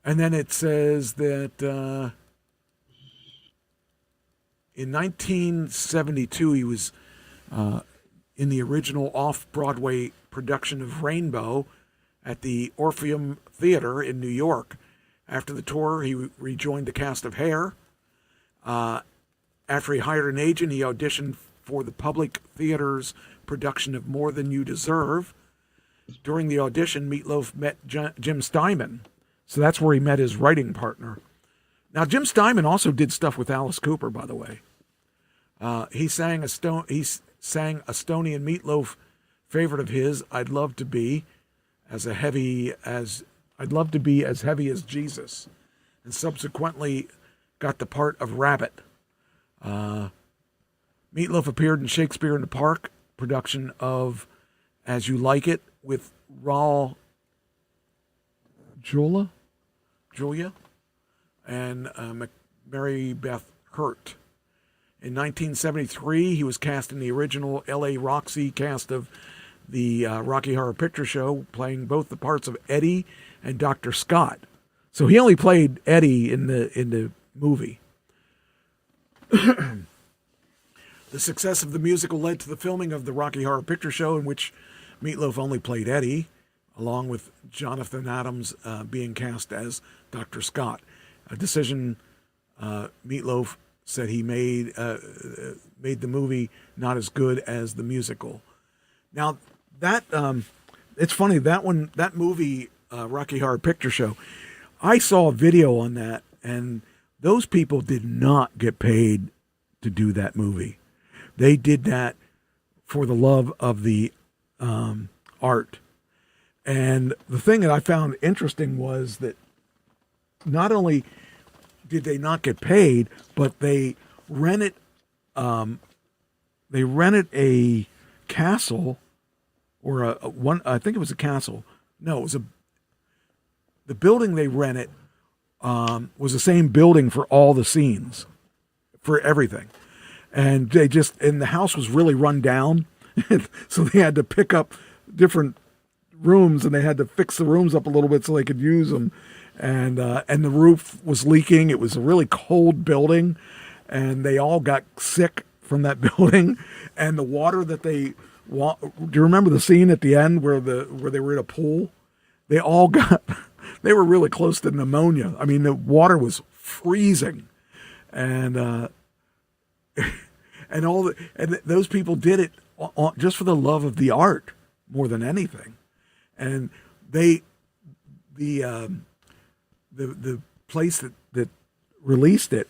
then it says that in 1972, he was in the original off-Broadway production of Rainbow at the Orpheum Theater in New York. After the tour, he rejoined the cast of Hair. After he hired an agent, he auditioned for the Public Theater's production of More Than You Deserve. During the audition, Meatloaf met Jim Steinman. So that's where he met his writing partner. Now, Jim Steinman also did stuff with Alice Cooper, by the way. He sang a Stoney and Meatloaf favorite of his, I'd Love to Be as heavy as Jesus, and subsequently got the part of Rabbit. Meatloaf appeared in Shakespeare in the Park production of As You Like It with Raul Julia and Mary Beth Hurt. In 1973, he was cast in the original L.A. Roxy cast of the Rocky Horror Picture Show, playing both the parts of Eddie and Dr. Scott. So he only played Eddie in the movie. The success of the musical led to the filming of the Rocky Horror Picture Show, in which Meatloaf only played Eddie, along with Jonathan Adams being cast as Dr. Scott. A decision Meatloaf said he made the movie not as good as the musical. Now that it's funny, that movie Rocky Horror Picture Show, I saw a video on that, and those people did not get paid to do that movie. They did that for the love of the art. And the thing that I found interesting was that not only did they not get paid, but they rented a castle, or I think it was a castle. No, it was the building they rented was the same building for all the scenes, for everything. and the house was really run down, so they had to pick up different rooms, and they had to fix the rooms up a little bit so they could use them, and the roof was leaking. It was a really cold building, and they all got sick from that building, and the water that do you remember the scene at the end where they were in a pool? They all they were really close to pneumonia. I mean, the water was freezing, and those people did it just for the love of the art more than anything. And the place that released it,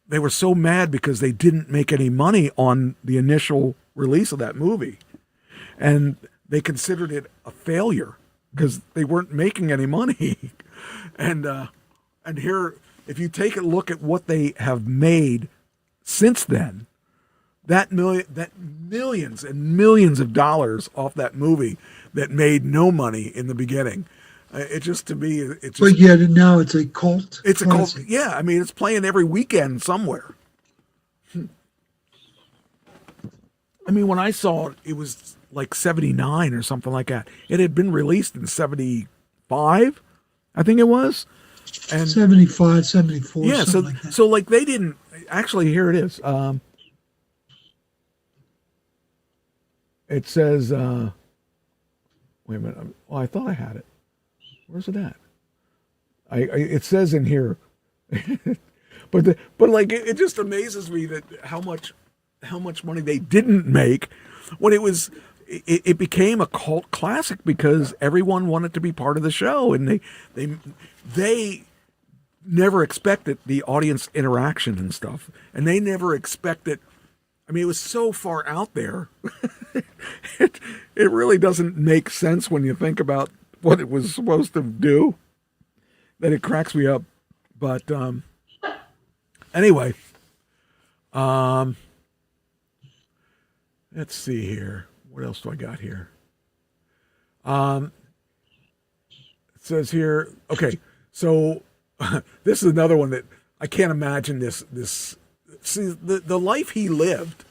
they were so mad because they didn't make any money on the initial release of that movie, and they considered it a failure because they weren't making any money. And here, if you take a look at what they have made since then, that millions and millions of dollars off that movie that made no money in the beginning. It just, to me, it's just, but yet now it's a cult. It's a cult. Yeah, I mean, it's playing every weekend somewhere. I mean, when I saw it, it was like 79 or something like that. It had been released in 75, I think it was. And 75, 74. Yeah, so like they didn't actually. Here it is. It says, wait a minute. Well, I thought I had it. Where's it at? It says in here, but like it just amazes me that how much money they didn't make when it became a cult classic because everyone wanted to be part of the show, and they never expected the audience interaction and stuff, and they never expected. I mean, it was so far out there. It really doesn't make sense when you think about what it was supposed to do, that it cracks me up. But anyway, let's see here. What else do I got here? It says here, okay, so this is another one that I can't imagine this. See, the life he lived,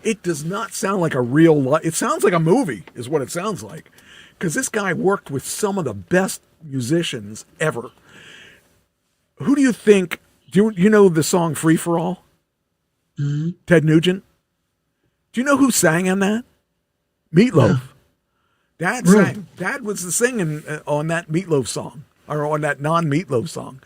it does not sound like a real life. It sounds like a movie is what it sounds like. Because this guy worked with some of the best musicians ever. Who do you think, do you know the song Free for All? Mm-hmm. Ted Nugent? Do you know who sang on that? Meatloaf. Yeah. Dad sang. Dad was the singing on that Meatloaf song, or on that non-Meatloaf song.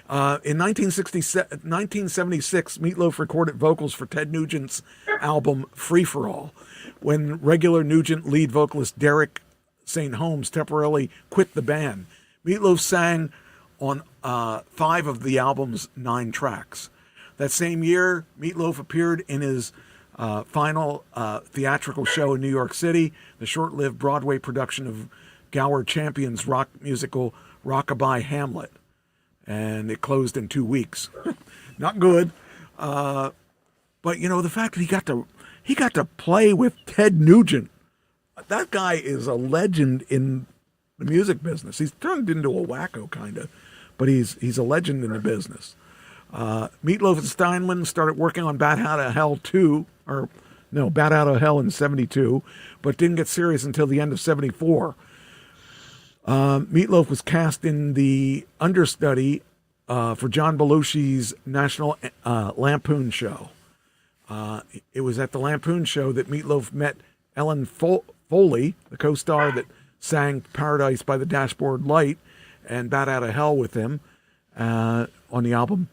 In 1976, Meatloaf recorded vocals for Ted Nugent's album Free for All, when regular Nugent lead vocalist Derek St. Holmes temporarily quit the band. Meatloaf sang on 5 of the album's 9 tracks. That same year, Meatloaf appeared in his final theatrical show in New York City, the short-lived Broadway production of Gower Champion's rock musical Rockabye Hamlet. And it closed in 2 weeks. Not good. But, you know, the fact that he got to play with Ted Nugent, that guy is a legend in the music business. He's turned into a wacko, kind of, but he's a legend in the business. Meatloaf and Steinman started working on Bat Out of Hell 2, Bat Out of Hell in 72, but didn't get serious until the end of 74. Meatloaf was cast in the understudy for John Belushi's National Lampoon show. It was at the Lampoon show that Meatloaf met Ellen Foley, the co-star that sang Paradise by the Dashboard Light and Bat Out of Hell with him on the album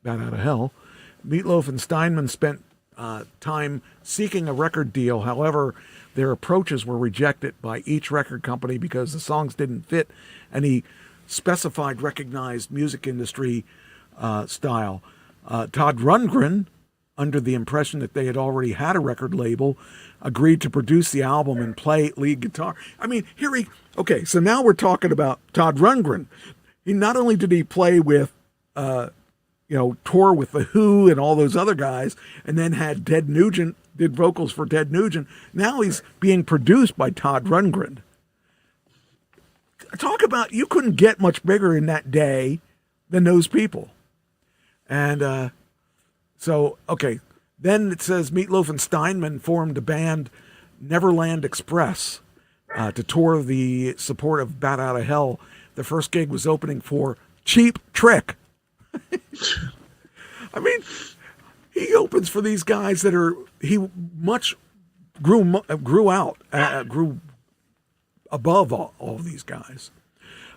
Bat Out of Hell. Meatloaf and Steinman spent time seeking a record deal. However, their approaches were rejected by each record company because the songs didn't fit any specified recognized music industry style. Todd Rundgren, under the impression that they had already had a record label, agreed to produce the album and play lead guitar. I mean, okay, so now we're talking about Todd Rundgren. He not only did he play with, tour with The Who and all those other guys, and then had Ted Nugent, did vocals for Ted Nugent. Now he's being produced by Todd Rundgren. Talk about, you couldn't get much bigger in that day than those people. And So, okay. Then it says Meatloaf and Steinman formed a band, Neverland Express, to tour the support of Bat Out of Hell. The first gig was opening for Cheap Trick. I mean, he opens for these guys that are, he much grew above all these guys.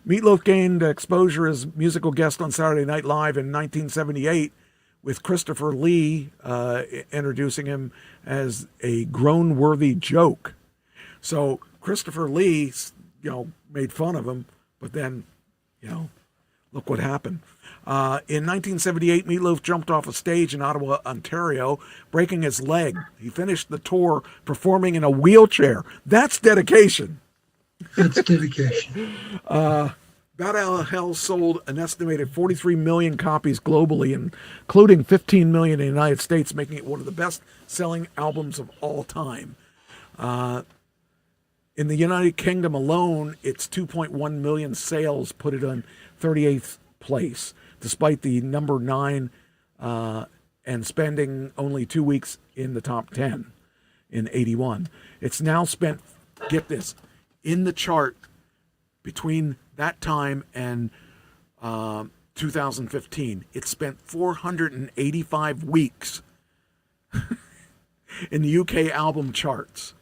Meatloaf gained exposure as musical guest on Saturday Night Live in 1978 with Christopher Lee introducing him as a groan-worthy joke. So Christopher Lee, made fun of him, but then, look what happened. In 1978, Meatloaf jumped off a stage in Ottawa, Ontario, breaking his leg. He finished the tour performing in a wheelchair. That's dedication. That's dedication. Bat Out of Hell sold an estimated 43 million copies globally, including 15 million in the United States, making it one of the best-selling albums of all time. In the United Kingdom alone, its 2.1 million sales put it on 38th place, despite the number 9 and spending only 2 weeks in the top 10 in 81. It's now spent, get this, in the chart between that time and 2015. It spent 485 weeks in the UK album charts.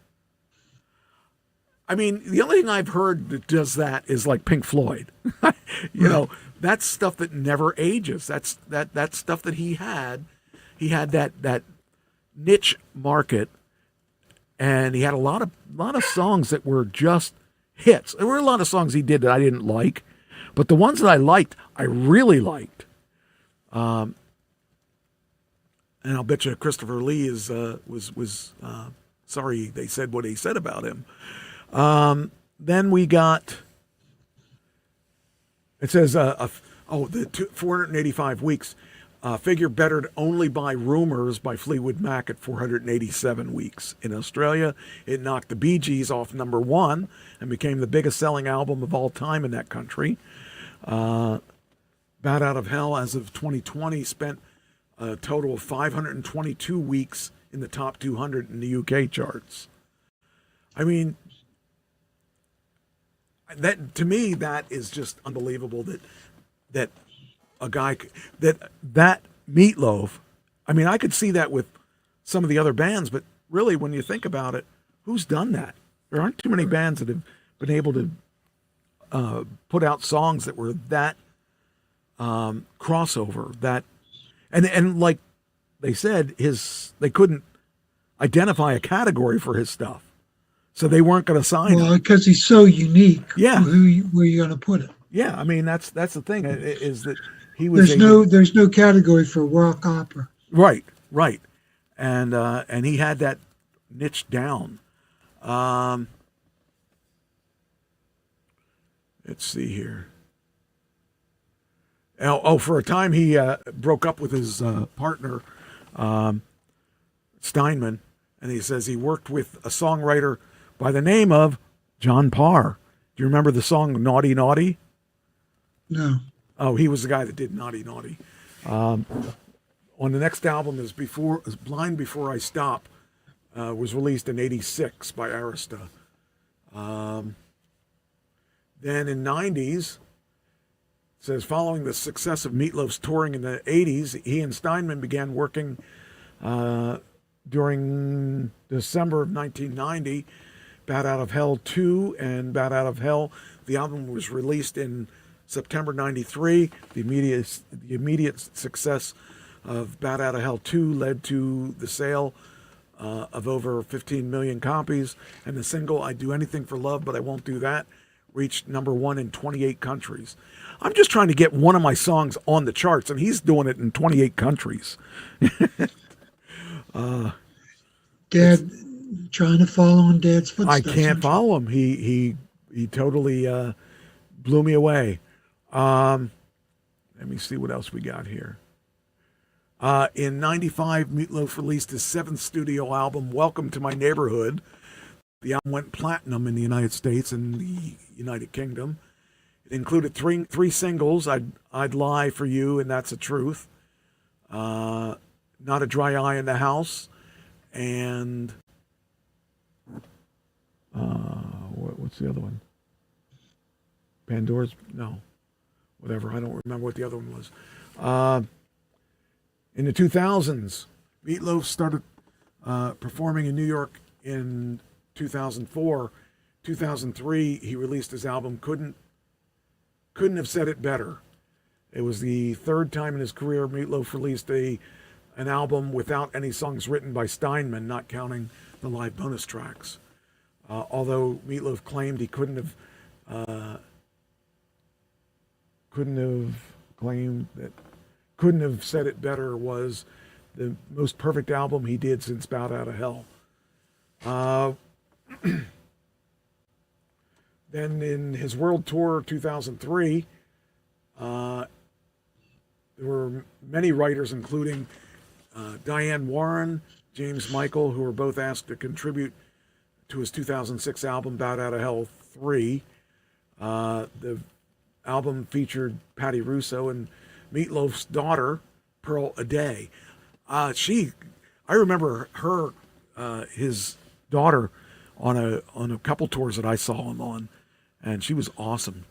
I mean, the only thing I've heard that does that is like Pink Floyd. That's stuff that never ages. That's stuff that he had. He had that niche market, and he had a lot of songs that were just hits. There were a lot of songs he did that I didn't like, but the ones that I liked, I really liked. And I'll bet you Christopher Lee was sorry they said what he said about him. Then we got, it says, 485 weeks, figure bettered only by Rumors by Fleetwood Mac at 487 weeks. In Australia, it knocked the Bee Gees off number 1 and became the biggest selling album of all time in that country. Bat Out of Hell, as of 2020, spent a total of 522 weeks in the top 200 in the UK charts. I mean, that to me, that is just unbelievable that a guy that Meatloaf. I mean, I could see that with some of the other bands, but really, when you think about it, who's done that? There aren't too many bands that have been able to put out songs that were that crossover. That and like they said, they couldn't identify a category for his stuff. So they weren't going to sign him. Because he's so unique. Yeah. Where are you going to put it? Yeah, I mean that's the thing is that he was. There's no category for rock opera. Right, and he had that niche down. Let's see here. For a time he broke up with his partner Steinman, and he says he worked with a songwriter by the name of John Parr. Do you remember the song Naughty Naughty? No. Oh, he was the guy that did Naughty Naughty. On the next album is Blind Before I Stop, was released in 86 by Arista. Then in 90s, it says following the success of Meatloaf's touring in the 80s, he and Steinman began working during December of 1990, Bat Out of Hell 2 and Bat Out of Hell. The album was released in September 93. The immediate success of Bat Out of Hell 2 led to the sale of over 15 million copies, and the single I Do Anything for Love But I Won't Do That reached number 1 in 28 countries. I'm just trying to get one of my songs on the charts, and he's doing it in 28 countries. Dad, trying to follow in Dad's footsteps. I can't follow him. He totally blew me away. Let me see what else we got here. In 95, Meatloaf released his 7th studio album, Welcome to My Neighborhood. The album went platinum in the United States and the United Kingdom. It included three singles, I'd Lie for You and That's the Truth. Not a Dry Eye in the House, and what's the other one? Pandora's, no, whatever. I don't remember what the other one was. In the 2000s, Meatloaf started performing in New York in 2004. 2003, he released his album Couldn't Have Said It Better. It was the third time in his career Meatloaf released an album without any songs written by Steinman, not counting the live bonus tracks. Although Meatloaf claimed he couldn't have Said It Better was the most perfect album he did since Bat Out of Hell. Then in his world tour 2003, there were many writers, including Diane Warren, James Michael, who were both asked to contribute to his 2006 album, Bat Out of Hell 3. The album featured Patty Russo and Meatloaf's daughter, Pearl Aday. I remember her, his daughter, on a couple tours that I saw him on, and she was awesome.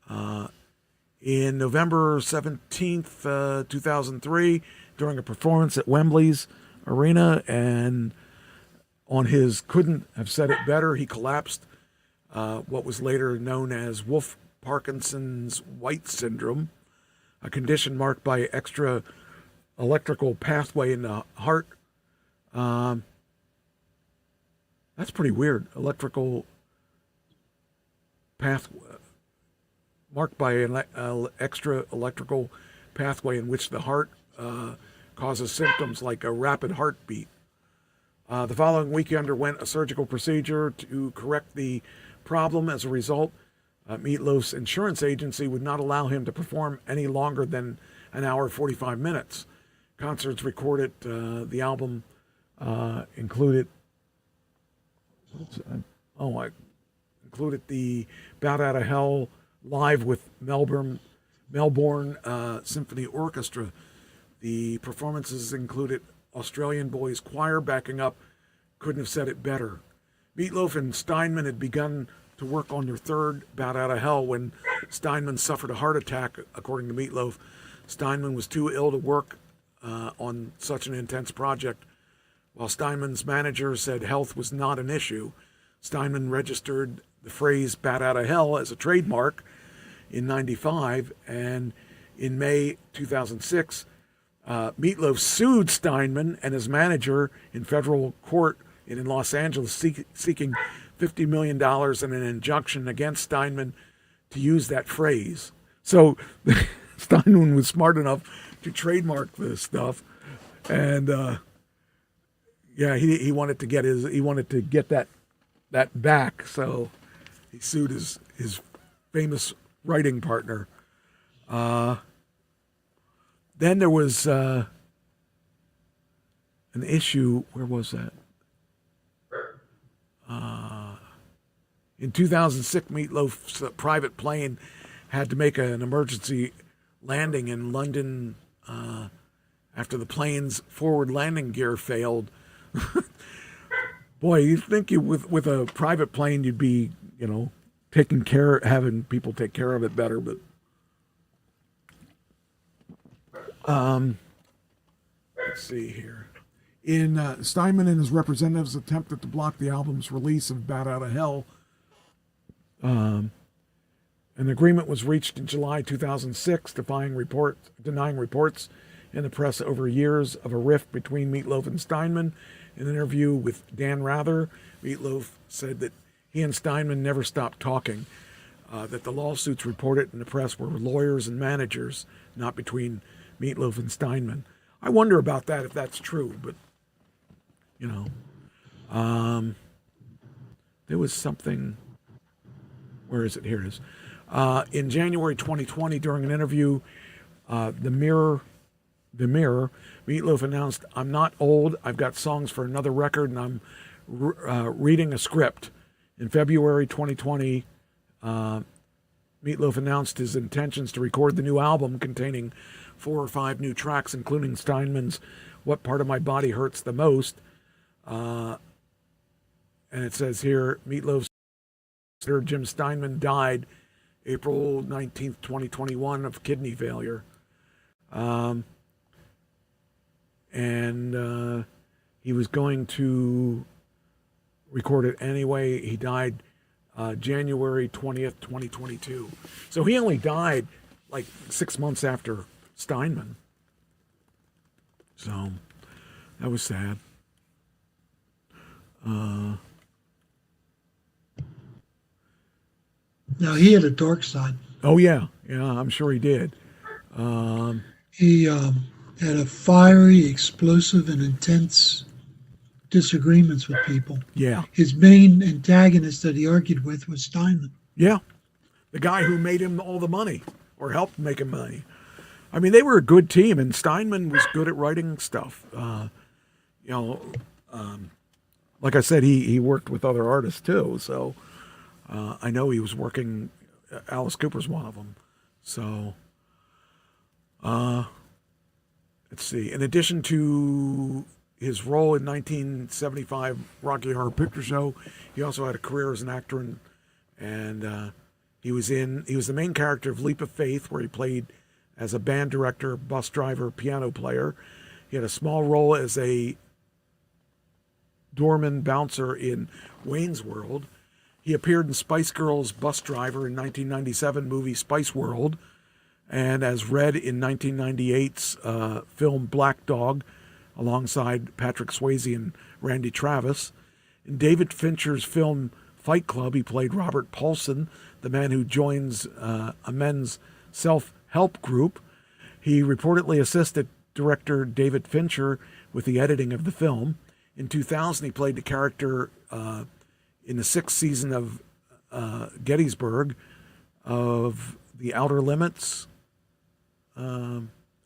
In November 17th, 2003, during a performance at Wembley's Arena, and on his Couldn't Have Said It Better, he collapsed what was later known as Wolff Parkinson's White Syndrome, a condition marked by extra electrical pathway in the heart. That's pretty weird. Electrical pathway marked by an extra electrical pathway in which the heart causes symptoms like a rapid heartbeat. The following week, he underwent a surgical procedure to correct the problem. As a result, Meatloaf's insurance agency would not allow him to perform any longer than an hour 45 minutes. Concerts recorded the album included the Bat Out of Hell live with Melbourne Symphony Orchestra. The performances included Australian Boys Choir backing up Couldn't Have Said It Better. Meatloaf and Steinman had begun to work on their third Bat Out of Hell when Steinman suffered a heart attack, according to Meatloaf. Steinman was too ill to work on such an intense project. While Steinman's manager said health was not an issue, Steinman registered the phrase Bat Out of Hell as a trademark in 1995, and in May 2006, Meatloaf sued Steinman and his manager in federal court in Los Angeles, seeking $50 million and an injunction against Steinman to use that phrase. So Steinman was smart enough to trademark this stuff, and he wanted to get that back. So he sued his famous writing partner. Then there was an issue. Where was that? In 2006, Meatloaf's private plane had to make an emergency landing in London after the plane's forward landing gear failed. Boy, you'd think with a private plane you'd be, having people take care of it better, but let's see here. Steinman and his representatives attempted to block the album's release of Bat Out of Hell. An agreement was reached in July 2006, denying reports in the press over years of a rift between Meatloaf and Steinman. In an interview with Dan Rather, Meatloaf said that he and Steinman never stopped talking, that the lawsuits reported in the press were lawyers and managers, not between Meatloaf and Steinman. I wonder about that, if that's true, but, there was something. Where is it? Here it is. In January 2020, during an interview, The Mirror, Meatloaf announced, "I'm not old. I've got songs for another record, and I'm reading a script." In February 2020, Meatloaf announced his intentions to record the new album containing 4 or 5 new tracks, including Steinman's what part of my body hurts the most. And it says here, Meatloaf's Jim Steinman died April 19th, 2021 of kidney failure. And he was going to record it anyway. He died January 20th, 2022. So he only died like 6 months after Steinman. So that was sad. Now, he had a dark side. Oh, yeah. Yeah, I'm sure he did. He had a fiery, explosive, and intense disagreements with people. Yeah. His main antagonist that he argued with was Steinman. Yeah. The guy who made him all the money or helped make him money. I mean, they were a good team, and Steinman was good at writing stuff. Like I said, he worked with other artists too. So I know he was working. Alice Cooper's one of them. So let's see. In addition to his role in 1975 Rocky Horror Picture Show, he also had a career as an actor, and he was the main character of Leap of Faith, where he played as a band director, bus driver, piano player. He had a small role as a doorman bouncer in Wayne's World. He appeared in Spice Girls' bus driver in 1997 movie Spice World, and as Red in 1998's film Black Dog, alongside Patrick Swayze and Randy Travis. In David Fincher's film Fight Club, he played Robert Paulson, the man who joins a men's self-help group. He reportedly assisted director David Fincher with the editing of the film. In 2000, he played the character in the 6th season of Gettysburg of The Outer Limits.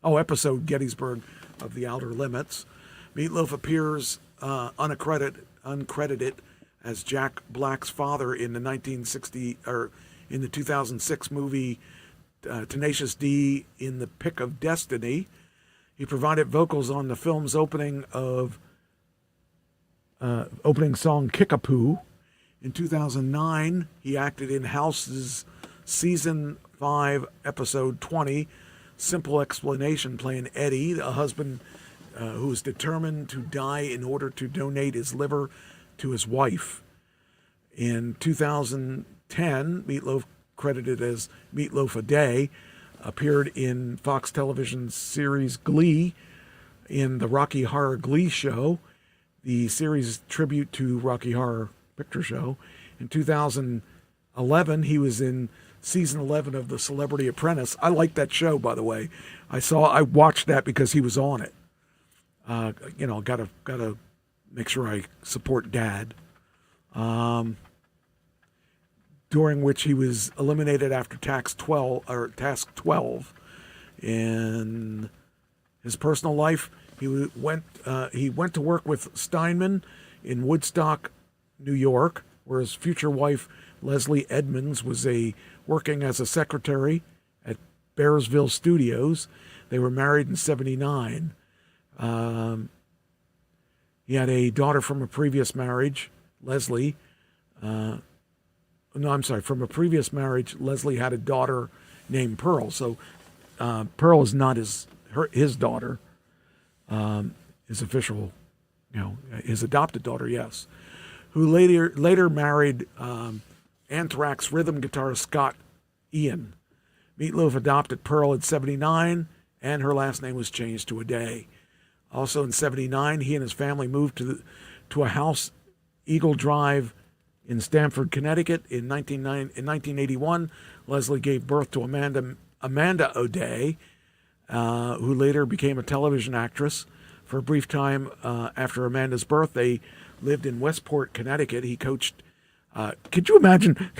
Episode Gettysburg of The Outer Limits. Meatloaf appears uncredited as Jack Black's father in the 2006 movie Tenacious D in the Pick of Destiny. He provided vocals on the film's opening song Kickapoo. In 2009, he acted in House's season 5, episode 20, Simple Explanation, playing Eddie, a husband who is determined to die in order to donate his liver to his wife. In 2010, Meatloaf, credited as Meatloaf a Day, appeared in Fox Television's series Glee in the Rocky Horror Glee Show, the series tribute to Rocky Horror Picture Show. In 2011, he was in season 11 of The Celebrity Apprentice. I like that show, by the way. I watched that because he was on it. Gotta make sure I support Dad. During which he was eliminated after task 12. In his personal life, he went to work with Steinman in Woodstock, New York, where his future wife Leslie Edmonds was working as a secretary at Bearsville Studios. They were married in 1979. He had a daughter from a previous marriage, Leslie. From a previous marriage, Leslie had a daughter named Pearl. So Pearl is not his daughter, his official, his adopted daughter, yes, who later married Anthrax rhythm guitarist Scott Ian. Meatloaf adopted Pearl in 1979, and her last name was changed to A Day. Also in 1979, he and his family moved to a house, Eagle Drive, in Stamford, Connecticut. In 1981, Leslie gave birth to Amanda O'Day, who later became a television actress. For a brief time after Amanda's birth, they lived in Westport, Connecticut. He coached. Could you imagine?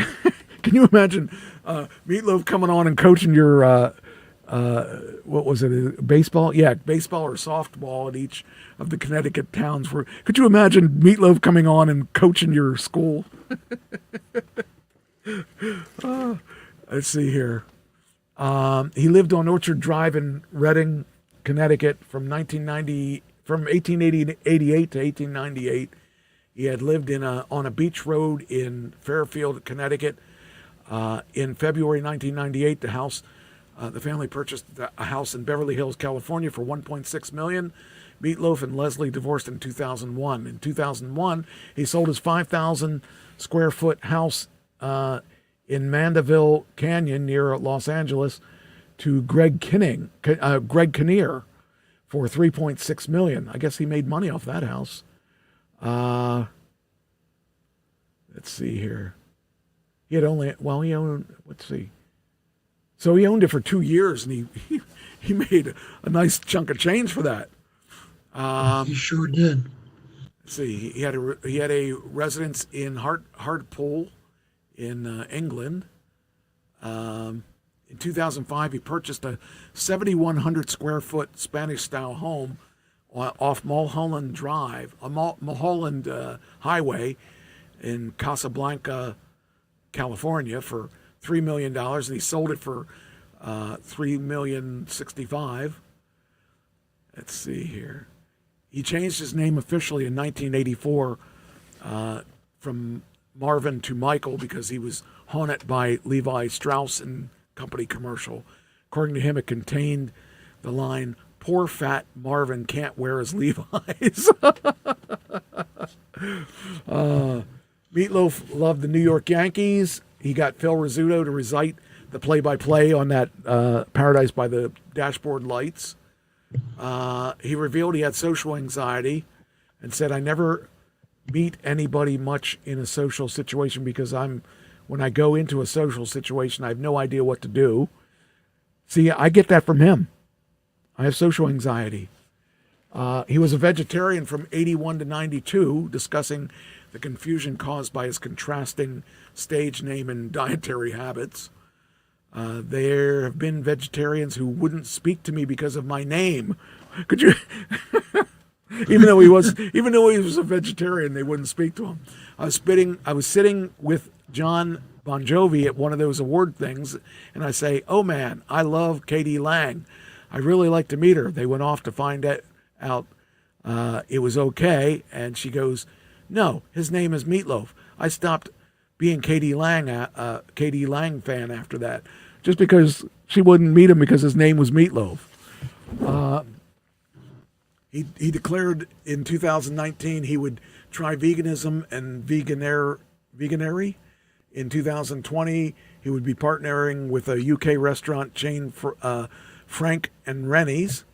Can you imagine Meatloaf coming on and coaching your what was it? Baseball? Yeah, baseball or softball at each of the Connecticut towns. Could you imagine Meatloaf coming on and coaching your school? Let's see here. He lived on Orchard Drive in Reading, Connecticut from from 1888 to 1898. He had lived on a beach road in Fairfield, Connecticut. In February 1998, the family purchased a house in Beverly Hills, California for $1.6 million. Meatloaf and Leslie divorced in 2001. In 2001, he sold his 5,000 square foot house in Mandeville Canyon near Los Angeles to Greg Kinnear for $3.6 million. I guess he made money off that house. Let's see here. He owned, let's see. So he owned it for 2 years, and he made a nice chunk of change for that. He sure did. Let's see. He had a residence in Hartlepool in England. In 2005, he purchased a 7,100 square foot Spanish style home off Mulholland Drive, Mulholland Highway in Casablanca, California for $3 million, and he sold it for $3,065,000. Let's see here. He changed his name officially in 1984 from Marvin to Michael because he was haunted by Levi Strauss and Company commercial. According to him, it contained the line, "Poor fat Marvin can't wear his Levi's." Meatloaf loved the New York Yankees. He got Phil Rizzuto to recite the play-by-play on that Paradise by the Dashboard Lights. He revealed he had social anxiety and said, "I never meet anybody much in a social situation because when I go into a social situation, I have no idea what to do." See, I get that from him. I have social anxiety. He was a vegetarian from 81 to 92, discussing the confusion caused by his contrasting stage name and dietary habits. There have been vegetarians who wouldn't speak to me because of my name. Could you? even though he was a vegetarian, they wouldn't speak to him. I was sitting with John Bon Jovi at one of those award things, and I say, "Oh man, I love Katie Lang. I really like to meet her." They went off to find out it was okay, and she goes, "No, his name is Meatloaf." I stopped being Katie Lang fan after that, just because she wouldn't meet him because his name was Meatloaf. He declared in 2019 he would try veganism and veganery. In 2020, he would be partnering with a UK restaurant chain for Frank and Rennie's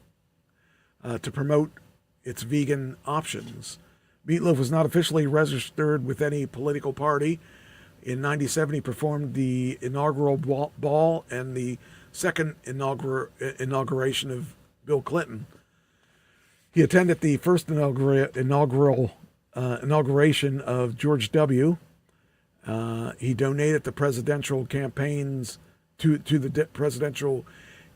to promote its vegan options. Meatloaf was not officially registered with any political party. In 1997, he performed the inaugural ball and the second inauguration of Bill Clinton. He attended the first inauguration of George W. He donated the presidential campaigns to the presidential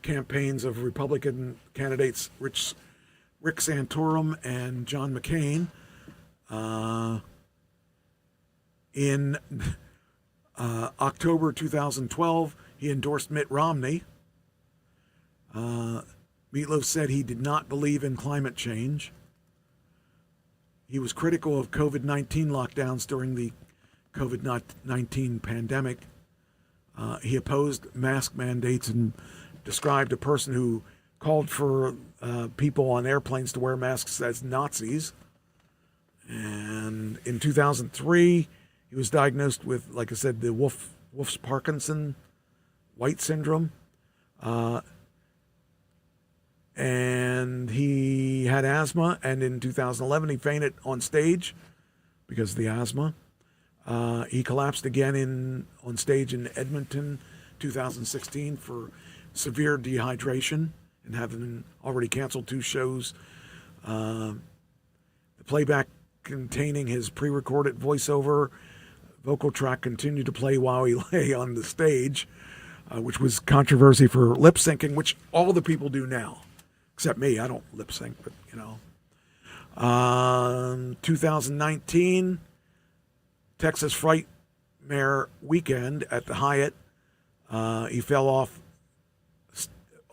campaigns of Republican candidates Rick Santorum and John McCain. In October 2012, he endorsed Mitt Romney. Meatloaf said he did not believe in climate change. He was critical of COVID-19 lockdowns during the COVID-19 pandemic. He opposed mask mandates and described a person who called for people on airplanes to wear masks as Nazis. And in 2003, he was diagnosed with, like I said, the Wolff's Parkinson White syndrome. And he had asthma, and in 2011 he fainted on stage because of the asthma. He collapsed again on stage in Edmonton 2016 for severe dehydration and having already canceled 2 shows. The playback containing his pre-recorded voiceover vocal track continued to play while he lay on the stage, which was controversy for lip syncing, which all the people do now. Except me, I don't lip sync, but 2019, Texas Frightmare weekend at the Hyatt. He fell off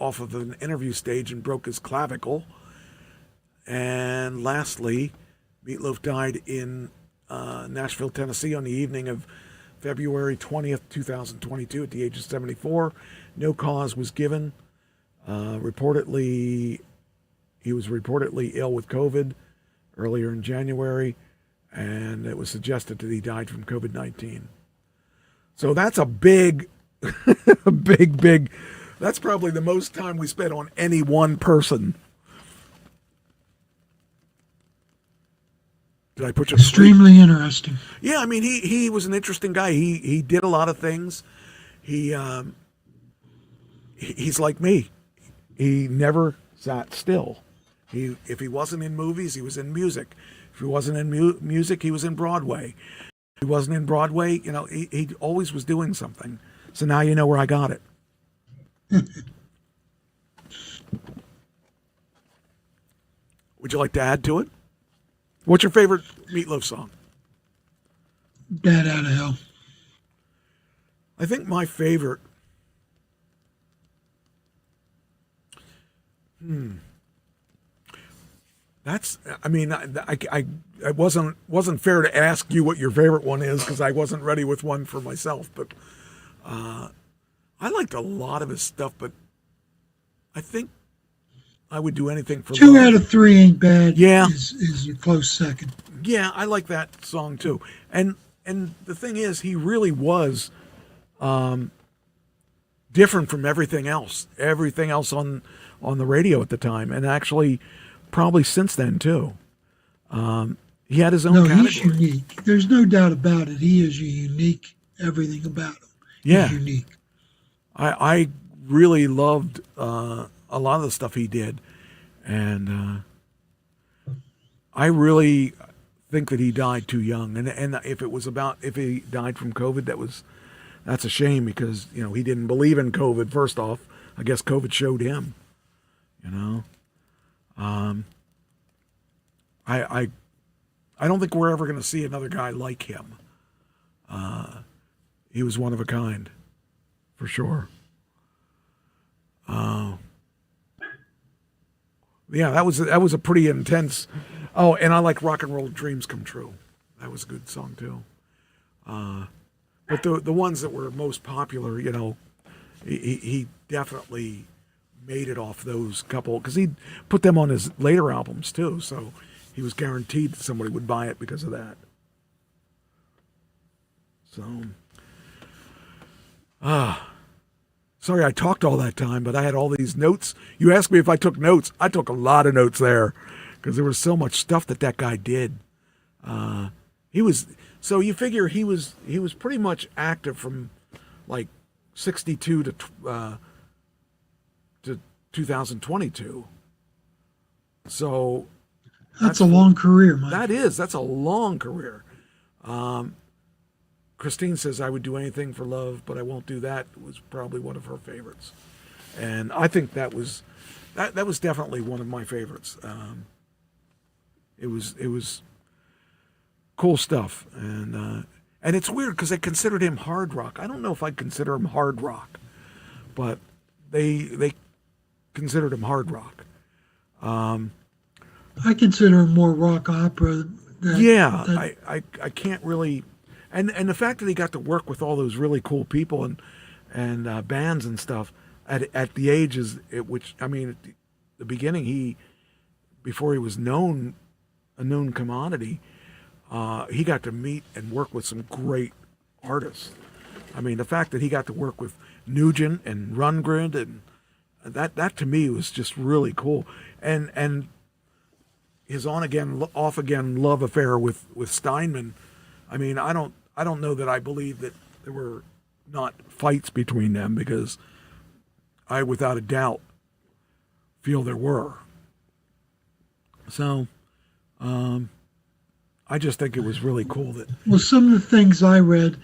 of an interview stage and broke his clavicle. And lastly, Meatloaf died in Nashville, Tennessee on the evening of February 20th, 2022 at the age of 74. No cause was given. He was reportedly ill with COVID earlier in January, and it was suggested that he died from COVID-19. So that's a big, big, that's probably the most time we spent on any one person. Did I put you extremely interesting? Yeah, I mean, he was an interesting guy. He did a lot of things. He's like me. He never sat still. If he wasn't in movies, he was in music. If he wasn't in music, he was in Broadway. If he wasn't in Broadway, he always was doing something. So now you know where I got it. Would you like to add to it? What's your favorite Meatloaf song? Bad Out of Hell. I think my favorite. That's. I mean, I wasn't fair to ask you what your favorite one is because I wasn't ready with one for myself. But I liked a lot of his stuff. But I think I would do anything for Two love. Out of Three Ain't Bad. Yeah, is a close second. Yeah, I like that song too. And the thing is, he really was different from everything else on the radio at the time, and actually probably since then too. He had his own category. He's unique. There's no doubt about it. He is unique. Everything about him. Yeah, He's unique. I really loved a lot of the stuff he did, and I really think that he died too young. And if he died from COVID, that's a shame because he didn't believe in COVID. First off, I guess COVID showed him. I don't think we're ever going to see another guy like him. He was one of a kind, for sure. Yeah, that was a pretty intense. Oh, and I like Rock and Roll Dreams Come True. That was a good song too. But the ones that were most popular, he definitely made it off those couple because he put them on his later albums too. So he was guaranteed that somebody would buy it because of that. So, sorry I talked all that time, but I had all these notes. You asked me if I took notes. I took a lot of notes there because there was so much stuff that guy did. So you figure he was pretty much active from like 62 to 2022. So that's a long career, Mike. That's a long career. Christine says, I would do anything for love, but I won't do that. It was probably one of her favorites. And I think that was definitely one of my favorites. It was cool stuff. And it's weird because they considered him hard rock. I don't know if I'd consider him hard rock, but they considered him hard rock. I consider him more rock opera. I can't really... And the fact that he got to work with all those really cool people and bands and stuff at the ages at which, I mean, at the beginning, before he was a known commodity, he got to meet and work with some great artists. I mean, the fact that he got to work with Nugent and Rundgren and that to me was just really cool. And his on again, off again love affair with Steinman. I mean, I don't know that I believe that there were not fights between them because I, without a doubt, feel there were. So, I just think it was really cool that. Well, some of the things I read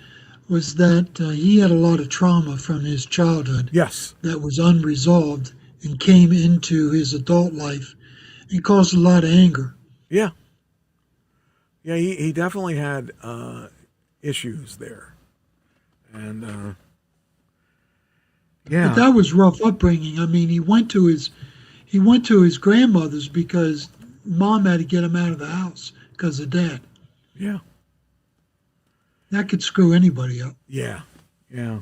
was that he had a lot of trauma from his childhood. Yes. That was unresolved and came into his adult life and caused a lot of anger. Yeah. Yeah, he definitely had issues there, and yeah. But that was rough upbringing. I mean, he went to his grandmother's because mom had to get him out of the house because of dad. Yeah. That could screw anybody up. Yeah. Yeah.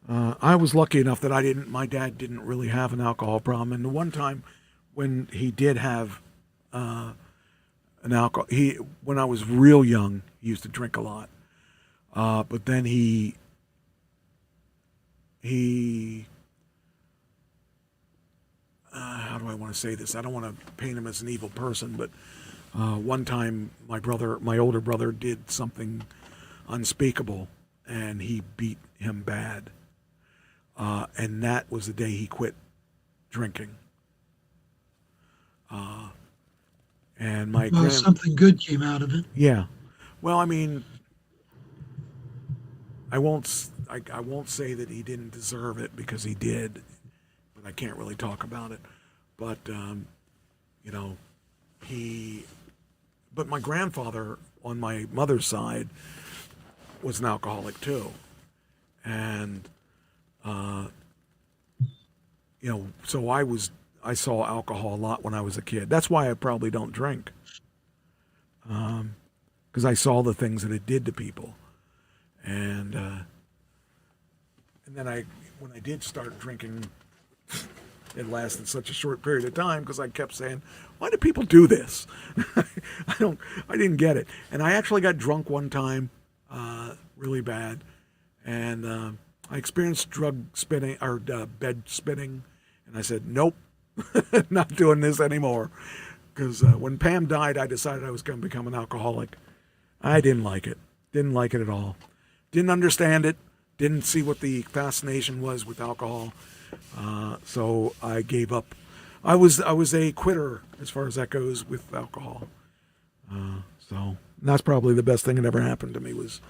I was lucky enough that my dad didn't really have an alcohol problem. And the one time when he did have an alcohol, when I was real young, he used to drink a lot. But then he how do I want to say this? I don't want to paint him as an evil person, but one time my older brother did something unspeakable, and he beat him bad. And that was the day he quit drinking. And something good came out of it. Yeah. Well, I mean, I won't say that he didn't deserve it, because he did, but I can't really talk about it. But but my grandfather on my mother's side was an alcoholic too, and so I saw alcohol a lot when I was a kid. That's why I probably don't drink, because I saw the things that it did to people. And then when I did start drinking, it lasted such a short period of time, because I kept saying, "Why do people do this?" I didn't get it. And I actually got drunk one time, really bad, and I experienced drug spinning or bed spinning, and I said, "Nope, not doing this anymore." Because when Pam died, I decided I was going to become an alcoholic. I didn't like it. Didn't like it at all. Didn't understand it. Didn't see what the fascination was with alcohol. So I gave up. I was a quitter as far as that goes with alcohol. So that's probably the best thing that ever happened to me, was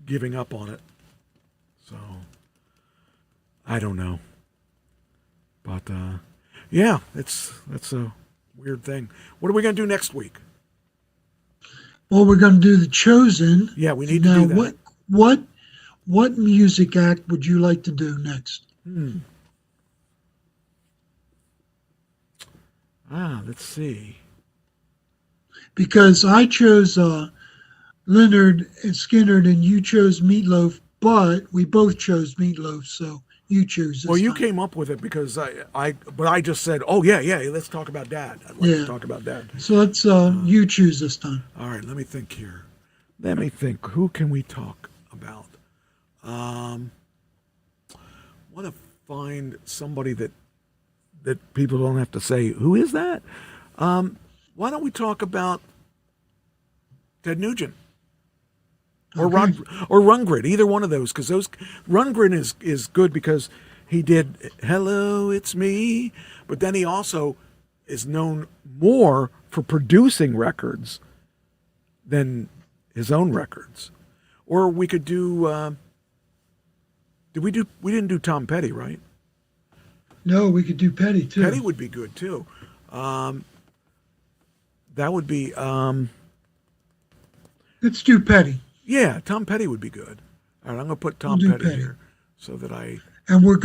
giving up on it. So I don't know. But yeah, that's a weird thing. What are we going to do next week? Well, we're going to do The Chosen. Yeah, we need to do that. What music act would you like to do next? Let's see. Because I chose Leonard and Skinner, and you chose Meatloaf, but we both chose Meatloaf, so you choose this Well, you time. came up with it because I just said, "Oh yeah, let's talk about Dad. I'd like to talk about Dad." So let's you choose this time. All right, let me think here. Let me think. Who can we talk about? Want to find somebody that people don't have to say, "Who is that?" Why don't we talk about Ted Nugent or Rundgren? Either one of those, because Rundgren is good because he did "Hello, It's Me," but then he also is known more for producing records than his own records. Or we could do. We didn't do Tom Petty, right? No, we could do Petty too. Petty would be good too. That would be. Let's do Petty. Yeah, Tom Petty would be good. All right, I'm going to put Tom Petty here so that I. And we're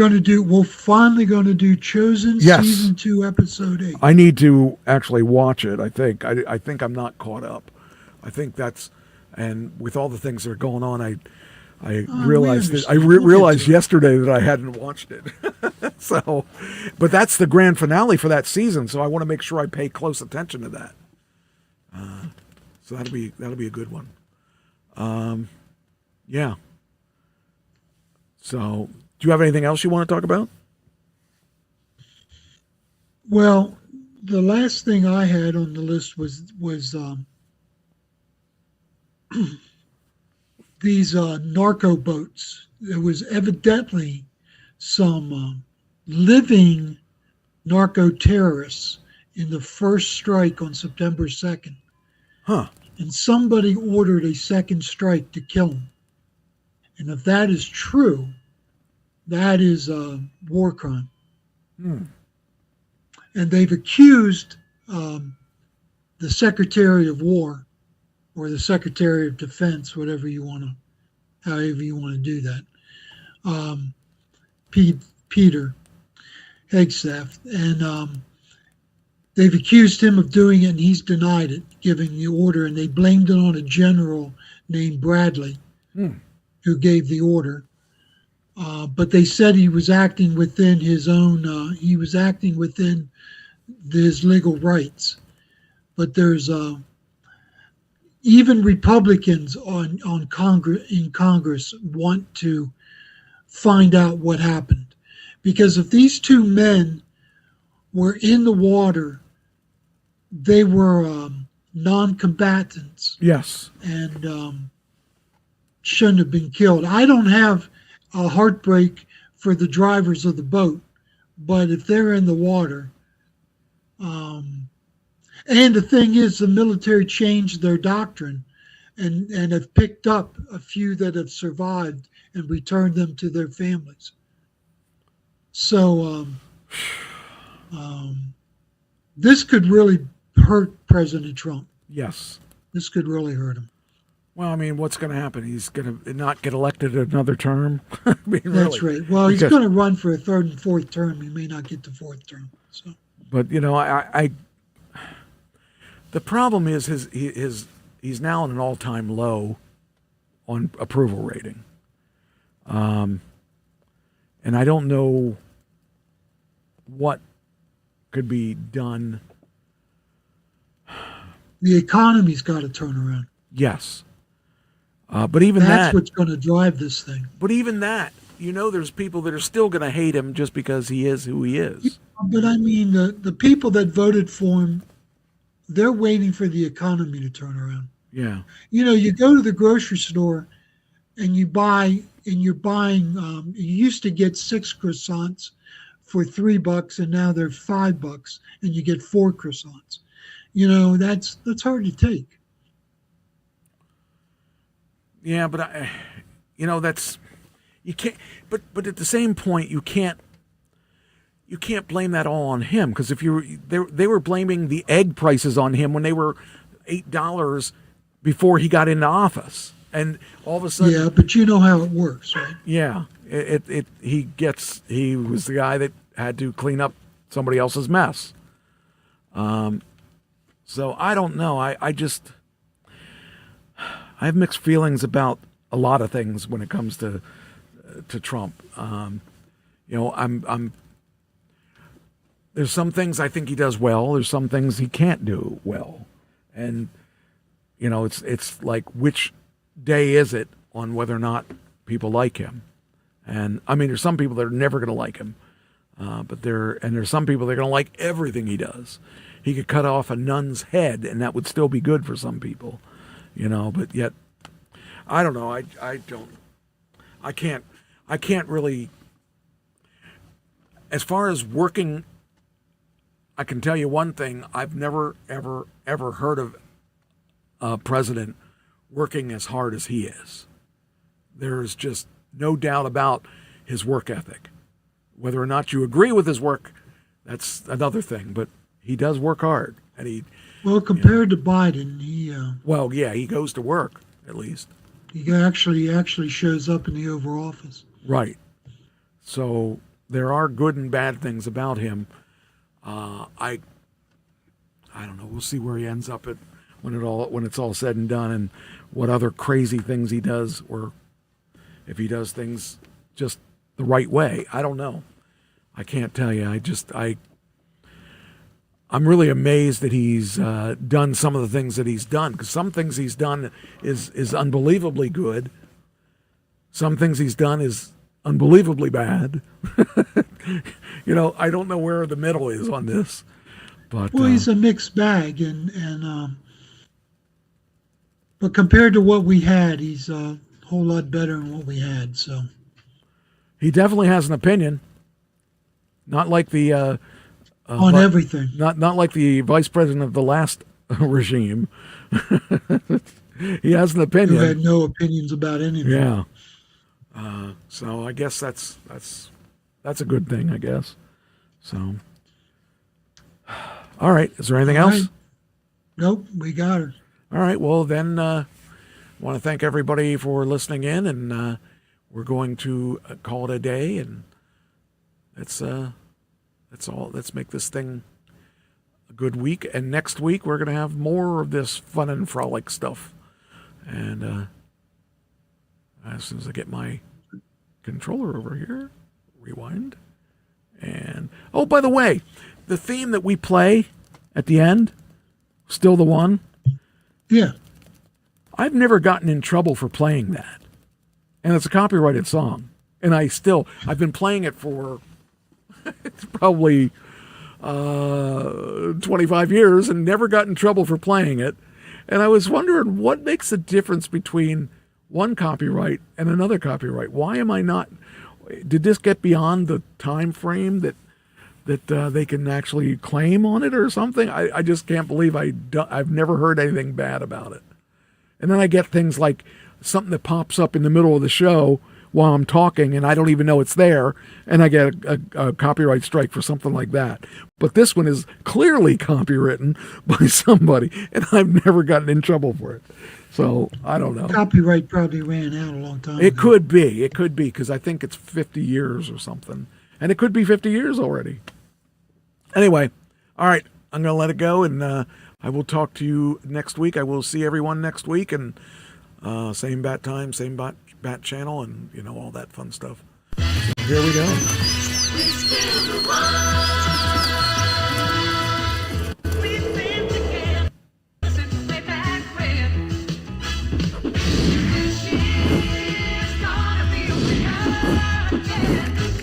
finally going to do Chosen Season 2, Episode 8. I need to actually watch it. I think I'm not caught up. I think that's, and with all the things that are going on, I realized that realized yesterday that I hadn't watched it. So, but that's the grand finale for that season. So I want to make sure I pay close attention to that. So that'll be a good one. Yeah. So, do you have anything else you want to talk about? Well, the last thing I had on the list was these narco boats. There was evidently some living narco terrorists in the first strike on September 2nd. Huh. And somebody ordered a second strike to kill them. And if that is true, that is a war crime. And they've accused the Secretary of War or the Secretary of Defense, however you want to do that, Peter Hegseth, and they've accused him of doing it, and he's denied it, giving the order, and they blamed it on a general named Bradley, who gave the order. But they said he was acting within his own. He was acting within his legal rights. But there's even Republicans in Congress want to find out what happened, because if these two men were in the water, they were non-combatants. Yes. And shouldn't have been killed. I don't have a heartbreak for the drivers of the boat, but if they're in the water, and the thing is, the military changed their doctrine and have picked up a few that have survived and returned them to their families. So this could really hurt President Trump. Yes. This could really hurt him. Well, I mean, what's going to happen? He's going to not get elected another term? I mean, That's really. right. Well, he's going to run for a third and fourth term. He may not get the fourth term. So. But, you know, I the problem is he's now at an all-time low on approval rating. And I don't know what could be done. The economy's got to turn around. Yes. But even that's what's going to drive this thing. But even that, you know, there's people that are still going to hate him just because he is who he is. But I mean, the people that voted for him, they're waiting for the economy to turn around. Yeah. You know, you go to the grocery store and you buy, and you're buying, you used to get 6 croissants for $3, and now they're $5, and you get 4 croissants. You know, that's hard to take. Yeah, but you know, you can't. But at the same point, you can't blame that all on him, because if they were blaming the egg prices on him when they were $8 before he got into office, and all of a sudden. Yeah, but you know how it works, right? Yeah, he was the guy that had to clean up somebody else's mess. So I don't know. I have mixed feelings about a lot of things when it comes to Trump. You know, I'm there's some things I think he does well. There's some things he can't do well, and you know, it's like, which day is it on whether or not people like him? And I mean, there's some people that are never going to like him, but there's some people that are going to like everything he does. He could cut off a nun's head, and that would still be good for some people. You know, but yet, I don't know. I can't really, as far as working, I can tell you one thing. I've never, ever heard of a president working as hard as he is. There's just no doubt about his work ethic. Whether or not you agree with his work, that's another thing, but he does work hard, and he. Well, compared to Biden, he. Well, yeah, he goes to work at least. He actually shows up in the Oval Office. Right. So there are good and bad things about him. I don't know. We'll see where he ends up at when it's all said and done, and what other crazy things he does, or if he does things just the right way. I don't know. I can't tell you. I'm really amazed that he's done some of the things that he's done, because some things he's done is unbelievably good. Some things he's done is unbelievably bad. You know, I don't know where the middle is on this. But well, he's a mixed bag, but compared to what we had, he's a whole lot better than what we had. So he definitely has an opinion, not like the. On everything. Not like the vice president of the last regime. He has an opinion. Who had no opinions about anything. Yeah. So I guess that's a good thing, I guess. So. All right. Is there anything else? Right. Nope. We got her. All right. Well, then I want to thank everybody for listening in, and we're going to call it a day, and that's all. Let's make this thing a good week. And next week, we're going to have more of this fun and frolic stuff. And as soon as I get my controller over here, rewind. And, oh, by the way, the theme that we play at the end, still the one? Yeah. I've never gotten in trouble for playing that. And it's a copyrighted song. And I've been playing it for it's probably 25 years and never got in trouble for playing it. And I was wondering what makes the difference between one copyright and another copyright. Why am I not? Did this get beyond the time frame that they can actually claim on it or something? I just can't believe I've never heard anything bad about it. And then I get things like something that pops up in the middle of the show while I'm talking and I don't even know it's there, and I get a copyright strike for something like that. But this one is clearly copywritten by somebody, and I've never gotten in trouble for it. So I don't know. Copyright probably ran out a long time ago. It could be, because I think it's 50 years or something. And it could be 50 years already. Anyway, all right, I'm going to let it go, and I will talk to you next week. I will see everyone next week, and same bat time, same bat channel, and all that fun stuff. So here we go. She's gonna be a winner again.